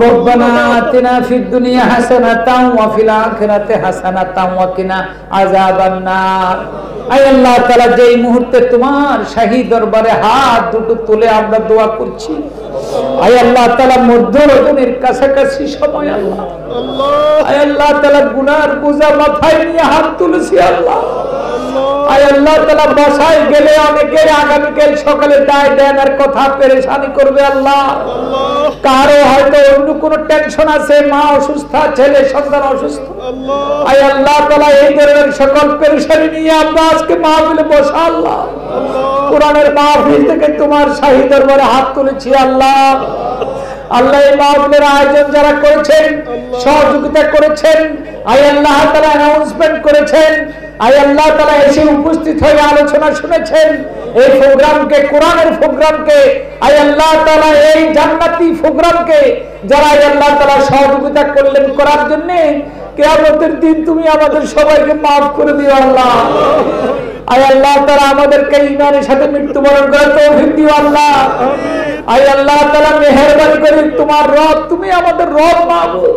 রব্বানা আতিনা ফিদ দুনিয়া হাসানাতাও ওয়া ফিল আখিরাতি হাসানাতাও ওয়া কিনা আযাবান নার। আয় আল্লাহ তাআলা, যেই মুহূর্তে তোমার শাহী দরবারে হাত দুটো তুলে আমরা দোয়া করছি, আয় আল্লাহ তাআলা মধ্য রজনীর কাছাকাছি সময় আল্লাহ, আয় আল্লাহ তাআলা গুনার বোঝা মাথায় নিয়ে হাত তুলেছি আল্লাহ। আয় আল্লাহ তাআলা বাসায় গেলে অনেকের আগামীকাল সকালে দায় দেনার কথা পেরেশানি করবে আল্লাহ। কারো হয়তো অন্য কোনো টেনশন আছে, মা অসুস্থ, ছেলে সন্তান অসুস্থ। আয় আল্লাহ তাআলা এই ধরনের সকল পেরেশানি নিয়ে আমরা আজকে মাহফিলে বসা আল্লাহ, কোরআনের মাহফিল থেকে তোমার শাহী দরবারে হাত তুলেছি আল্লাহ। আল্লাহ এই মাহফিলের আয়োজন যারা করেছেন, সহযোগিতা করেছেন, আয় আল্লাহ তাআলা অ্যানাউন্সমেন্ট করেছেন, আয় আল্লাহ তাআলা এসে উপস্থিত হয়ে আলোচনা শুনেছেন, এই প্রোগ্রামকে, কোরআনের প্রোগ্রামকে, আয় আল্লাহ তাআলা এই জান্নাতি প্রোগ্রামকে যারা আয় আল্লাহ তাআলা সহযোগিতা করলেন করার জন্য, কিয়ামতের দিন তুমি আমাদের সবাইকে maaf করে দিও আল্লাহ। আয় আল্লাহ তাআলা আমাদেরকে ঈমানের সাথে মৃত্যুবরণ করার তৌফিক দিও আল্লাহ। আয় আল্লাহ তাআলা মেহেরবানি করে তোমার রব, তুমি আমাদের রব মাবুদ,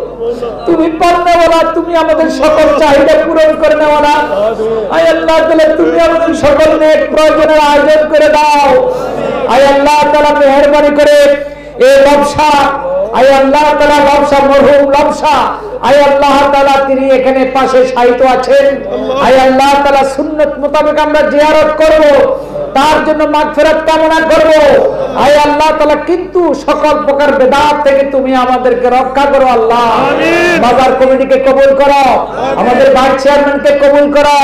তুমি পালনেওয়ালা, তুমি আমাদের সকল চাহিদা পূরণ করে নেওয়ালা। আয় আল্লাহ তাআলা তুমি আমাদের সকল নেক প্রয়োজনের আয়োজন করে দাও। আয় আল্লাহ তাআলা মেহেরবানি করে এই ব্যবসা, আয় আল্লাহ তাআলা ব্যবসা মরহুম ব্যবসা, আয় আল্লাহ তাআলা তিনি এখানে পাশে শায়িত আছেন, আয় আল্লাহ তাআলা সুন্নাত মোতাবেক আমরা জিয়ারত করব, তার জন্য মাগফিরাত কামনা করব। আয় আল্লাহ তাআলা কিন্তু সকল প্রকার বেদাত থেকে তুমি আমাদেরকে রক্ষা করো আল্লাহ। বাজার কমিটিকে কবুল করো, আমাদের ভাইস চেয়ারম্যানকে কবুল করো,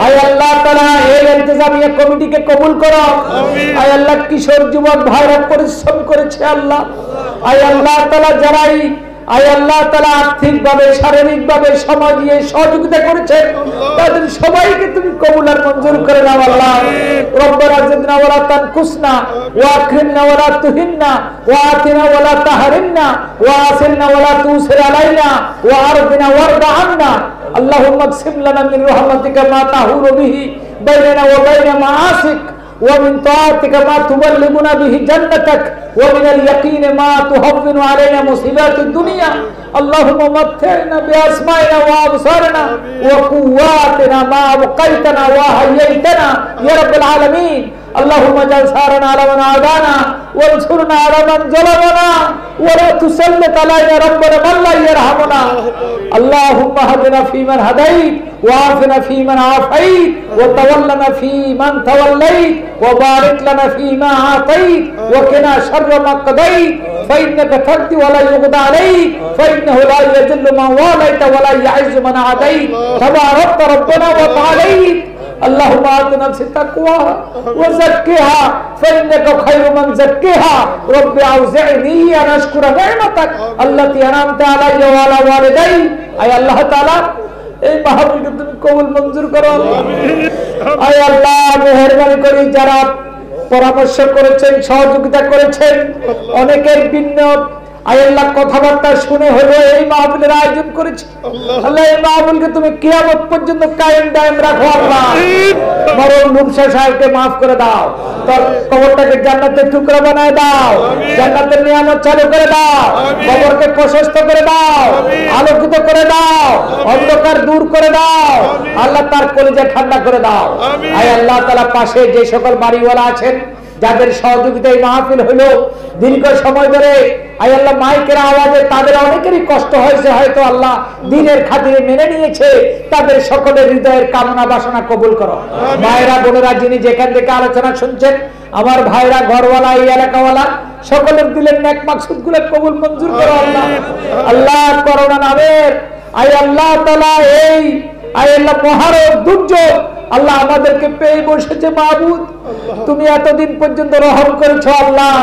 আয় আল্লাহ তাআলা এই ইন্তেজামিয়া কমিটিকে কবুল করো। আয় আল্লাহ কিশোর যুবক ভাইরা পরিশ্রম করেছে আল্লাহ, আয় আল্লাহ তাআলা যারাই আয় আল্লাহ তাআলা আর্থিকভাবে, শারীরিকভাবে, সময় দিয়ে সহযোগিতা করেছেন, তাদের সবাইকে তুমি কবুল আর মঞ্জুর করে নাও আল্লাহ। রব্বানা জিদনা ওয়া লা তানকুসনা ওয়া আকরিমনা ওয়া লা তুহিন্না ওয়া আতিনা ওয়া লা তাহরিমনা ওয়া আসিরনা ওয়া লা তুসির আলাইনা ওয়া আরদিনা ওয়ারদা আন্না। আল্লাহুম্মা আকসিম লানা মিন রাহমাতিকা মা তাহুরু বিহি বাইনানা ওয়া বাইনা মাআসিক ومن طاعتك ما تبلغنا به جنتك ومن اليقين ما تهون علينا مصيبات الدنيا. اللهم متعنا بأسمائنا وأبصارنا وقواتنا ما أبقيتنا وأحييتنا يا رب العالمين. اللهم اجعل ثارنا على من عادانا وانصرنا على من ظلمنا ولا تسلط علينا ربنا من لا يرحمنا. اللهم اهدنا فيمن هديت وعافنا فيمن عافيت وتولنا فيمن توليت وبارك لنا فيما أعطيت وقنا شر ما قضيت فإنك تقضي ولا يقضى عليك فإنه لا يذل من واليت ولا يعز من عاديت تباركت ربنا وتعاليت. আল্লাহুম্মা আতি নাফসি তাকওয়াহা ওয়া যাক্কিহা ফাইন্নাকা খায়রু মান যাক্কিহা রব্বি আউজি'নি আন আশকুরা নি'মাতাক আল্লাতী আন'আমতা আলাইয়া ওয়া আলা ওয়ালিদাই। আয় আল্লাহ তাআলা এই মাহফিলকে তুমি কবুল মঞ্জুর করো। আয় আল্লাহ মেহেরবানি করে যারা পরামর্শ করেছেন, সহযোগিতা করেছেন, অনেকের ভিন্ন আয় আল্লাহ কথাবার্তা শুনে হলো এই মাহফিলের আয়োজন করেছে। আল্লাহ এই মাহফিলকে তুমি কিয়ামত পর্যন্ত কায়েম দায়েম রাখো আল্লাহ। মরহুম রূপসা সাহেবকে মাফ করে দাও, তার কবরটাকে জান্নাতের টুকরা বানায় দাও, জান্নাতের নিয়ামত চালু করে দাও, কবরকে প্রশস্ত করে দাও, আলোকিত করে দাও, অন্ধকার দূর করে দাও আল্লাহ, তার কলিজা ঠান্ডা করে দাও। আয় আল্লাহ তাআলা পাশে যে সকল বাড়িওয়ালা আছেন যাদের সহযোগিতায় মাহফিল হলো দীর্ঘ সময় ধরে, আয় আল্লাহ মাইকের আওয়াজে তাদের অনেকেরই কষ্ট হয়েছে, হয়তো আল্লাহ দিনের খাতিরে মেনে নিয়েছে, তাদের সকলের হৃদয়ের কামনা বাসনা কবুল করো। মায়েরা বোনেরা যিনি যেখান থেকে আলোচনা শুনছেন, আমার ভাইরা ঘরওয়ালা এই এলাকাওয়ালা সকলের দিলের নেক মাকসুদগুলো কবুল মঞ্জুর করো আল্লাহ। আল্লাহ করোনা নামের আয় আল্লাহ তাআলা এই আয় আল্লাহ মহারক দুর্যোগ আল্লাহ আমাদেরকে পেয়ে বসেছে মাবুদ, তুমি এতদিন পর্যন্ত রহম করেছো আল্লাহ।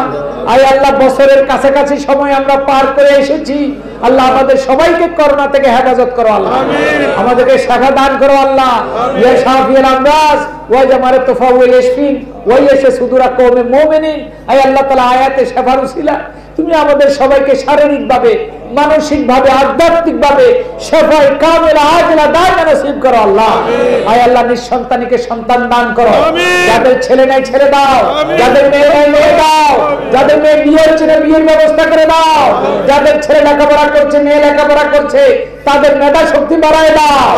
আয় আল্লাহ বছরের কাছাকাছি সময় আমরা পার করে এসেছি আল্লাহ, আমাদের সবাইকে করোনা থেকে হেফাজত করো আল্লাহ, আমাদেরকে শাফা দান করো আল্লাহ। ইয়া শাফিউল আমরাজ ওয়া জামারে তুফা ওয়া ইয়াশফিন ওয়া ইয়াশফি সুদুরা কওমে মুমিনিন। আয় আল্লাহ তাআলা আয়াতে শাফার উসিলা তুমি আমাদের সবাইকে শারীরিকভাবে, মানসিকভাবে, আধ্যাত্মিকভাবে শাফায়ে কামিলা আজলা দায়মা নসিব করো আল্লাহ। আয় আল্লাহ নিঃসন্তানীকে সন্তান দান করো, যাদের ছেলে নাই ছেড়ে দাও, যাদের মেয়ে নাই মেয়ে দাও, যাদের মেয়ে বিয়ে হচ্ছে না বিয়ের ব্যবস্থা করে দাও, যাদের ছেলে লেখাপড়া করছে মেয়ে লেখাপড়া করছে তাদের মেধা শক্তি বাড়ায় দাও।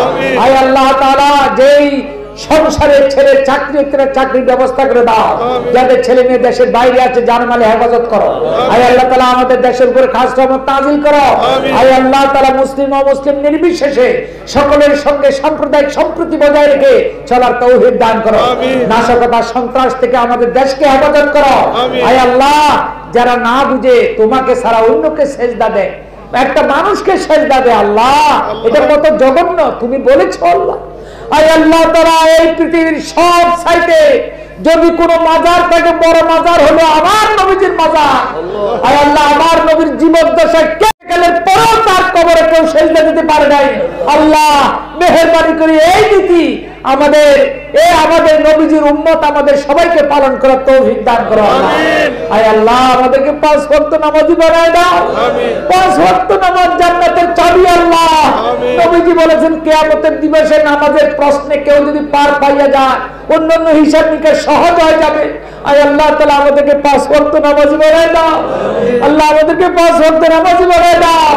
আয় আল্লাহ তাআলা যেই সংসারের ছেলে চাকরির ব্যবস্থা করে দাও, যাদের ছেলে মেয়ে দেশের বাইরে আছে জানমালে হেফাজত করো। আয় আল্লাহ তাআলা আমাদের দেশের উপরে খাস রহমত নাযিল করো। আয় আল্লাহ তাআলা মুসলিম ও মুসলিম নির্বিশেষে সকলের সঙ্গে সাম্প্রদায়িক সম্প্রীতি বজায় রেখে চলার তৌফিক দান করো। নাশকতা সন্ত্রাস থেকে আমাদের দেশকে হেফাজত করো। আয় আল্লাহ যারা না বুঝে তোমাকে ছাড়া অন্যকে সেজদা দেয়, একটা মানুষকে সেজদা দেয় আল্লাহ, এটা কত জঘন্য তুমি বলেছো আল্লাহ। আয় আল্লাহ তাআলা এই পৃথিবীর সব সাইডে যদি কোনো মাজার থাকে বড় মাজার হলো আমার নবীজির মাজার। আয় আল্লাহ আমার নবীর জীবদ্দশায় কেলের পরেও তার কবরে কেউ সেজদা দিতে পারে নাই আল্লাহ, মেহেরবানি করে এই নীতি আমাদের নবীজির উম্মত আমাদের সবাইকে পালন করার তৌফিক দান করো আল্লাহ। আয় আল্লাহ আমাদেরকে 5 ওয়াক্ত নামাজি বানায় দাও, 5 ওয়াক্ত নামাজ জান্নাতের চাবি আল্লাহ। নবীজি বলেছেন কিয়ামতের দিবসে নামাজের প্রশ্নে কেউ যদি পার পাইয়া যায় অন্যান্য হিসাব নিকাশ সহজ হয়ে যাবে। আয় আল্লাহ তাআলা আমাদেরকে 5 ওয়াক্ত নামাজি বানায় দাও আল্লাহ, আমাদেরকে 5 ওয়াক্ত নামাজি বানায় দাও।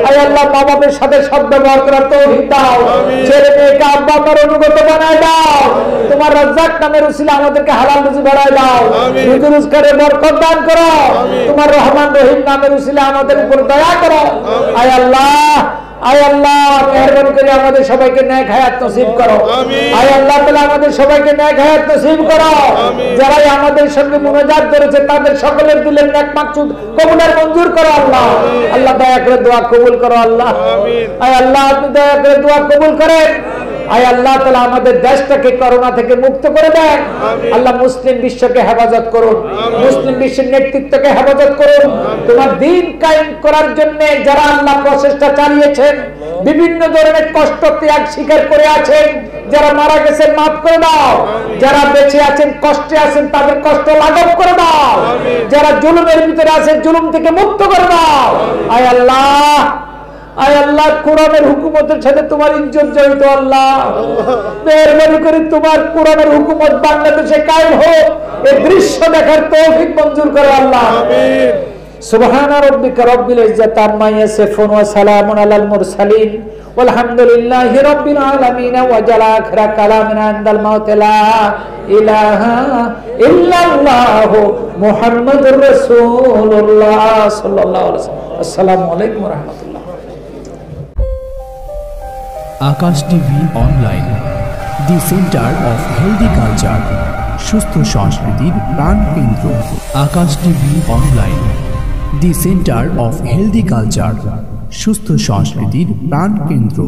আয় আল্লাহ মা বাবার সাথে সদ্ব্যবহার করার তৌফিক দাও, ছেলে মেয়েকে আব্বা আম্মার অনুগত বানায় দাও, তোমার রাজ্জাক নামের উসিলা আমাদেরকে হালাল রুজি বানায় দাও, রুজি রোজগারে বরকত দান করো, তোমার রহমান রহিম নামের উসিলা আমাদের উপর দয়া করো। আয় আল্লাহ মেহেরবানি করে আমাদের সবাইকে নেক হায়াত নসিব করো। আয় আল্লাহ তাআলা আমাদের সবাইকে নেক হায়াত নসিব করো। যারা আমাদের সঙ্গে মুনাজাত করেছে তাদের সকলের দিলের নেক মাকসুদ কবুল আর মঞ্জুর করো আল্লাহ। আল্লাহ দয়া করে দোয়া কবুল করো আল্লাহ। আয় আল্লাহ আপনি দয়া করে দোয়া কবুল করেন। আয় আল্লাহ তাআলা আমাদের দেশটাকে করোনা থেকে মুক্ত করে দেন আল্লাহ, মুসলিম বিশ্বকে হেফাজত করুন, মুসলিম বিশ্বের নেতৃত্বকে হেফাজত করুন। তোমার দ্বীন কায়েম করার জন্য যারা আল্লাহ প্রচেষ্টা চালিয়েছেন, বিভিন্ন ধরনের কষ্ট ত্যাগ স্বীকার করে আছেন, যারা মারা গেছেন মাফ করে দাও, যারা বেঁচে আছেন কষ্টে আছেন তাদের কষ্ট লাঘব করে দাও, যারা জুলুমের ভিতরে আছেন জুলুম থেকে মুক্ত করে দাও। আয় আল্লাহ কোরআনের হুকুমতের সাথে তোমার ইজ্জত জড়িত আল্লাহ, মেহেরবানি করে তোমার কোরআনের হুকুমত বাংলাদেশে কায়েম হোক, এই দৃশ্য দেখার তৌফিক মঞ্জুর করো আল্লাহ। আমিন। সুবহানা রাব্বিকা রাব্বিল ইজ্জাতি আম্মা ইয়াসিফুন ওয়া সালামুন আলাল মুরসালিন ওয়ালহামদুলিল্লাহি রাব্বিল আলামিন ওয়া জালা আখিরা কালামিনা ইনদাল মাউত লা ইলাহা ইল্লাল্লাহু মুহাম্মাদুর রাসূলুল্লাহ সাল্লাল্লাহু আলাইহি ওয়াসাল্লাম। আসসালামু আলাইকুম ওয়া রাহমাতুল্লাহ। Akash TV online, the centre of healthy culture, সুস্থ সংস্কৃতির প্রাণ কেন্দ্র। Akash TV online, the centre of healthy culture, সুস্থ সংস্কৃতির প্রাণ কেন্দ্র।